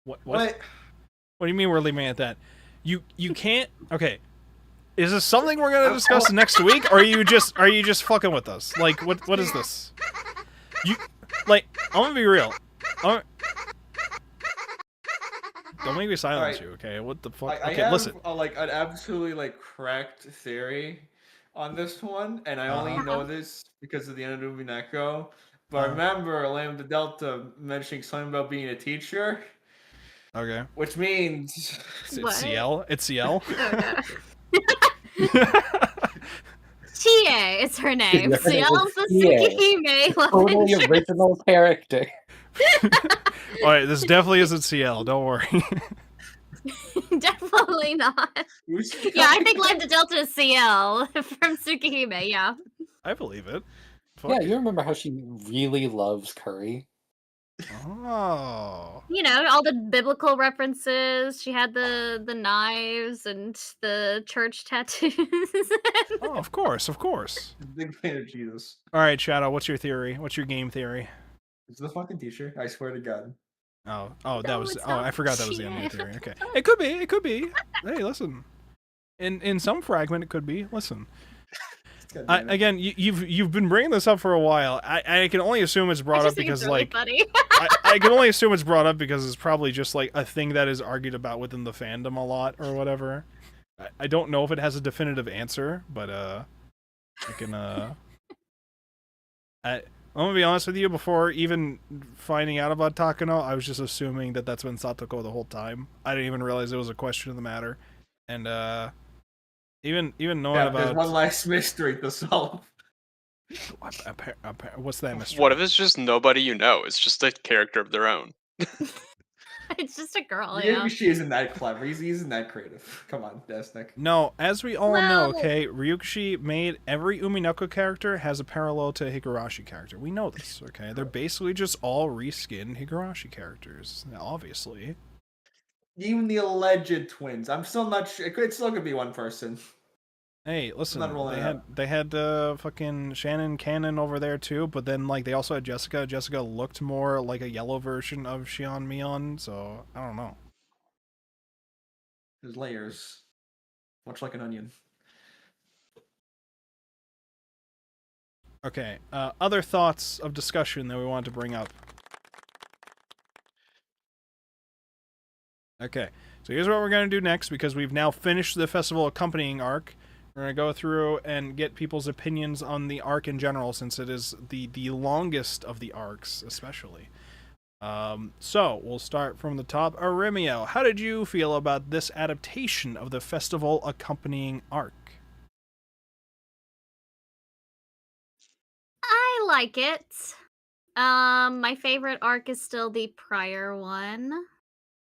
What What? do you mean we're leaving it at that? You can't. Okay, is this something we're gonna discuss next week, or are you just fucking with us? Like, what is this? You like? I'm gonna be real. Don't make me silence Alright. you, okay? What the fuck? I Okay, have listen. like an absolutely cracked theory on this one, and I only know this because of the end of Umineko. But remember Lambda Delta mentioning something about being a teacher, Okay. which means It's What? CL. It's CL. Oh, no. Chie is her name. Her name Ciel's the is Chie. Tsukihime love Totally interest. original character. All right, this definitely isn't CL. Don't worry. Definitely not. Yeah, I think Lambda Delta is CL from Tsukihime, yeah. I believe it. Fuck Yeah, it. you remember how she really loves curry? Oh. You know, all the biblical references. She had the knives and the church tattoos. Oh, of course, of course. big fan of Jesus. All right, Shadow. What's your theory? What's your game theory? It's the fucking teacher. I swear to God. Oh, that No, was. it's Oh, I not forgot that was the end of your Chie. theory. Okay, it could be. It could be. Hey, listen. In some fragment, it could be. Listen. God damn it. Again, you've been bringing this up for a while. I can only assume it's I brought just up think because it's really like funny. I can only assume it's brought up because it's probably just like a thing that is argued about within the fandom a lot or whatever. I don't know if it has a definitive answer, but I can I'm gonna be honest with you. Before even finding out about Takano, I was just assuming that that's been Satoko the whole time. I didn't even realize it was a question of the matter, and Even knowing Yeah, there's about one last mystery to solve. what's that mystery? What if it's just nobody you know? It's just a character of their own. It's just a girl, yeah. Ryushi isn't that clever. He's isn't that creative. Come on, Desnik. No, as we all know, Well- okay, Ryushi made every Umineko character has a parallel to a Higurashi character. We know this, okay? They're basically just all reskinned Higurashi characters, obviously. Even the alleged twins. I'm still not sure. It's still gonna be one person. Hey, listen, not rolling they had fucking Shannon Cannon over there too, but then like they also had Jessica. Jessica looked more like a yellow version of Shion Mion, so I don't know. There's layers, much like an onion. Okay, other thoughts of discussion that we wanted to bring up. Okay, so here's what we're going to do next, because we've now finished the festival accompanying arc. We're going to go through and get people's opinions on the arc in general, since it is the longest of the arcs, especially. So, we'll start from the top. Arimio, how did you feel about this adaptation of the festival accompanying arc? I like it. My favorite arc is still the prior one.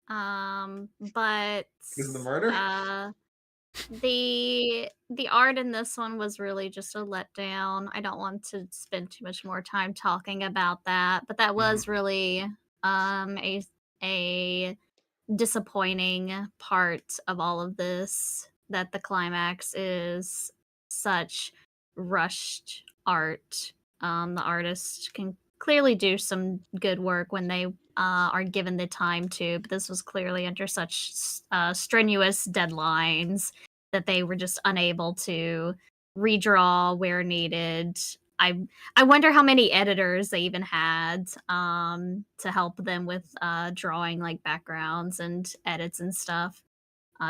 But Is it the murder? the art in this one was really just a letdown. I don't want to spend too much more time talking about that, but that was really a disappointing part of all of this, that the climax is such rushed art. The artist can clearly do some good work when they are given the time to, but this was clearly under such strenuous deadlines that they were just unable to redraw where needed. I wonder how many editors they even had to help them with drawing like backgrounds and edits and stuff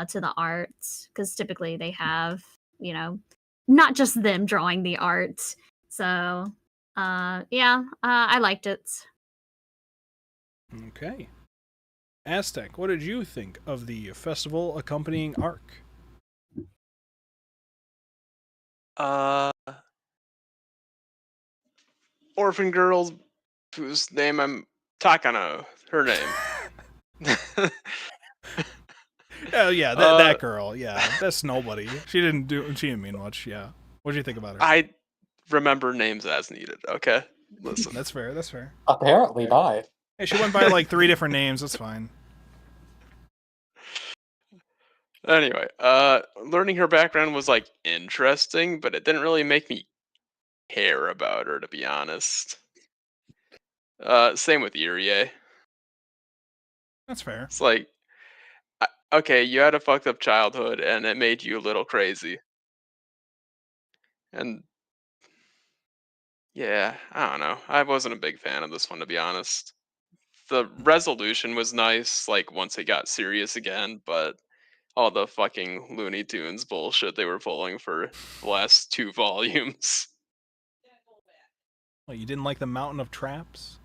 to the art, because typically they have, you know, not just them drawing the art. So yeah, I liked it. Okay. Aztec, what did you think of the festival accompanying arc? Orphan girls whose name I'm Takano, her name. Oh yeah, that girl. Yeah, that's nobody. She didn't mean much. Yeah. What did you think about her? I remember names as needed. Okay, listen. That's fair. That's fair. Apparently not. Hey, she went by like 3 different names. That's fine. Anyway, learning her background was like interesting, but it didn't really make me care about her, to be honest. Same with Irie. That's fair. It's like, okay, you had a fucked up childhood, and it made you a little crazy. And yeah, I don't know. I wasn't a big fan of this one, to be honest. The resolution was nice, like once it got serious again, but all the fucking Looney Tunes bullshit they were pulling for the last 2 volumes. Well, you didn't like the Mountain of Traps?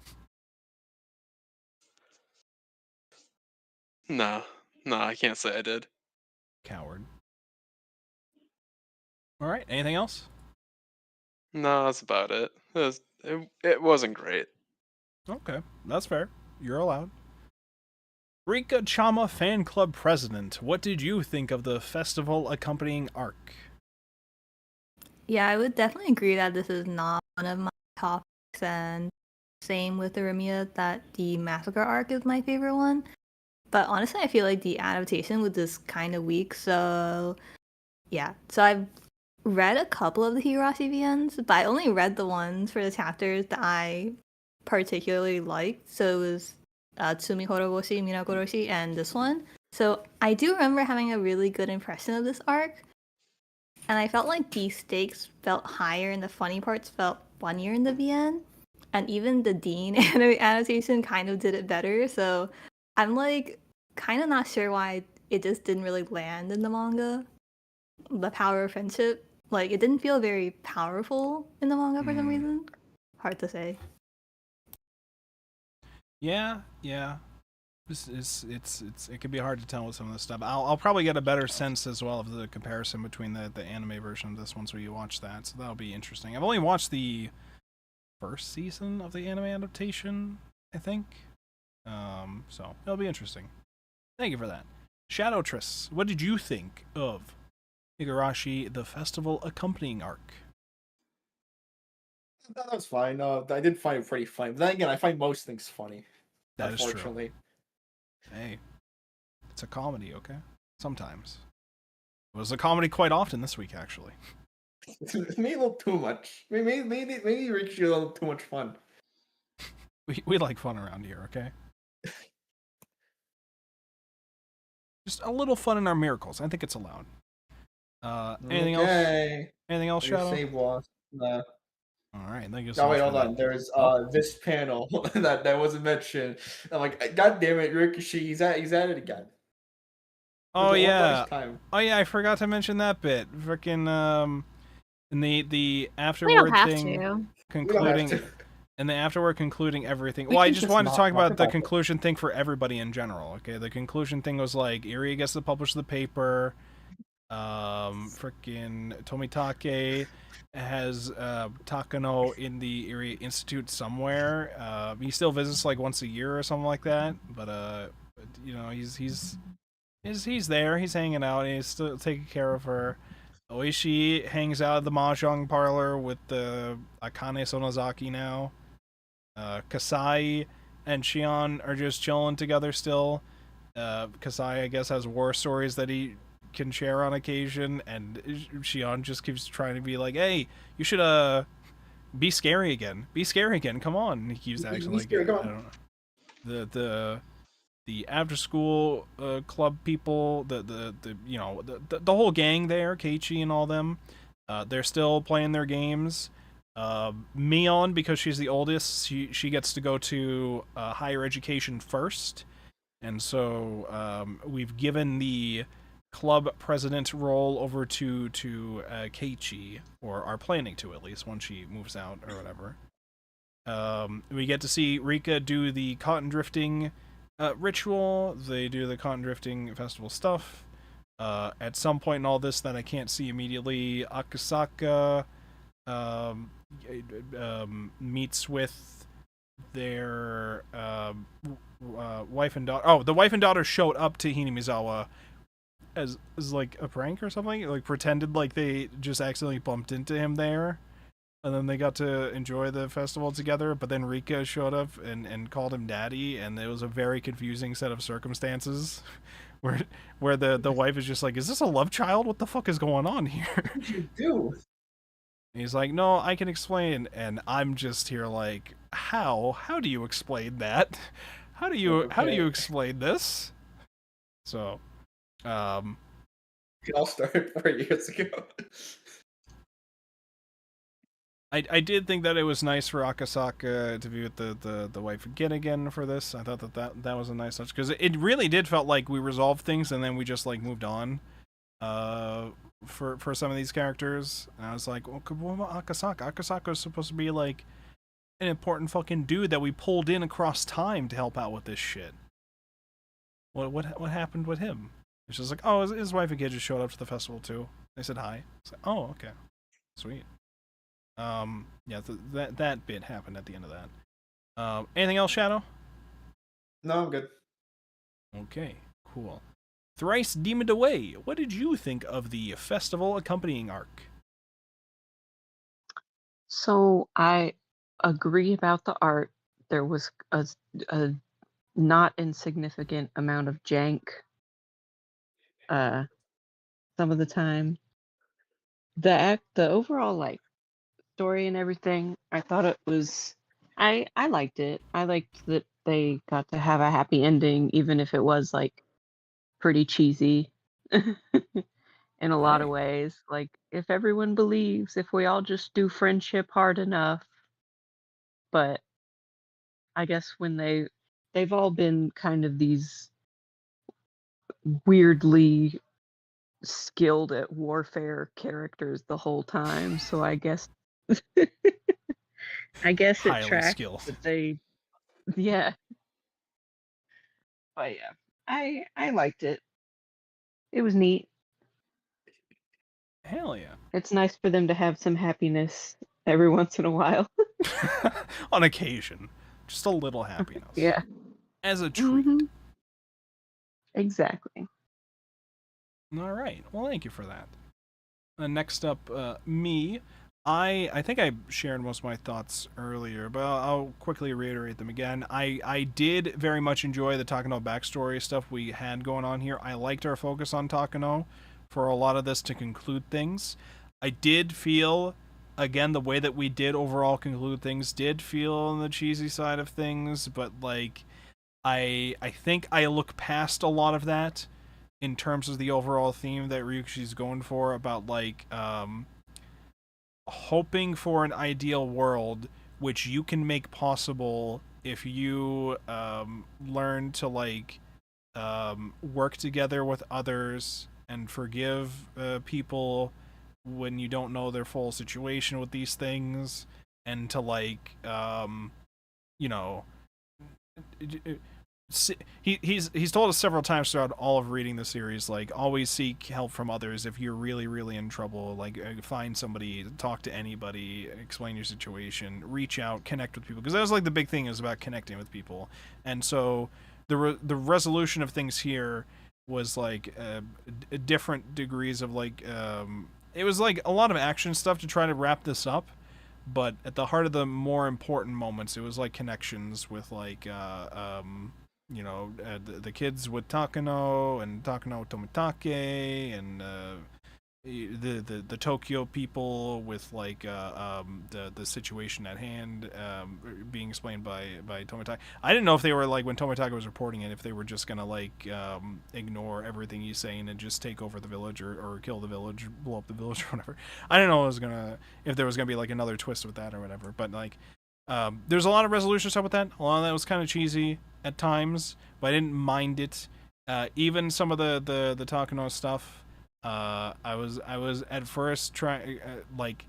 No, I can't say I did. Coward. All right. Anything else? No, that's about it. It wasn't great. Okay, that's fair. You're allowed. Rika Chama Fan Club President, what did you think of the festival accompanying arc? Yeah, I would definitely agree that this is not one of my topics, and same with Arimia that the Massacre arc is my favorite one. But honestly, I feel like the adaptation was just kind of weak, so yeah. So I've read a couple of the Higurashi VNs, but I only read the ones for the chapters that I particularly liked. So it was Tsumi Horoboshi, Minagoroshi, and this one. So I do remember having a really good impression of this arc. And I felt like the stakes felt higher and the funny parts felt funnier in the VN. And even the Dean annotation kind of did it better. So I'm like kind of not sure why it just didn't really land in the manga. The power of friendship. Like it didn't feel very powerful in the manga for some reason. Hard to say. Yeah. It can be hard to tell with some of this stuff. I'll probably get a better sense as well of the comparison between the anime version of this once we watch that. So that'll be interesting. I've only watched the first season of the anime adaptation, I think. So it'll be interesting. Thank you for that. Shadow Triss, what did you think of Higurashi, the festival accompanying arc? That was fine. I did find it pretty funny. But then again, I find most things funny. That is true. Unfortunately. Hey, it's a comedy, okay? Sometimes. It was a comedy quite often this week, actually. Maybe a little too much. Maybe Rikishi a little too much fun. We like fun around here, okay? Just a little fun in our miracles. I think it's allowed. Anything else? Anything else, Shadow? Save boss. No. All right, thank you so much. Wait, for hold that. on. There's this panel that wasn't mentioned. I'm like, God damn it, Rikishi, he's at it again. Oh yeah. Time. Oh yeah, I forgot to mention that bit. Freaking in the afterward We don't have thing to. concluding and the afterward concluding everything. Well, I just wanted to talk about the conclusion thing for everybody in general. Okay, the conclusion thing was like Irie gets to publish the paper. Freaking Tomitake has Takano in the Irie Institute somewhere. He still visits like once a year or something like that. But you know, he's there. He's hanging out. And he's still taking care of her. Oishi hangs out at the mahjong parlor with the Akane Sonozaki now. Kasai and Shion are just chilling together still. Kasai, I guess, has war stories that he can share on occasion, and Shion just keeps trying to be like, "Hey, you should be scary again. Be scary again. Come on." And he keeps acting like I don't know. The after school club people, the you know the whole gang there, Keiichi and all them, they're still playing their games. Mion, because she's the oldest, she gets to go to higher education first, and so we've given the club president role over to Keiichi, or are planning to at least once she moves out or whatever. We get to see Rika do the cotton drifting ritual. They do the cotton drifting festival stuff. At some point in all this that I can't see immediately, Akasaka meets with their wife and daughter. Oh, the wife and daughter showed up to Hinamizawa as like a prank or something. Like pretended like they just accidentally bumped into him there. And then they got to enjoy the festival together, but then Rika showed up and called him daddy, and it was a very confusing set of circumstances where the wife is just like, is this a love child? What the fuck is going on here? What did you do? And he's like, no, I can explain, and I'm just here like, how do you explain that? How do you explain this? So It all started 4 years ago. I did think that it was nice for Akasaka to be with the wife again for this. I thought that was a nice touch, because it really did felt like we resolved things and then we just like moved on for some of these characters. And I was like, well, what about Akasaka? Akasaka was supposed to be like an important fucking dude that we pulled in across time to help out with this shit. What happened with him? It's just like, oh, his wife and kid just showed up to the festival too. They said hi. It's like, oh, okay, sweet. Yeah, that bit happened at the end of that. Anything else, Shadow? No, I'm good. Okay, cool. Thrice Demoned Away, what did you think of the festival accompanying arc? So I agree about the art. There was a not insignificant amount of jank some of the time. The overall like story and everything, I thought it was I liked it. I liked that they got to have a happy ending, even if it was like pretty cheesy in a lot of ways. Like, if everyone believes, if we all just do friendship hard enough. But I guess when they've all been kind of these weirdly skilled at warfare characters the whole time, so I guess I guess it Highly tracks skilled. that they, yeah. But yeah, I liked it. It was neat. Hell yeah. It's nice for them to have some happiness every once in a while. On occasion. Just a little happiness. Yeah, As a treat. Mhm. exactly. All right. Well, thank you for that. Next up, me. I think I shared most of my thoughts earlier, but I'll quickly reiterate them again. I did very much enjoy the Takano backstory stuff we had going on here. I liked our focus on Takano for a lot of this to conclude things. I did feel, again, the way that we did overall conclude things did feel on the cheesy side of things, but like I think I look past a lot of that in terms of the overall theme that Ryuki's going for about like hoping for an ideal world which you can make possible if you learn to like work together with others and forgive people when you don't know their full situation with these things, and to like you know he's told us several times throughout all of reading the series, like, always seek help from others if you're really in trouble. Like, find somebody, talk to anybody, explain your situation, reach out, connect with people, because that was like the big thing, is about connecting with people. And so the resolution of things here was like different degrees of like it was like a lot of action stuff to try to wrap this up, but at the heart of the more important moments, it was like connections with like the kids with Takano and Takano Tomitake, and the Tokyo people with like the situation at hand being explained by Tomitake. I didn't know if they were like, when Tomitake was reporting it, if they were just gonna like ignore everything he's saying and just take over the village, or kill the village, blow up the village, or whatever. I didn't know if there was gonna be like another twist with that or whatever. But like there's a lot of resolution stuff with that. A lot of that was kind of cheesy at times, but I didn't mind it. Even some of the Takano stuff, I was at first trying like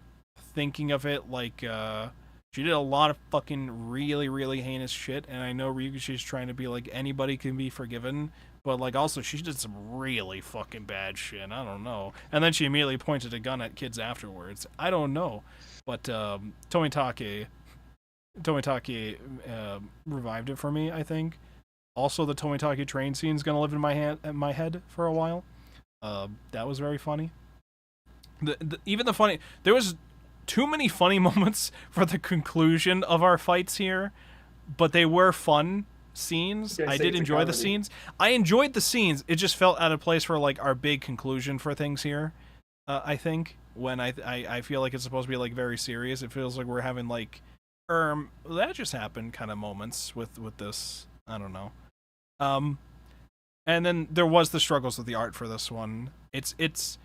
thinking of it like she did a lot of fucking really heinous shit, and I know Ryuki's trying to be like anybody can be forgiven, but like also she did some really fucking bad shit. I don't know. And then she immediately pointed a gun at kids afterwards. I don't know, but Tomitake revived it for me, I think. Also, the Tomitake train scene is gonna live in my head for a while. That was very funny. Even the funny, there was too many funny moments for the conclusion of our fights here, but they were fun scenes. I did enjoy the scenes. I enjoyed the scenes. It just felt out of place for like our big conclusion for things here. I think when I feel like it's supposed to be like very serious, it feels like we're having like that just happened kind of moments with this. I don't know. And then there was the struggles with the art for this one. It's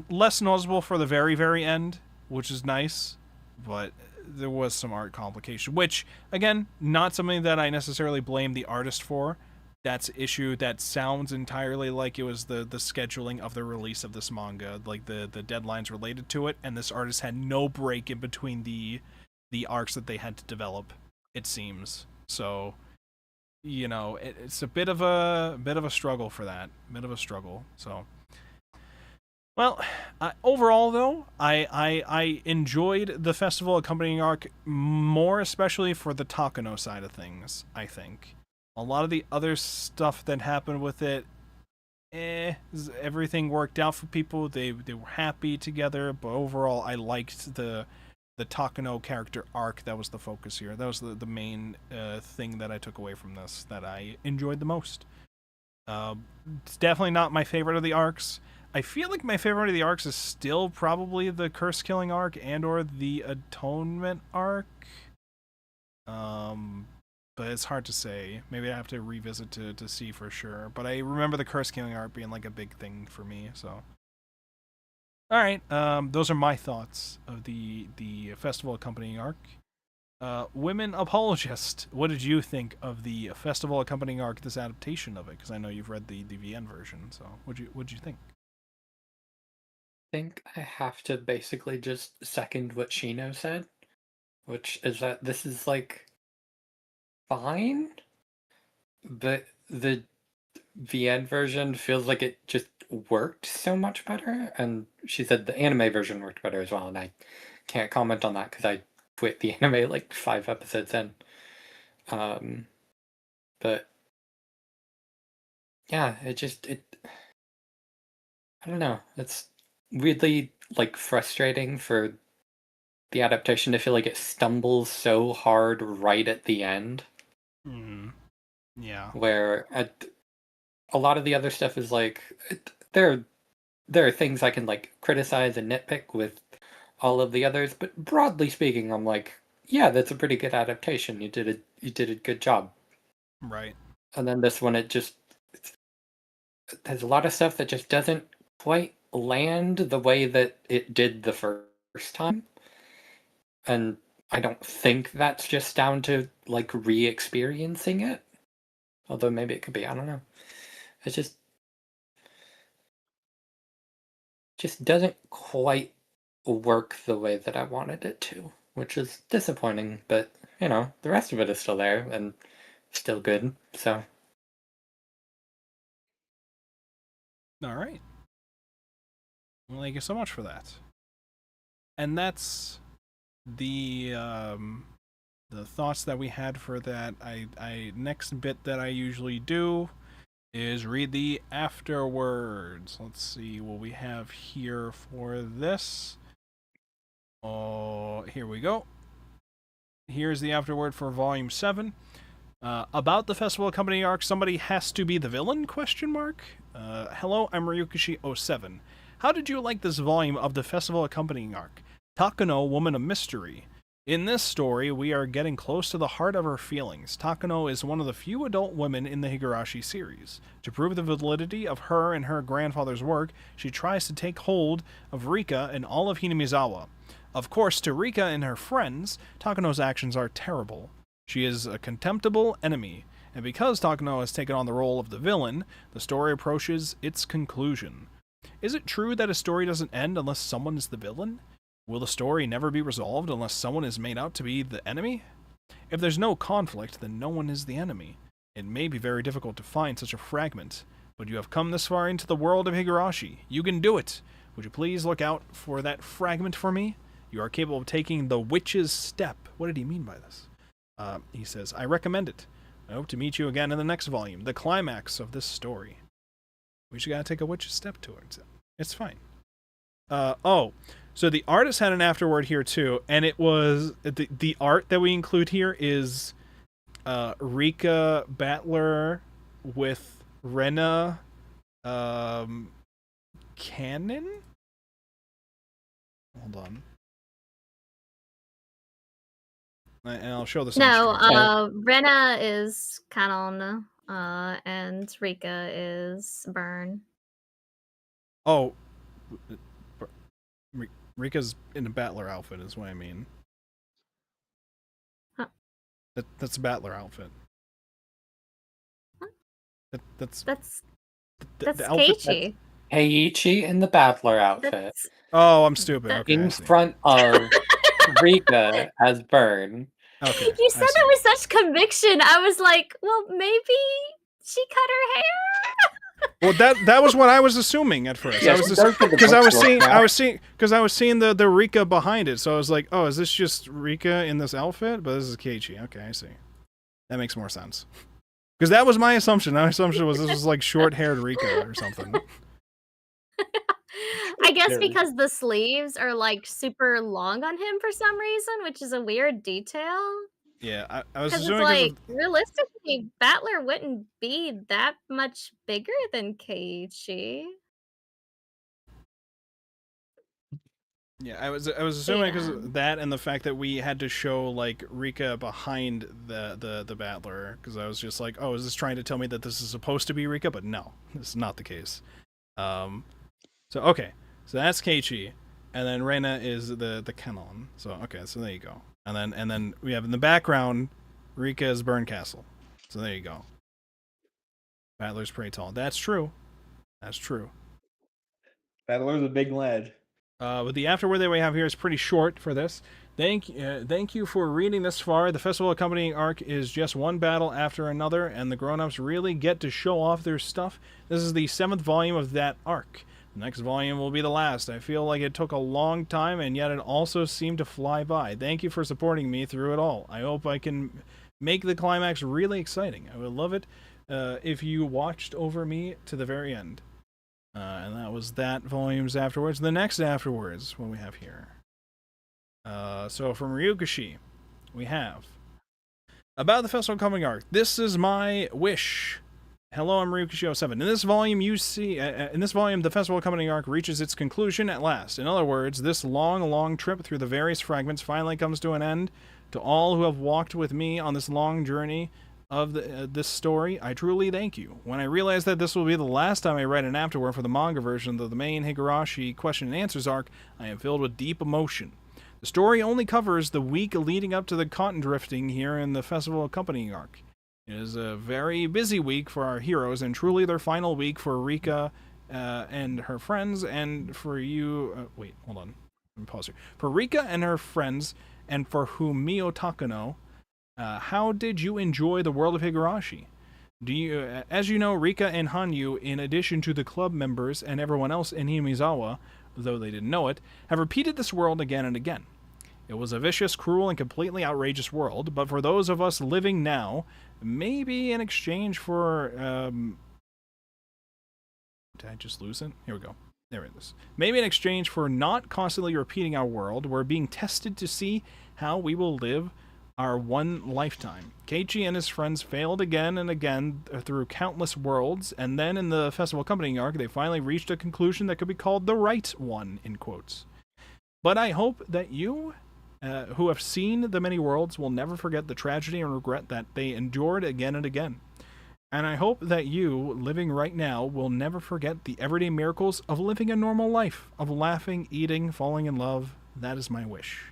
less noticeable for the very end, which is nice, but there was some art complication, which again, not something that I necessarily blame the artist for. That's an issue that sounds entirely like it was the scheduling of the release of this manga, like the deadlines related to it, and this artist had no break in between the arcs that they had to develop, it seems. So, you know, it's a bit of a struggle for that. So, well, overall though, I enjoyed the festival accompanying arc more, especially for the Takano side of things. I think a lot of the other stuff that happened with it, everything worked out for people. They were happy together, but overall, I liked the Takano character arc. That was the focus here. That was the main thing that I took away from this, that I enjoyed the most. It's definitely not my favorite of the arcs. I feel like my favorite of the arcs is still probably the curse killing arc and or the atonement arc. But it's hard to say. Maybe I have to revisit to see for sure. But I remember the curse killing arc being like a big thing for me, so. Alright, those are my thoughts of the festival accompanying arc. Women Apologist, what did you think of the festival accompanying arc, this adaptation of it? Because I know you've read the VN version, so what'd you think? I think I have to basically just second what Shino said, which is that this is like fine, but the VN version feels like it just worked so much better, and she said the anime version worked better as well, and I can't comment on that because I quit the anime like 5 episodes in. But yeah, it I don't know. It's weirdly like frustrating for the adaptation to feel like it stumbles so hard right at the end, Yeah. where a lot of the other stuff is like there are things I can like criticize and nitpick with all of the others, but broadly speaking, I'm like, yeah, that's a pretty good adaptation. You did a good job. Right. And then this one, there's a lot of stuff that just doesn't quite land the way that it did the first time. And I don't think that's just down to like re-experiencing it. Although maybe it could be, I don't know. It just doesn't quite work the way that I wanted it to, which is disappointing, but you know, the rest of it is still there and still good. So All right. Well, thank you so much for that. And that's the thoughts that we had for that. I next bit that I usually do is read the afterwards. Let's see what we have here for this. Oh, here we go. Here's the afterword for Volume 7. About the Festival Accompanying arc, somebody has to be the villain? Question mark. Hello, I'm Ryukishi07. How did you like this volume of the Festival Accompanying arc? Takano, Woman of Mystery. In this story, we are getting close to the heart of her feelings. Takano is one of the few adult women in the Higurashi series. To prove the validity of her and her grandfather's work, she tries to take hold of Rika and all of Hinamizawa. Of course, to Rika and her friends, Takano's actions are terrible. She is a contemptible enemy, and because Takano has taken on the role of the villain, the story approaches its conclusion. Is it true that a story doesn't end unless someone is the villain? Will the story never be resolved unless someone is made out to be the enemy? If there's no conflict, then no one is the enemy. It may be very difficult to find such a fragment, but you have come this far into the world of Higurashi. You can do it. Would you please look out for that fragment for me? You are capable of taking the witch's step. What did he mean by this? He says, I recommend it. I hope to meet you again in the next volume, the climax of this story. We just gotta take a witch's step towards it. It's fine. So the artist had an afterword here too, and it was the art that we include here is Rika Battler with Rena Cannon? Hold on. And I'll show this. No, Rena is Kanon, and Rika is Burn. Oh, Rika's in a Battler outfit is what I mean. Huh. That's a Battler outfit. Huh? That's Keiichi. Heiichi in the Battler outfit. Oh, I'm stupid. Okay, in front of Rika as Burn. Okay. You said that with such conviction. I was like, well, maybe she cut her hair. Well, that was what I was assuming at first. Yeah, because I was seeing the Rika behind it, so I was like, oh, is this just Rika in this outfit? But this is Keiichi. Okay, I see. That makes more sense. Because that was my assumption. My assumption was this was like short-haired Rika or something. I guess because the sleeves are like super long on him for some reason, which is a weird detail. Yeah, I was Because it's assuming like realistically, Battler wouldn't be that much bigger than Keiichi. Yeah, I was assuming because Yeah. of that and the fact that we had to show like Rika behind the Battler, because I was just like, oh, is this trying to tell me that this is supposed to be Rika? But no, this is not the case. So okay, so that's Keiichi, and then Reina is the Canon. So okay, so there you go. And then we have in the background Rika is Burn Castle. So there you go. Battler's pretty tall. That's true. That's true. Battler's a big lad. But the afterword that we have here is pretty short for this. Thank you for reading this far. The festival accompanying arc is just one battle after another, and the grown-ups really get to show off their stuff. This is the 7th volume of that arc. The next volume will be the last. I feel like it took a long time, and yet it also seemed to fly by. Thank you for supporting me through it all. I hope I can make the climax really exciting. I would love it if you watched over me to the very end. And that was that volumes afterwards. The next afterwards, what we have here. So from Ryukashi, we have about the festival coming arc. This is my wish. Hello, I'm Ryukashi07. In this volume, the festival accompanying arc reaches its conclusion at last. In other words, this long trip through the various fragments finally comes to an end. To all who have walked with me on this long journey of this story, I truly thank you. When I realized that this will be the last time I write an afterword for the manga version of the main Higurashi question and answers arc, I am filled with deep emotion. The story only covers the week leading up to the cotton drifting here in the festival accompanying arc. It is a very busy week for our heroes, and truly their final week for Rika and her friends, and for you... wait, hold on. Let me pause here. For Rika and her friends, and for whom Mio Takano, how did you enjoy the world of Higurashi? As you know, Rika and Hanyu, in addition to the club members and everyone else in Himizawa, though they didn't know it, have repeated this world again and again. It was a vicious, cruel, and completely outrageous world, but for those of us living now, maybe in exchange for... did I just lose it? Here we go. There it is. Maybe in exchange for not constantly repeating our world, we're being tested to see how we will live our one lifetime. Keiichi and his friends failed again and again through countless worlds, and then in the festival accompanying arc, they finally reached a conclusion that could be called the right one, in quotes. But I hope that you, who have seen the many worlds, will never forget the tragedy and regret that they endured again and again. And I hope that you, living right now, will never forget the everyday miracles of living a normal life, of laughing, eating, falling in love. That is my wish.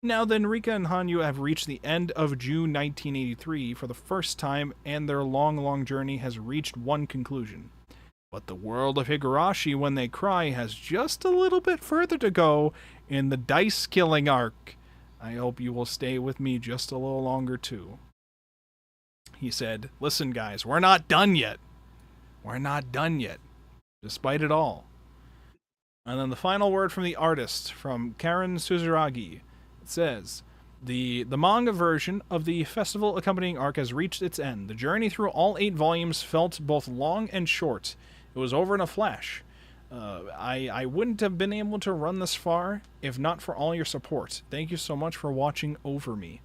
Now then, Rika and Hanyu have reached the end of June 1983 for the first time, and their long journey has reached one conclusion. But the world of Higurashi, when they cry, has just a little bit further to go in the dice-killing arc. I hope you will stay with me just a little longer, too. He said, listen, guys, we're not done yet. We're not done yet, despite it all. And then the final word from the artist, from Karin Suzuragi. It says, the manga version of the festival accompanying arc has reached its end. The journey through all 8 volumes felt both long and short. It was over in a flash. I wouldn't have been able to run this far if not for all your support. Thank you so much for watching over me.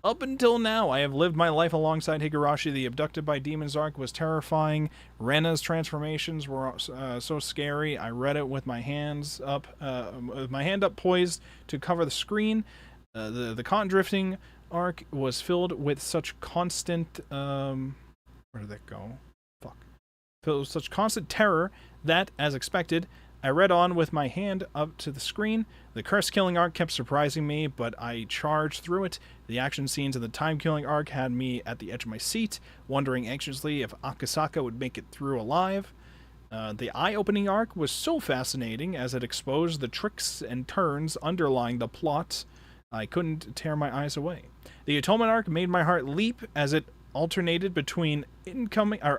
Up until now, I have lived my life alongside Higurashi. The abducted by demons arc was terrifying. Rena's transformations were so scary. I read it with my hands up, with my hand up poised to cover the screen. The cotton drifting arc was filled with such constant, where did that go? Filled with such constant terror that, as expected, I read on with my hand up to the screen. The curse-killing arc kept surprising me, but I charged through it. The action scenes in the time-killing arc had me at the edge of my seat, wondering anxiously if Akasaka would make it through alive. The eye-opening arc was so fascinating as it exposed the tricks and turns underlying the plot. I couldn't tear my eyes away. The atonement arc made my heart leap as it alternated between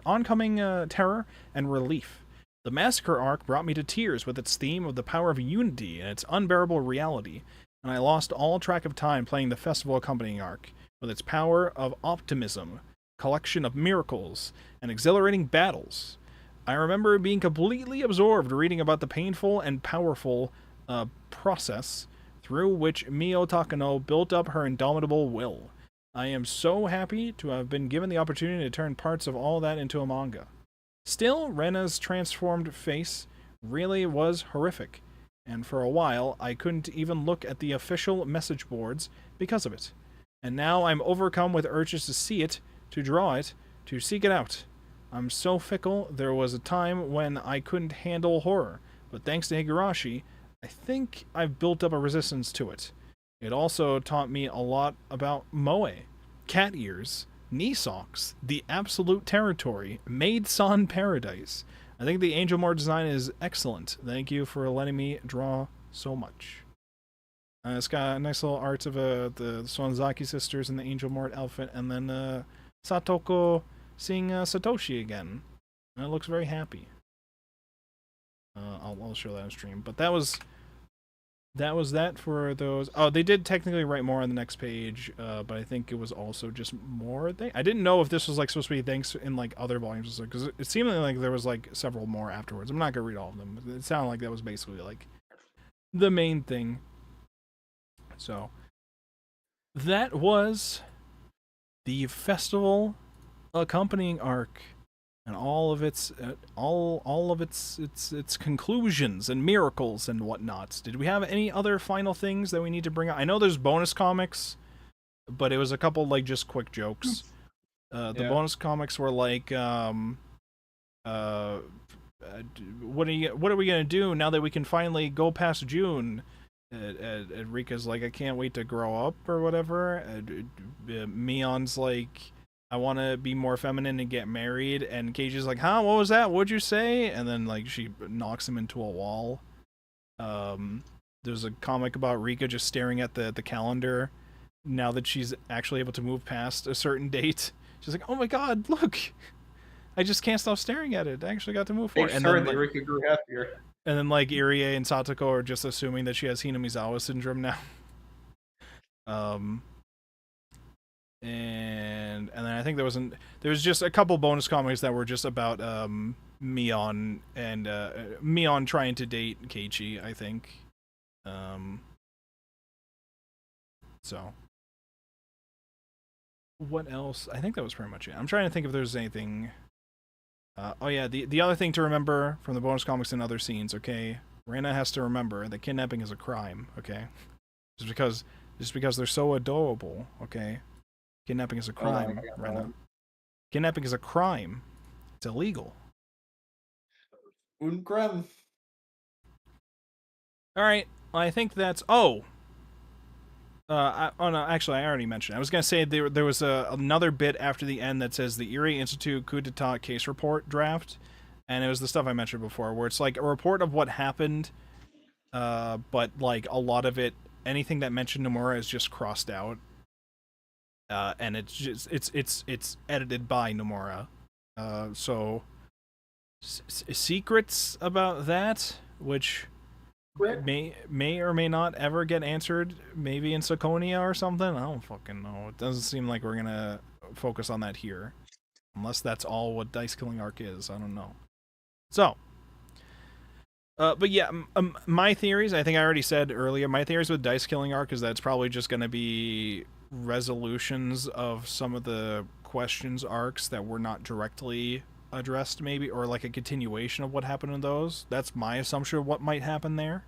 oncoming terror and relief. The Massacre arc brought me to tears with its theme of the power of unity and its unbearable reality, and I lost all track of time playing the festival accompanying arc, with its power of optimism, collection of miracles, and exhilarating battles. I remember being completely absorbed reading about the painful and powerful process through which Mio Takano built up her indomitable will. I am so happy to have been given the opportunity to turn parts of all that into a manga. Still, Rena's transformed face really was horrific, and for a while I couldn't even look at the official message boards because of it. And now I'm overcome with urges to see it, to draw it, to seek it out. I'm so fickle, there was a time when I couldn't handle horror, but thanks to Higurashi, I think I've built up a resistance to it. It also taught me a lot about moe, cat ears, knee socks, the absolute territory, maid-san paradise. I think the Angel More design is excellent. Thank you for letting me draw so much. It's got a nice little art of the Swanzaki sisters and the Angel Mort outfit, and then Satoko seeing Satoshi again. And it looks very happy. I'll show that on stream. But that was that for those. Oh, they did technically write more on the next page, but I think it was also just more. I didn't know if this was like supposed to be thanks in like other volumes, because it seemed like there was like several more afterwards. I'm not gonna read all of them. It sounded like that was basically like the main thing. So that was the festival accompanying arc and all of its its conclusions and miracles and whatnot. Did we have any other final things that we need to bring up? I know there's bonus comics, but it was a couple like just quick jokes. The bonus comics were like what are we gonna do now that we can finally go past June? Rika's like, I can't wait to grow up or whatever. Mion's like, I want to be more feminine and get married. And Keiji's like, huh, what was that? What'd you say? And then like she knocks him into a wall. There's a comic about Rika just staring at the calendar now that she's actually able to move past a certain date. She's like, oh my god, look! I just can't stop staring at it. I actually got to move forward. And then Rika grew happier. And then, like, Irie and Satoko are just assuming that she has Hinamizawa syndrome now. And then I think there was just a couple bonus comics that were just about Mion and Mion trying to date Keiichi, I think. So what else? I think that was pretty much it. I'm trying to think if there's anything. Oh yeah, the other thing to remember from the bonus comics and other scenes, okay? Rena has to remember that kidnapping is a crime, okay? Just because they're so adorable, okay? Kidnapping is a crime, Rena. Kidnapping is a crime. It's illegal. Un crime. Alright, I think that's... Oh! No, actually, I already mentioned it. I was going to say there was another bit after the end that says the Erie Institute coup d'etat case report draft, and it was the stuff I mentioned before, where it's like a report of what happened, but like a lot of it, anything that mentioned Nomura is just crossed out, and it's just it's edited by Nomura, so secrets about that, which may or may not ever get answered, maybe in Sakonia or something. I don't fucking know. It doesn't seem like we're gonna focus on that here, unless that's all what Dice Killing Arc is. I don't know. So but yeah, my theories, I think I already said earlier, my theories with Dice Killing Arc is that it's probably just gonna be resolutions of some of the questions arcs that were not directly addressed, maybe, or like a continuation of what happened in those. That's my assumption of what might happen there.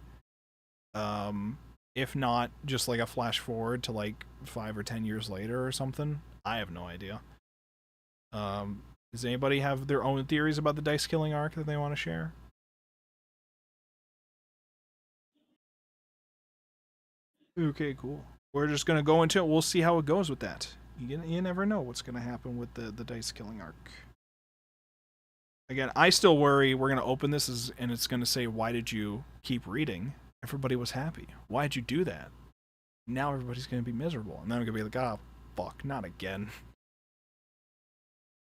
If not, just like a flash forward to like 5 or 10 years later or something. I have no idea. Does anybody have their own theories about the Dice Killing arc that they want to share? Okay, cool. We're just gonna go into it. We'll see how it goes with that. You never know what's gonna happen with the Dice Killing arc. Again, I still worry we're going to open this and it's going to say, why did you keep reading? Everybody was happy. Why did you do that? Now everybody's going to be miserable. And then I'm going to be like, oh, fuck, not again.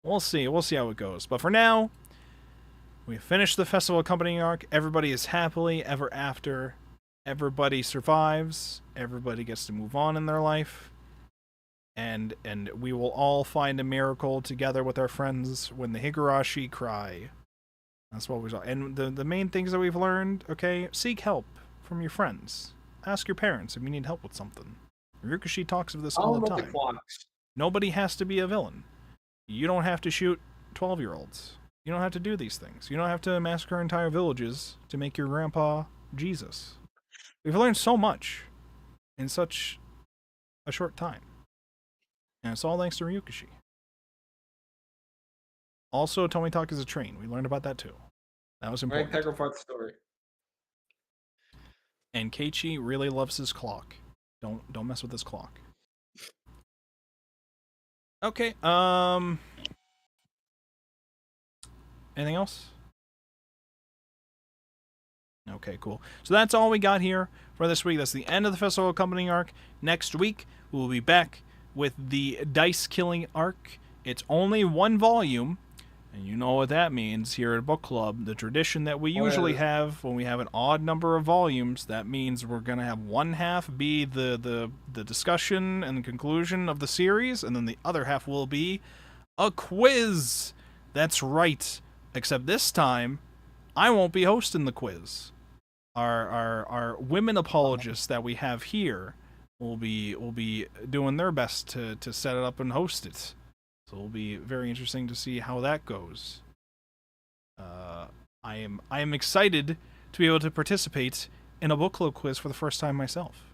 We'll see. We'll see how it goes. But for now, we finished the festival accompanying arc. Everybody is happily ever after. Everybody survives. Everybody gets to move on in their life. And we will all find a miracle together with our friends when the Higurashi cry. That's what we saw. And the main things that we've learned, okay, seek help from your friends. Ask your parents if you need help with something. Ryukashi talks of this all the time. Nobody has to be a villain. You don't have to shoot 12-year-olds. You don't have to do these things. You don't have to massacre entire villages to make your grandpa Jesus. We've learned so much in such a short time. And it's all thanks to Ryukashi. Also, Tomitaka is a train. We learned about that too. That was important. Integral part of the story. And Keiichi really loves his clock. Don't mess with his clock. Okay, anything else? Okay. Okay, cool. So that's all we got here for this week. That's the end of the Festival Accompanying arc. Next week, we'll be back with the Dice Killing arc. It's only 1 volume, and you know what that means here at Book Club. The tradition that we usually have when we have an odd number of volumes, that means we're going to have one half be the discussion and the conclusion of the series, and then the other half will be a quiz. That's right. Except this time, I won't be hosting the quiz. Our women apologists that we have here will be doing their best to set it up and host it. So it'll be very interesting to see how that goes. I am excited to be able to participate in a book club quiz for the first time myself.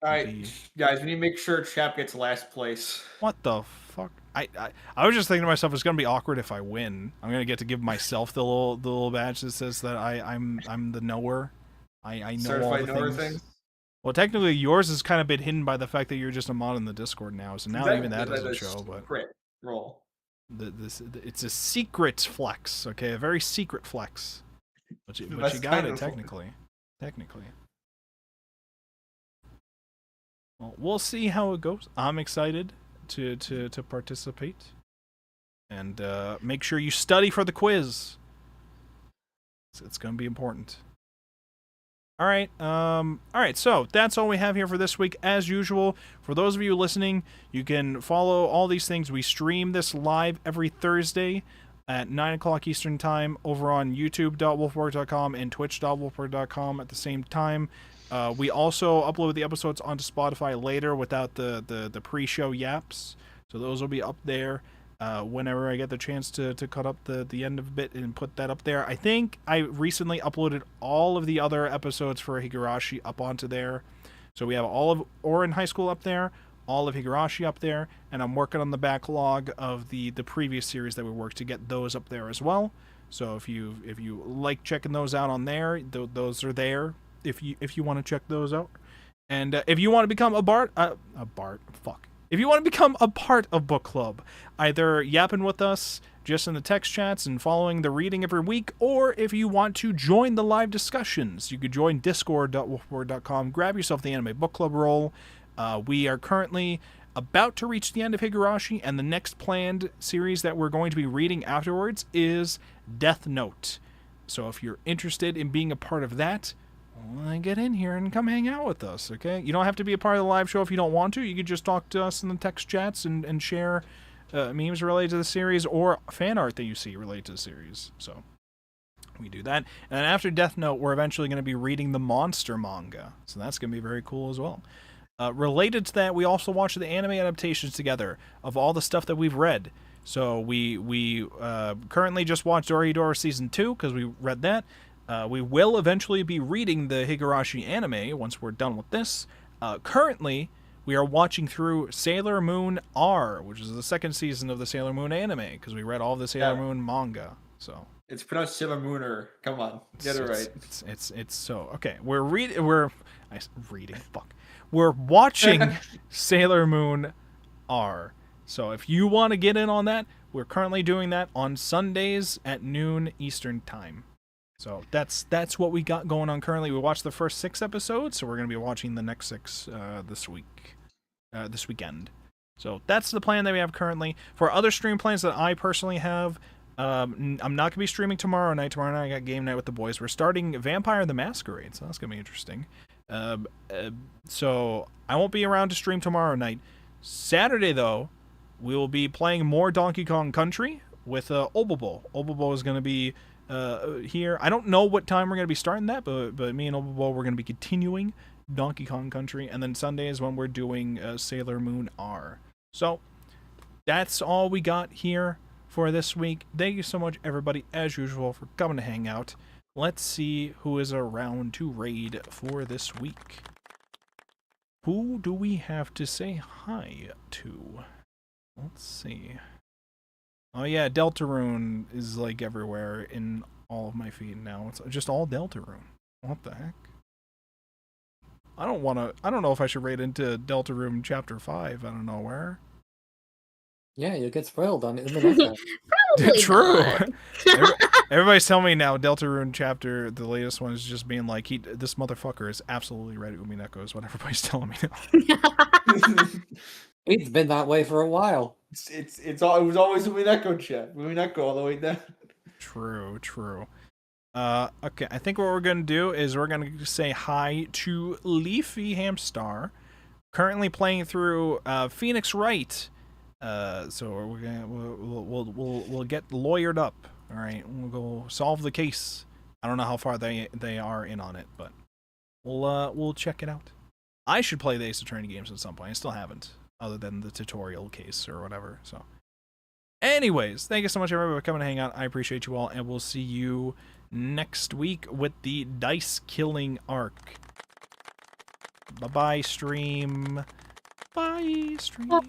All right, guys, we need to make sure Chap gets last place. What the fuck? I was just thinking to myself, it's gonna be awkward if I win. I'm gonna get to give myself the little badge that says that I'm the knower. I know Certified all knower the things. thing? Well, technically, yours has kind of been hidden by the fact that you're just a mod in the Discord now, so now even that doesn't show. But roll. It's a secret flex, okay? A very secret flex. But you got it technically. Well, we'll see how it goes. I'm excited to participate, and make sure you study for the quiz. It's going to be important. All right. So that's all we have here for this week. As usual, for those of you listening, you can follow all these things. We stream this live every Thursday at 9 o'clock Eastern Time over on youtube.wolfborg.com and twitch.wolfborg.com at the same time. We also upload the episodes onto Spotify later without the pre-show yaps. So those will be up there whenever I get the chance to cut up the end of a bit and put that up there. I think I recently uploaded all of the other episodes for Higurashi up onto there. So we have all of Ouran High School up there, all of Higurashi up there, and I'm working on the backlog of the previous series that we worked to get those up there as well. So if you like checking those out on there, those are there. If you want to check those out, and if you want to become if you want to become a part of Book Club, either yapping with us just in the text chats and following the reading every week, or if you want to join the live discussions, you could join discord.wolfborg.com, grab yourself the Anime Book Club roll. We are currently about to reach the end of Higurashi, and the next planned series that we're going to be reading afterwards is Death Note. So if you're interested in being a part of that, get in here and come hang out with us, okay? You don't have to be a part of the live show if you don't want to. You could just talk to us in the text chats and share memes related to the series or fan art that you see related to the series. So we do that. And then after Death Note, we're eventually going to be reading the Monster manga. So that's going to be very cool as well. Related to that, we also watch the anime adaptations together of all the stuff that we've read. So we currently just watched Dorohedoro Season 2 because we read that. We will eventually be reading the Higurashi anime once we're done with this. Currently, we are watching through Sailor Moon R, which is the second season of the Sailor Moon anime, because we read all of the Sailor Moon manga. So it's pronounced Sailor Mooner. Come on, get it right. It's so okay. We're watching Sailor Moon R. So if you want to get in on that, we're currently doing that on Sundays at noon Eastern Time. So that's what we got going on currently. We watched the first 6 episodes, so we're going to be watching the next 6 this weekend. So that's the plan that we have currently. For other stream plans that I personally have, I'm not going to be streaming tomorrow night. Tomorrow night I got game night with the boys. We're starting Vampire the Masquerade, so that's going to be interesting. So I won't be around to stream tomorrow night. Saturday, though, we will be playing more Donkey Kong Country with Obobo. Obobo is going to be here. I don't know what time we're going to be starting that, but me and Obobo, we're going to be continuing Donkey Kong Country, and then Sunday is when we're doing Sailor Moon R. So that's all we got here for this week. Thank you so much, everybody, as usual, for coming to hang out. Let's see who is around to raid for this week. Who do we have to say hi to? Let's see. Oh yeah, Deltarune is like everywhere in all of my feed now. It's just all Deltarune. What the heck? I don't know if I should raid into Deltarune Chapter 5 out of nowhere. Yeah, you'll get spoiled on it in the next time. Probably True. not. Everybody's telling me now Deltarune chapter, the latest one, is just being like, this motherfucker is absolutely ready Umineko, is what everybody's telling me now. It's been that way for a while. It was always Umineko, chat. Umineko all the way down. True. Okay, I think what we're going to do is we're going to say hi to Leafy Hamstar, currently playing through Phoenix Wright. So we're gonna we'll get lawyered up. All right, we'll go solve the case. I don't know how far they are in on it, but we'll check it out. I should play the Ace Attorney games at some point. I still haven't, other than the tutorial case or whatever. So, anyways, thank you so much everybody for coming to hang out. I appreciate you all, and we'll see you next week with the dice killing arc. Bye-bye, stream. Bye, stream.